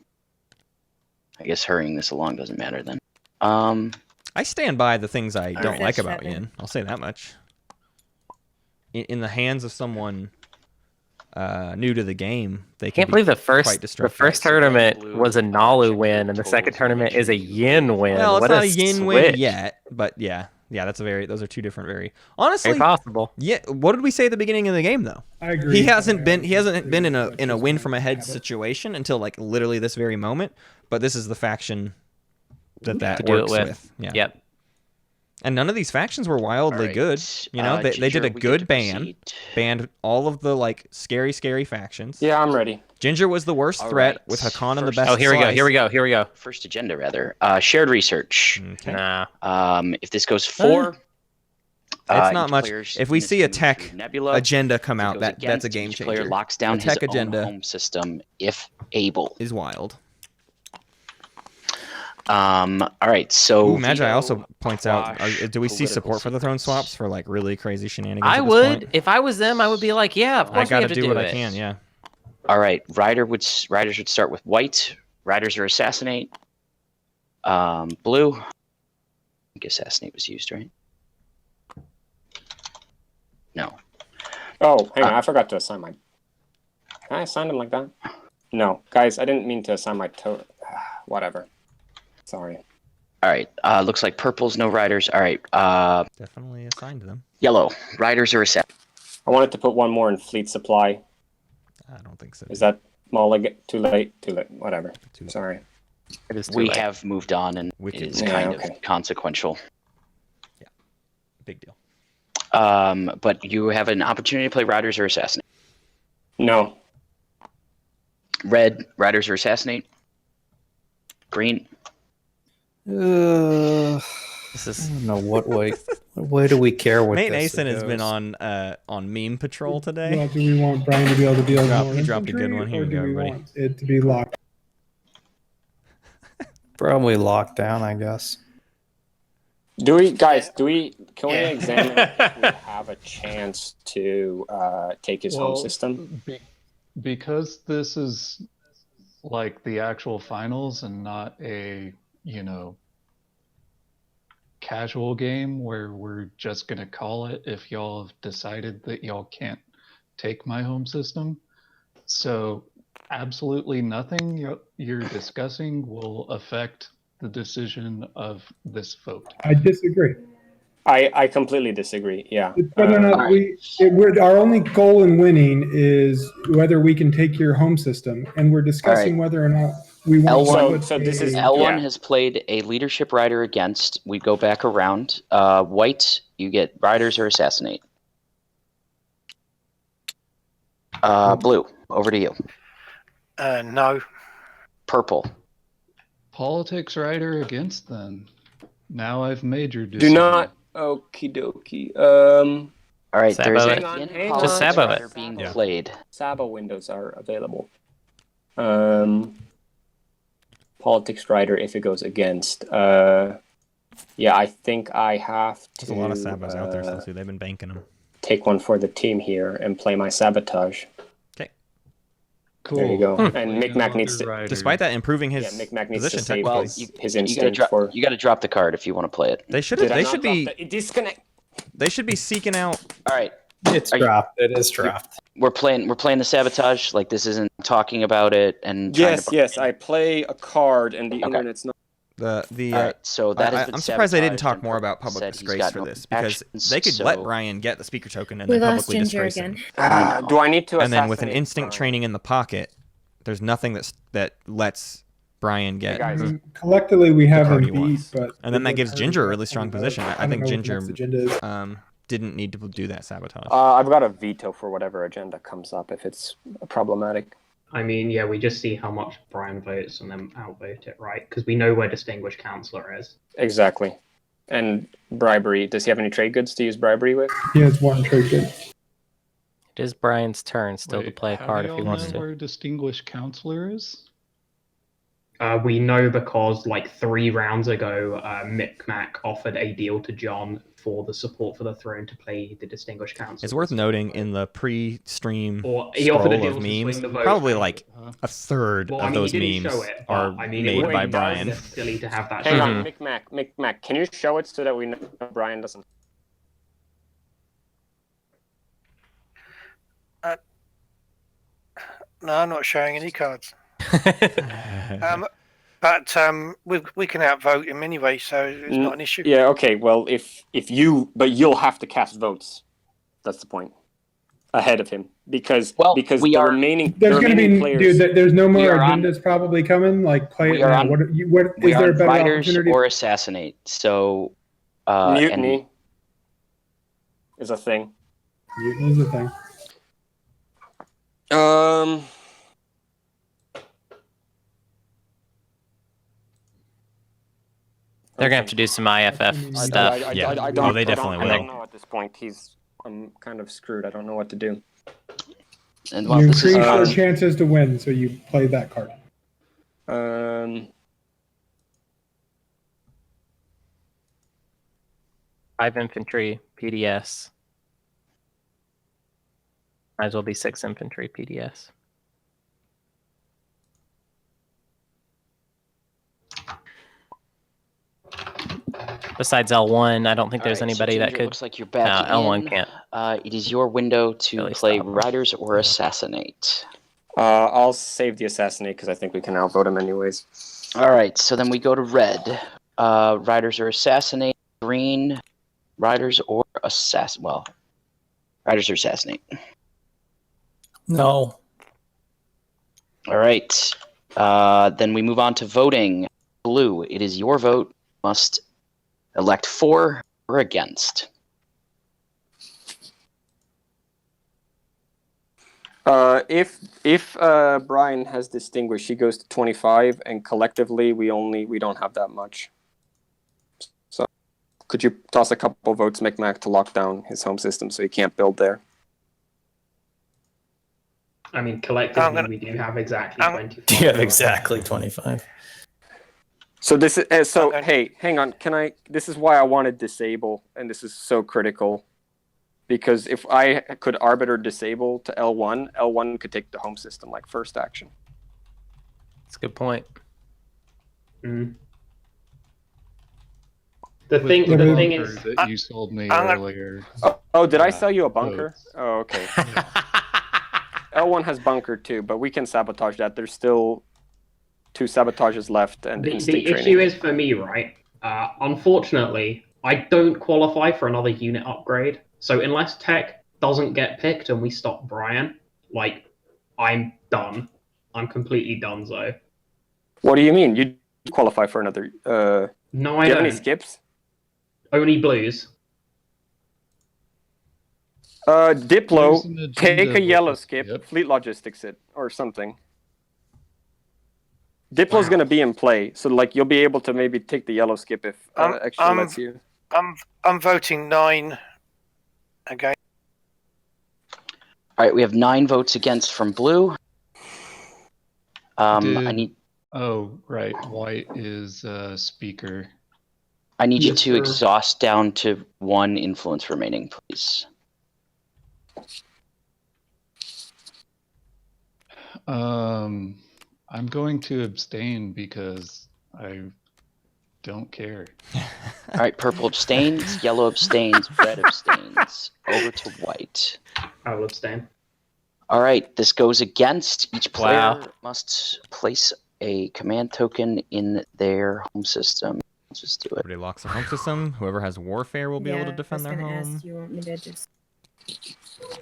I guess hurrying this along doesn't matter then. I stand by the things I don't right. like about 7. Yin. I'll say that much. In the hands of someone new to the game, they Can't believe the first tournament was a Nalu win, and the second tournament is a Yin win. Well, it's what not a Yin switch. win yet, but yeah, those are two different. Honestly, very possible. Yeah, what did we say at the beginning of the game though? I agree. He hasn't been in a win from ahead situation until like literally this very moment. But this is the faction that works with. Yeah. Yep. And none of these factions were wildly good. You know, they did a good banned all of the like scary factions. Yeah, I'm ready. Ginger was the worst threat with Hacan and the best. Oh, here we go. First agenda, rather. Shared research. Okay. Nah. If this goes 4, it's not much. players' If we see a tech Nebula, agenda come if it out, goes that's a against, game each changer. player locks down a tech his agenda own home system if able. is wild. All right, so Ooh, Magi also points out: do we see support for the throne swaps for like really crazy shenanigans? I at this would, point? if I was them, I would be like, yeah, of I course we gotta have to do what it. I can. Yeah. All right, riders would start with white. Riders are assassinate. Blue. I think assassinate was used, right? No. Oh, hang on, I forgot to assign my. Can I assign them like that? No, guys, I didn't mean to assign my whatever. Sorry. All right. Looks like purple's no riders. All right. Definitely assigned to them. Yellow. Riders are assassinate. I wanted to put one more in fleet supply. I don't think so. Is that too late? Too late. Whatever. Sorry. It is We have moved on, and it is kind of consequential. Yeah. Big deal. But you have an opportunity to play riders or assassinate. No. Red. Riders or assassinate. Green. This is. I don't know what way. What way do we care what Nate this Nason has goes? been on meme patrol today. Well, do we want Brian to be able to deal more He dropped a good one. Here or you do go, we everybody. want it to be locked? Probably locked down, I guess. Can we examine if we have a chance to take his home system? Because this is like the actual finals and not a, casual game where we're just going to call it if y'all have decided that y'all can't take my home system. So absolutely nothing you're discussing will affect the decision of this vote. I disagree. I completely disagree. Yeah. It's whether or not our only goal in winning is whether we can take your home system, and we're discussing whether or not we want L1 has played a leadership rider against. We go back around. White, you get riders or assassinate. Blue, over to you. No. Purple. Politics rider against then. Now I've made your decision. Do not. Okie dokie. All right, Sabo there's it. Just Sabo it. being played. Sabo windows are available. Politics rider if it goes against. Yeah, I think I have to. There's a lot of Sabos out there, so they've been banking them. Take one for the team here and play my sabotage. Okay. Cool. There you go. And Micmac needs to. Despite that, improving his Micmac needs position to save technically. his instinct for. You got to drop the card if you want to play it. They should be. Disconnect. They should be seeking out. All right. It's dropped. It is dropped. We're playing the sabotage. Like, this isn't talking about it and. Yes. I play a card and the internet's not. All right, so that has been I'm surprised they didn't sabotaged talk more about public said he's disgrace got for no this, because actions, they could so- let Brian get the speaker token and We then lost publicly Ginger disgrace him. again. Do I need to? And then with an assassinate instinct Brian? training in the pocket, there's nothing that lets Brian get. Hey, guys. Collectively, we have card him he beat, wants. but And then that gives Ginger a really strong position. I think Ginger Ginger didn't need to do that sabotage. I've got a veto for whatever agenda comes up if it's problematic. I mean, yeah, we just see how much Brian votes and then outvote it, right? Because we know where Distinguished Counselor is. Exactly. And bribery. Does he have any trade goods to use bribery with? He has one trade good. It is Brian's turn still to play a card if he wants know to. where Distinguished Counselor is? We know because, like, 3 rounds ago, Micmac offered a deal to John for the support for the throne to play the Distinguished Counselor. It's worth noting in the pre-stream Or he offered a scroll deal of to swing memes, the vote. probably like a third Well, of I mean, those he didn't memes show it, are but, I mean, made it by would Brian. be silly to have that. Hang on, Micmac, can you show it so that we know Brian doesn't? No, I'm not showing any cards. But we can outvote him anyway, so it's not an issue. Yeah, okay. Well, but you'll have to cast votes. That's the point. Ahead of him, because the remaining There's going to be players. Dude. There's no more agendas probably coming. Like play it now. What is there a better Riders opportunity? or assassinate? So Mutiny is a thing. Mutiny is a thing. They're gonna have to do some IFF stuff. They definitely will. I don't know at this point. I'm kind of screwed. I don't know what to do. And you increase your chances to win, so you play that card. 5 infantry PDS. Might as well be 6 infantry PDS. Besides L1, I don't think there's anybody that could. Looks like you're back. L1 can't. It is your window to Really play stop. Riders or Assassinate. I'll save the Assassinate because I think we can outvote him anyways. All right, so then we go to red. Riders or Assassinate. Green. Riders or Assassin. Well, Riders or Assassinate. No. All right. Then we move on to voting. Blue, it is your vote. Must elect for or against. If Brian has distinguished, he goes to 25, and collectively we don't have that much. So could you toss a couple votes, Micmac, to lock down his home system so he can't build there? I mean, collectively, we do have exactly 25. Do you have exactly 25? So this is Hey, hang on. This is why I want to disable, and this is so critical, because if I could arbiter disable to L1 could take the home system like first action. That's a good point. Mm. The thing is that you sold me earlier. Oh, did I sell you a bunker? Oh, okay. L1 has bunker too, but we can sabotage that. There's still 2 sabotages left, and the issue is for me, right? Unfortunately, I don't qualify for another unit upgrade. So unless tech doesn't get picked and we stop Brian, like, I'm done. I'm completely done, so. What do you mean? You qualify for another? No, I do you don't. have any skips? Only blues. Diplo, take a yellow skip. Fleet logistics it or something. Diplo's going to be in play, so like you'll be able to maybe take the yellow skip if extra lets you. I'm voting 9 again. All right, we have 9 votes against from blue. I need. Oh, right. White is speaker. I need you to exhaust down to 1 influence remaining, please. I'm going to abstain because I don't care. All right, purple abstains, yellow abstains, red abstains. Over to white. I will abstain. All right, this goes against. Each player must place a command token in their home system. Let's just do it. Everybody locks their home system. Whoever has warfare will be able to defend their home. Ask, you want me to just...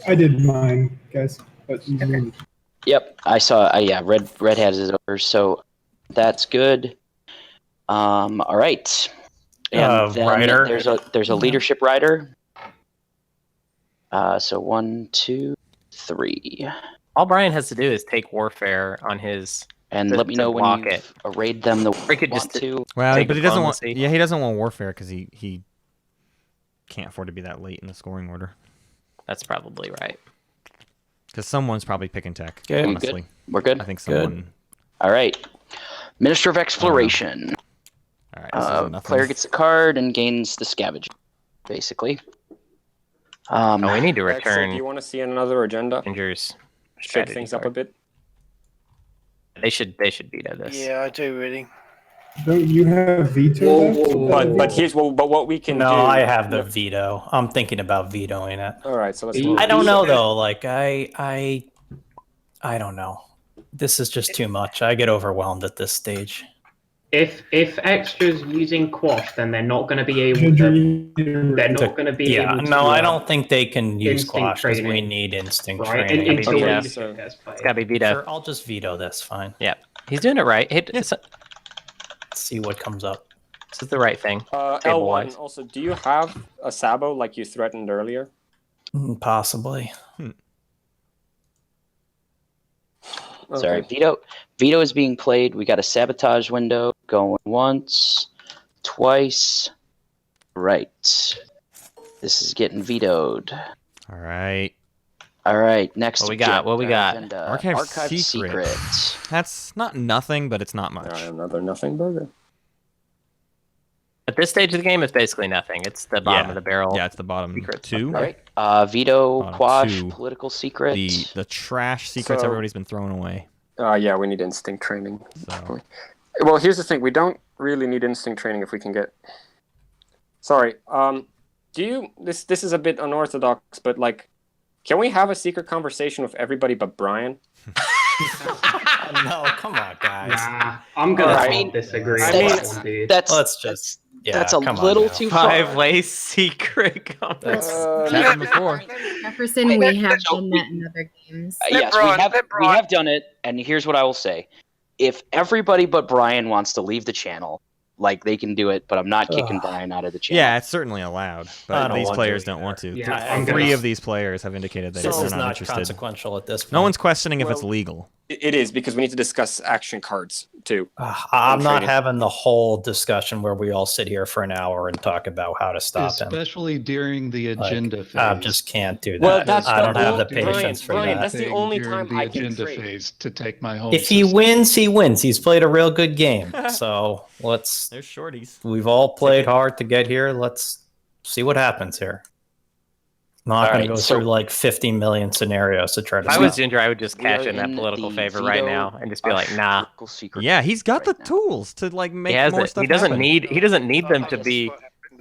I did mine, guys. But Yep, I saw. Yeah, red has it over, so that's good. All right, and then rider. There's a leadership rider. So 1, 2, 3. All Brian has to do is take warfare on his. And let me know when you've arrayed them the way you want to. Well, but he doesn't want. Yeah, he doesn't want warfare because he can't afford to be that late in the scoring order. That's probably right. Because someone's probably picking tech. Good. Honestly, We're good. I think someone. Good. All right, Minister of Exploration. All right. Player gets a card and gains the scavenge, basically. We need to return. Do you want to see another agenda? Rangers. Shake things up a bit. They should veto this. Yeah, I do really. Don't you have veto? But what we can do. No, I have the veto. I'm thinking about vetoing it. All right, so let's. I don't know though. Like I I don't know. This is just too much. I get overwhelmed at this stage. If Xxcha's using quash, then they're not going to be able to. They're not going to be able to. No, I don't think they can use quash because we training. need instinct Right, training. until Yeah. leadership gets played. It's gotta be veto. Sure, I'll just veto this. Fine. Yeah, he's doing it right. Let's see what comes up. This is the right thing. L1, Table-wise. also, do you have a Sabo like you threatened earlier? Possibly. Sorry, veto is being played. We got a sabotage window going once, twice. Right. This is getting vetoed. All right. All right. Next. What we got? What we got? agenda, Archive Archive secret. secret. That's not nothing, but it's not much. Another nothing burger. At this stage of the game, it's basically nothing. It's the bottom of the barrel. Yeah, it's the bottom two. All right. Veto, Bottom quash, two. political secret. The trash secrets So- everybody's been throwing away. Yeah, we need instinct training. So. Well, here's the thing: we don't really need instinct training if we can get. Sorry. Do you? This is a bit unorthodox, but like, can we have a secret conversation with everybody but Brian? No, come on, guys. Nah, I'm gonna Alright. disagree I on mean, that one, dude. Let's just. Yeah, that's a come on little now. too far. Five-way secret conversation. Happened before. Jefferson, we have done that in other games. Yes, we have done it, and here's what I will say: if everybody but Brian wants to leave the channel, like they can do it, but I'm not kicking Brian out of the channel. Yeah, it's certainly allowed, I but don't these want players to don't want to. Yeah, I'm Three gonna- of these players have indicated that This they're is not not interested. consequential at this point. No one's questioning if it's legal. It is because we need to discuss action cards too. I'm not trading. having the whole discussion where we all sit here for an hour and talk about how to stop him. Especially during the agenda phase. I just can't do that. Well, that's I don't the have the whole- patience for Brian, that. that's the only During time the I can agenda trade. phase to take my home. If he wins, he wins. He's played a real good game. So let's. There's shorties. We've all played hard to get here. Let's see what happens here. Not going to go through like 50 million scenarios to try to. If I stop. was Ginger, I would just We cash are in that in political the favor right veto now and just be like, nah. political secret Yeah, he's got right the now. tools to like make He has more it. stuff He doesn't happen. need them to be.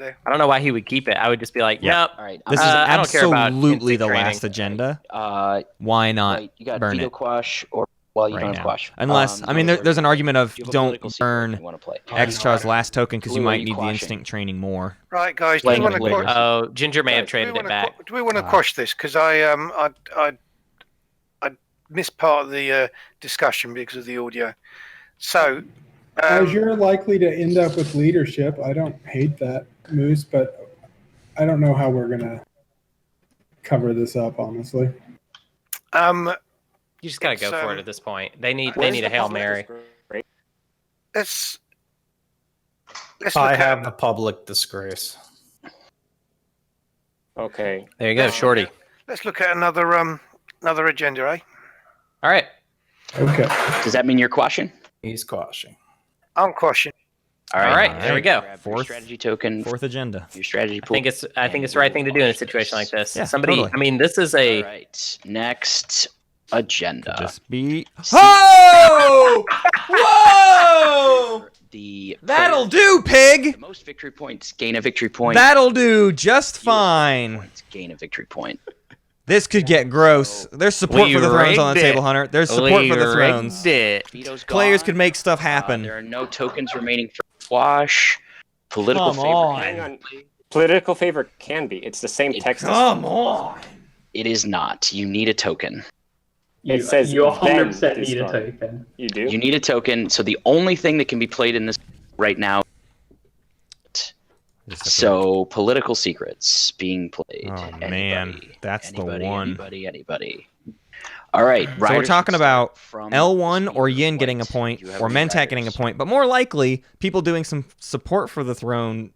I don't know why he would keep it. I would just be like, Yeah. nope. All right. This is I don't care about absolutely the instinct last agenda. Why Why not Right, you got burn veto it quash or well, you right don't now? have quash. Unless, I mean, there's an argument of you have a don't political secret burn you want to play. Xxcha's last token because you Blue, are might you need the quashing? instinct training more. Right, guys. Do Playing we want with to Lakers. Oh, Ginger may have do we traded it wanna back. do we want to quash this? Because I missed part of the discussion because of the audio. So, As you're likely to end up with leadership, I don't hate that, Moose, but I don't know how we're gonna cover this up, honestly. You just gotta go It's, for it at this point. They need Where's a the Hail public Mary. display? let's look I at have a public disgrace. Okay. There you go, Shorty. let's look at another agenda, eh? All right. Okay. Does that mean you're quashing? He's quashing. I'm quashing. All right. There we go. Grab your Fourth- strategy token. Fourth agenda. Your strategy I pool. think it's the right thing to do in a situation like this. Yeah, Somebody. totally. I mean, this is a. All right. Next agenda. Just be. Oh! Whoa! The That'll player do, with pig. the most victory points gain a victory point. That'll do just Fewest fine. points gain a victory point. This could get gross. There's support We for the thrones on the rigged table, it. Hunter. There's support for the thrones. rigged it. Veto's Players gone. could make stuff happen. There are no tokens remaining for quash. Political Come favor. on. Hang on. Political favor can be. It's the same text. as- Come on. It is not. You need a token. It says you then 100% need a discard. token. You do? You need a token. So the only thing that can be played in this right now. So political secrets being played. Oh, Anybody, man. That's the anybody, one. Anybody. All right. So we're riders talking can start about from L1 the or speed Yin of getting a light. point, You have or your Mentak getting a riders. point, but more likely, people doing some support for the throne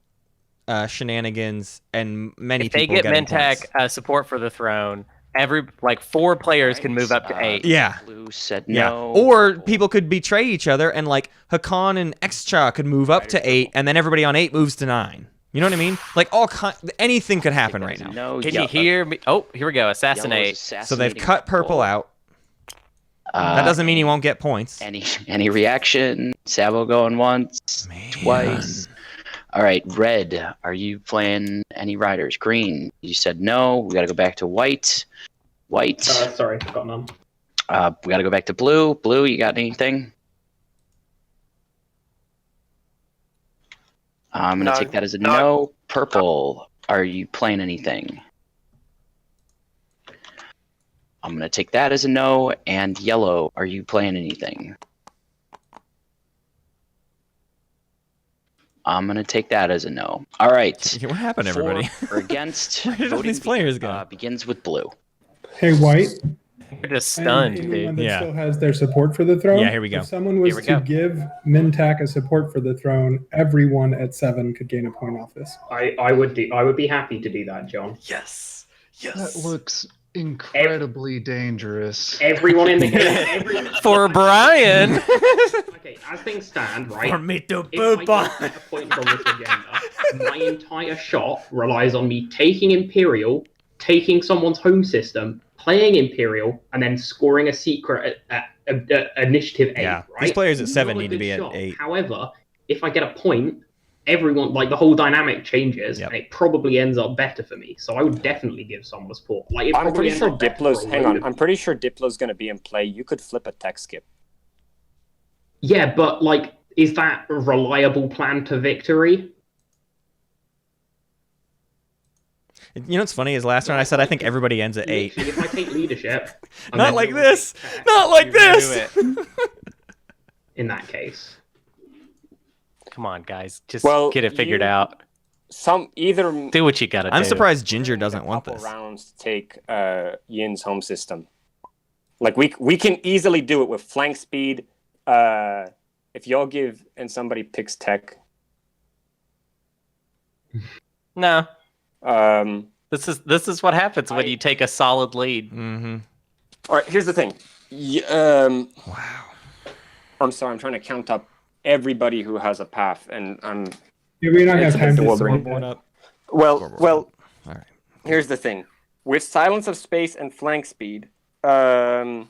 shenanigans and many If they people get getting Mentak points. support for the throne, every 4 players can move up to 8. Yeah. Blue said Yeah. no. Or people could betray each other and like Hacan and Xxcha could move up to 8 and then everybody on 8 moves to 9. You know what I mean? Like anything could happen right now. No. Can you hear me? Oh, here we go. Assassinate. So they've cut purple out. Uh, That doesn't mean he won't get points. Any reaction? Sabo going once, twice. All right, red. Are you playing any riders? Green. You said no. We got to go back to white. White. Sorry, got none. We got to go back to blue. Blue, you got anything? I'm going to take that as a no. Purple, are you playing anything? I'm going to take that as a no. And yellow, are you playing anything? I'm going to take that as a no. All right. What happened, everybody? For or against, Where did all these players go? Begins with blue. Hey, White. You're just stunned, anyone dude. that Yeah. still has their support for the throne. Yeah, here we go. If someone was Here we to go. give Mentak a support for the throne, everyone at 7 could gain a point off this. I would be happy to do that, John. Yes. That looks incredibly dangerous. Everyone in the game. For Brian. Okay, as things stand, right? For me to if poop I on. get a point on this agenda, my entire shot relies on me taking Imperial, taking someone's home system, playing Imperial, and then scoring a secret at initiative 8. Yeah, right? these players at Not 7 a need to good be at shot. 8. However, if I get a point, everyone, like, the whole dynamic changes, Yep. and it probably ends up better for me. So I would definitely give someone a support. Like, it I'm probably pretty ends sure up better Diplo's. for a Hang load on. of I'm pretty sure Diplo's going to be in play. You could flip a tech skip. Yeah, but, like, is that a reliable plan to victory? You know what's funny is last round I said I think everybody ends at 8. Literally, if I take leadership... and Not then like someone this. takes tech, Not like you this. do it. In that case. Come on, guys. Just Well, get it figured you- out. Either Do what you gotta do. I'm surprised Ginger doesn't a want couple this. rounds to take Yin's home system. Like we can easily do it with flank speed. If y'all give and somebody picks tech. No. Um, This is what happens when you take a solid lead. Mm-hmm. all right, here's the thing. Wow. I'm sorry, I'm trying to count up everybody who has a path, and I'm. Yeah, we're not going It's to a have bit time to bewildering. sort that. Well. All right. Here's the thing. With silence of space and flank speed, Yeah,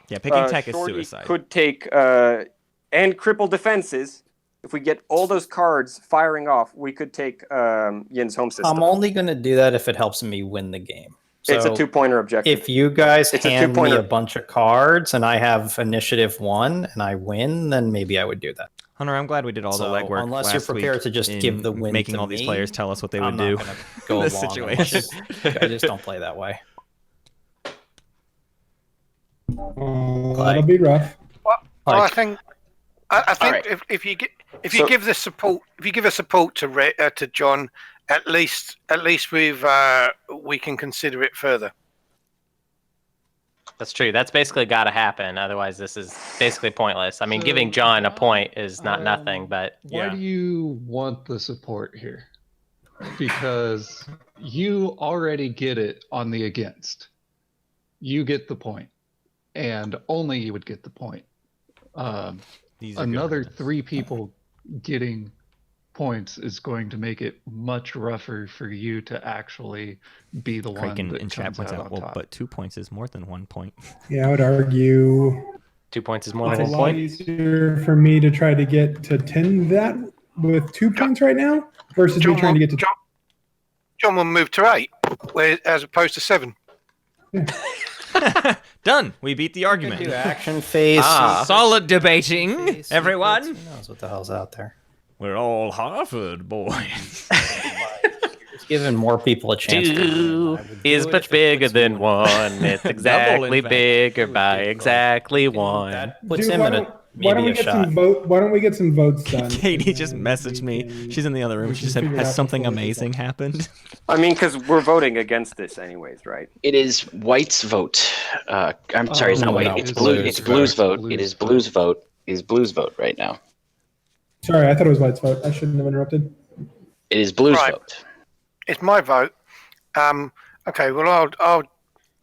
picking tech is Shorty suicide. could take and cripple defenses. If we get all those cards firing off, we could take Yin's home system. I'm only going to do that if it helps me win the game. So It's a 2-pointer objective. if you guys It's a hand me two-pointer. a bunch of cards and I have initiative 1 and I win, then maybe I would do that. Hunter, I'm glad we did all the So, legwork. unless you're last prepared week to just in give the win making to all these me, players tell us what they I'm would not do gonna go in this along situation. I just don't play that way. That'll be rough. Well, I think right. if you So- give the support, if you give a support to John, at least we can consider it further. That's true. That's basically got to happen. Otherwise, this is basically pointless. I mean, giving John a point is not nothing, but Why do you want the support here? Because you already get it on the against. You get the point, and only you would get the point. These are good Another arguments. 3 people getting points is going to make it much rougher for you to actually be the one Kraken that in chat comes points out out, on well, top. but 2 points is more than 1 point. Yeah, I would argue 2 points is more it's than a 1 lot point. easier for me to try to get to 10 that with 2 points right now versus me trying to get to John will move to 8, as opposed to 7. Done. We beat the Do argument. action phase. Solid debating, phase everyone. secrets. Who knows what the hell's out there? We're all Harvard boys. Just giving more people a chance. to win. 2 I would do is it much if it bigger puts me than in- 1. It's exactly in fact. bigger by exactly 1. That puts Dude, him in why don't maybe we a get shot. some vote? Why don't we get some votes done? Katie just And messaged we me. can- She's in the other room. we She can said, figure it "Has out something before we amazing happened?" I mean, because we're voting against this anyways, right? It is White's vote. I'm sorry, it's not no, White. no, It's it's blue. Blue's It's vote. Blue's vote. Blue's It is vote. Blue's vote. It is Blue's vote right now. Sorry, I thought it was White's vote. I shouldn't have interrupted. It is Blue's Right. vote. It's my vote. Okay, well I'll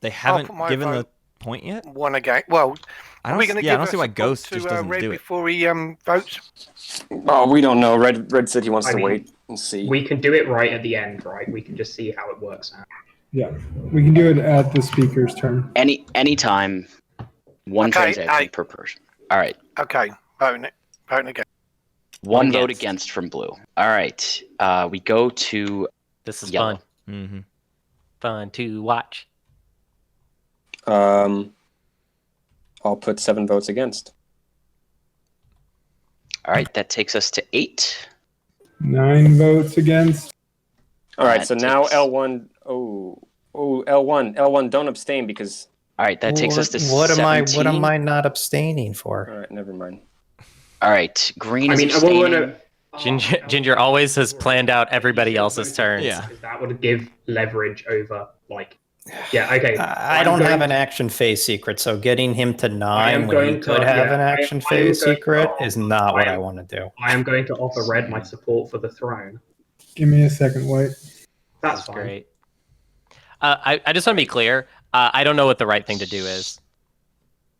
They put haven't my given the vote. point yet. one again. Well, I are don't. we going to Yeah, I give don't a see why support Ghost to just doesn't Red do it. before he votes? Oh, we don't know. Red said he wants I to mean, wait and see. We can do it right at the end, right? We can just see how it works out. Yeah, we can do it at the speaker's turn. Anytime, one Okay, transaction per person. All right. Okay, voting again. One vote Against. against from Blue. All right. We go to This is yellow. fun. Mm-hmm. Fun to watch. I'll put 7 votes against. All right, that takes us to 8. 9 votes against. All right, That so now takes- L1. Oh, L1, don't abstain because. All right, that takes us to What 17. am I not abstaining for? All right, never mind. All right, green is I abstaining. mean, Ginger always has planned out everybody else's turns. Yeah. Because that would give leverage over, like, yeah, okay. I don't have an action phase secret, so getting him to 9 when he could have an action phase secret is not what I want to do. I am going to offer red my support for the throne. Give me a second, White. That's fine. Great. I just want to be clear. I don't know what the right thing to do is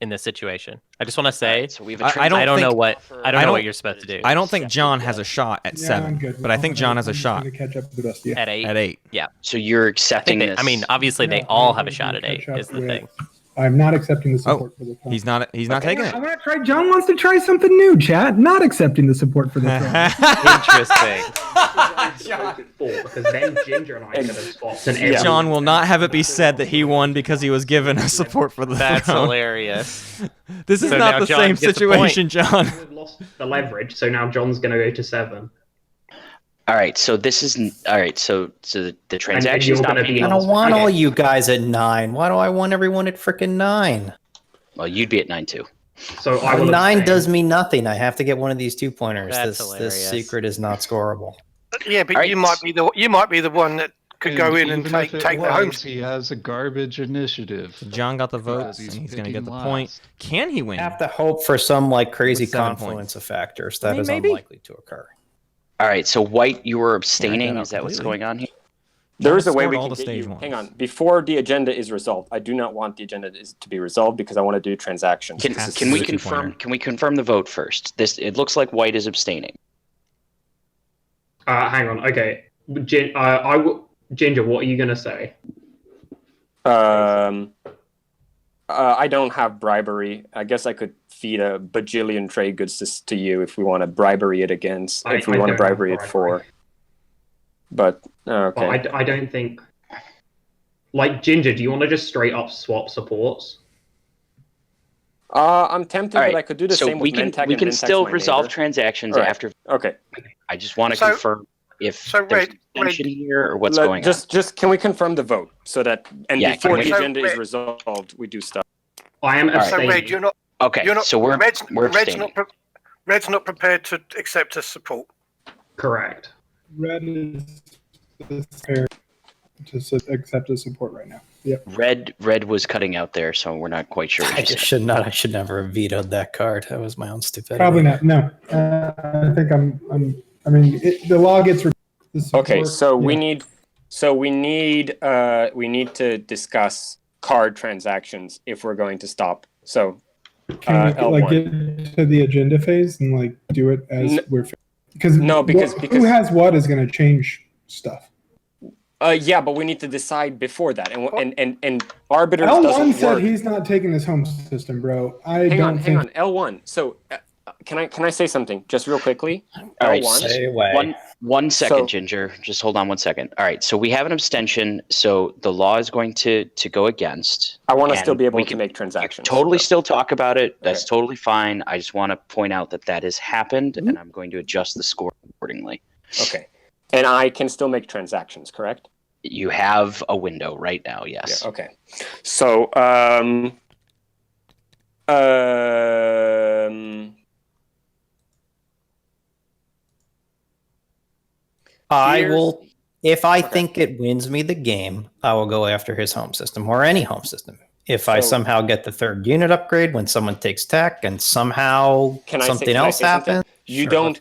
in this situation. I just want to say, So we have I don't know think- what I don't- what you're supposed to do. I don't think John has a shot at Yeah, 7, I'm good. but I think John has a shot To catch up to the rest of you. At 8. at 8. So you're I accepting think this. I mean, obviously they No, all I'm have a gonna shot at 8. catch up Is the with- thing. I'm not accepting the support for the throne. He's not taking I it. want to try. John wants to try something new, chat. Not accepting the support for the throne. Interesting. Because then Ginger and I could have swapped. And everyone- John will not have it be said that he won because he was given a support for the That's throne. hilarious. This is So not now the John same gets a point. situation, John. We've lost the leverage, so now John's going to go to 7. All right, so this is all right. So the transaction's you're not gonna being. be- I don't want all you guys at 9. Why do I want everyone at freaking 9? Well, you'd be at 9 too. So I will 9 abstain. does me nothing. I have to get one of these 2 pointers. That's This hilarious. secret is not scoreable. Yeah, but All right. you might be the one that could go in and even take if it the home. was, he has a garbage initiative. John got the Because votes, and he's he's going to get the picking point. last. Can he win? I have to hope for some like crazy With 7 confluence points. of factors. I That mean, is maybe. unlikely to occur. All right, so White, you were Yeah, I abstaining. got Is that what's completely. going on here? There is a John way scored we all can the get stage you. ones. Hang on, before the agenda is resolved, I do not want the agenda to be resolved because I want to do transactions. Can, Has to can be we a two-pointer. confirm? Can we confirm the vote first? It looks like White is abstaining. Hang on. Okay. Ginger, what are you going to say? I don't have bribery. I guess I could feed a bajillion trade goods to you if we want to bribery it against. If we want to don't have bribery it for. But okay. Well, I don't think. Like, Ginger, do you want to just straight up swap supports? I'm tempted, All right, but I could do the so same we with can Mentak we and can Mentak's still my resolve neighbor. transactions All right. after. Okay. I just want to So- confirm if so there's Red- tension here or what's Let- going just can we confirm the vote so that Yeah, before can the we- agenda is So, resolved, we do stuff. I am All right. So abstaining. Red, you're not. on? Okay, You're not. so we're Red's abstaining. Red's not prepared to accept a support. Correct. Red is prepared to accept the support right now. Yep. Red was cutting out there, so we're not quite sure. What I you're just saying. should not. I should never have vetoed that card. That was my own stupidity. Probably not. No. I think I mean, the law gets. The support, Okay, so we yeah. need to discuss card transactions if we're going to stop. So Can we like L1. get to the agenda phase and like do it as we're because because who has what is going to change stuff. Yeah, but we need to decide before that, and arbiters L1 doesn't said work. he's not taking this home system, bro. Hang on. L1. So can I say something just real quickly? All right, L1. Stay away. One second, So- Ginger. Just hold on 1 second. All right, so we have an abstention, so the law is going to go against. I want to and still be able we to can make transactions. Totally still talk about it. That's Okay. totally fine. I just want to point out that has happened, and I'm going to adjust the score accordingly. Okay. And I can still make transactions, correct? You have a window right now, yes. Yeah, okay. So, I Here's- will. If I Okay. think it wins me the game, I will go after his home system or any home system. If I So- somehow get the 3rd unit upgrade when someone takes tech and somehow Can I say- something can I else say something? happens, you sure. don't.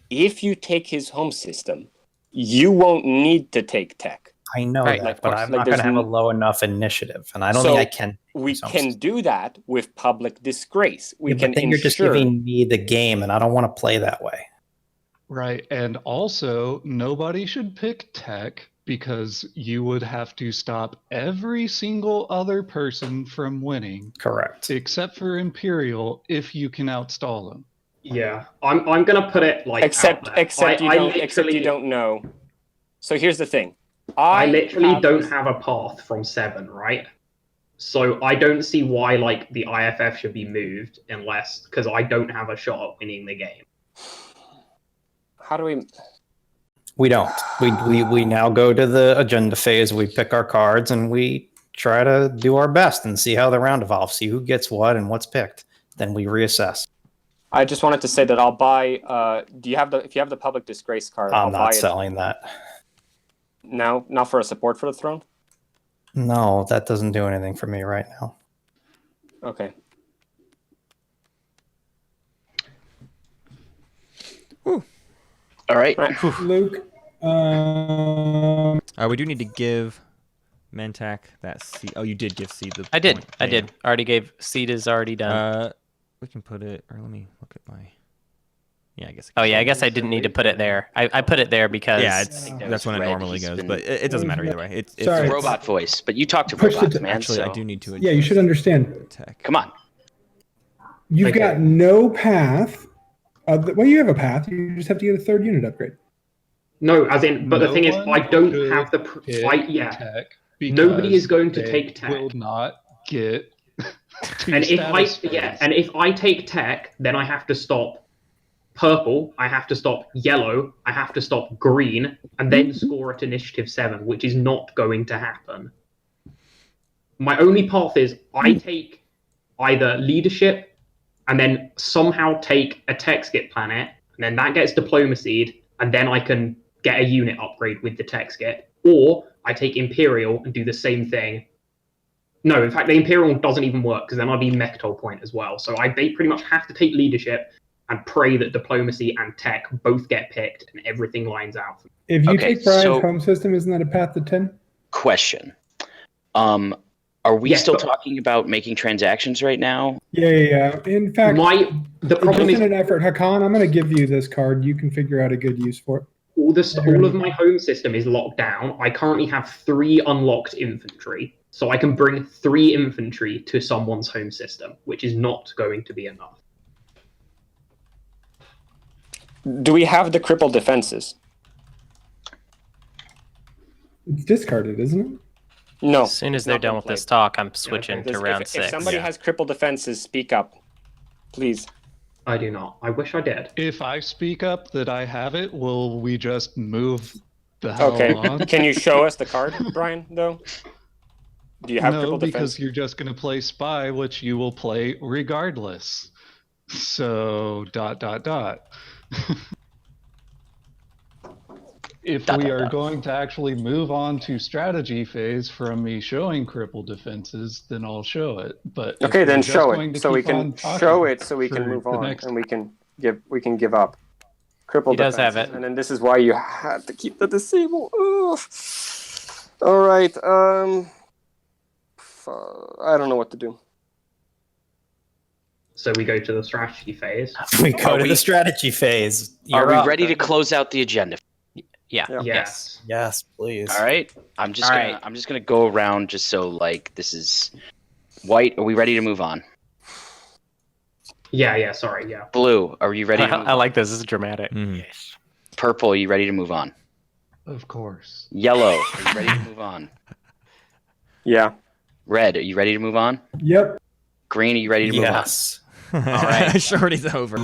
If you take his home system, you won't need to take tech. I know Right, that, of but course. I'm Like, not going to there's have a n- low enough initiative, and I don't So, think I can. We Home can system. do that with public disgrace. We Yeah, can but then you're just ensure. giving me the game, and I don't want to play that way. Right, and also nobody should pick tech because you would have to stop every single other person from winning, Correct. except for Imperial, if you can outstall them. Yeah. I'm going to put it like. except out there. except you I don't except you literally- don't know. So here's the thing. I literally have- don't have a path from 7, right? So I don't see why like the IFF should be moved unless because I don't have a shot at winning the game. How do we? We don't. We now go to the agenda phase. We pick our cards and we try to do our best and see how the round evolves. See who gets what and what's picked. Then we reassess. I just wanted to say that I'll buy. Do you have the? If you have the public disgrace card, I'm I'll not buy selling that. Now for a support for the throne. No, that doesn't do anything for me right now. Okay. All right. Luke. We do need to give Mentak that seed. Oh, you did give seed the. I did. point. I Yeah. did. Already gave. Seed is already done. We can put it. Or let me look at my. Yeah, I guess. Oh yeah, I guess I didn't need to put it there. I put it there because Yeah, that that's was when it red. normally He's goes, been- but it doesn't matter either way. It's Sorry. Robot voice, but you talk to Push robots, it to- man. Actually, so... I do need to. Yeah, you should understand. Tech. Come on. You've Okay. got no path. Well, you have a path. You just have to get a third unit upgrade. No, as in, but the No thing is, one I don't should have the. pick Yeah. tech Nobody is going to they take tech. Will not get. two And if I status yeah, phase. and if I take tech, then I have to stop purple, I have to stop yellow, I have to stop green, and then score at initiative 7, which is not going to happen. My only path is I take either leadership and then somehow take a tech skip planet, and then that gets diplomacied, and then I can get a unit upgrade with the tech skip. Or I take Imperial and do the same thing. No, in fact, the Imperial doesn't even work because then I'd be Mechatol point as well. So I pretty much have to take leadership and pray that diplomacy and tech both get picked and everything lines out. If you Okay, take Brian's so- home system, isn't that a path to 10? Question. Are we Yes, still but- talking about making transactions right now? Yeah. In fact, The problem just is in an effort, Hacan, I'm going to give you this card. You can figure out a good use for it. all of my home system is locked down. I currently have 3 unlocked infantry. So I can bring 3 infantry to someone's home system, which is not going to be enough. Do we have the crippled defenses? It's discarded, isn't it? No. as soon as it's they're not done been with this played. talk, I'm switching If- to round if 6. somebody has crippled defenses, speak up, please. I do not. I wish I did. If I speak up that I have it, will we just move the hell Okay. on? Can you show us the card, Brian? Though. Do you have No, crippled because defense? you're just going to play spy, which you will play regardless. So ... If we are going to actually move on to strategy phase from me showing crippled defenses, then I'll show it. But if Okay, we're then just show going it to so we keep on can talking show it so we can for move the on next- and we can give up. Crippled He does have defenses. it. And then this is why you have to keep the disable. Ugh. All right. I don't know what to do. So we go to the strategy phase. We go to the strategy phase. Are You're we up. ready to close out the agenda? Yeah. Yeah. Yes. Yes, please. All right. I'm just All gonna right. I'm just gonna go around just so like this is white. Are we ready to move on? Yeah, sorry, yeah. Blue, are you ready to move I on? like this. This is dramatic. Yes. Purple, are you ready to move on? Of course. Yellow, are you ready to move on? Yeah. Red, are you ready to move on? Yep. Green, are you ready to move on? Yes. All right. Shorty's over.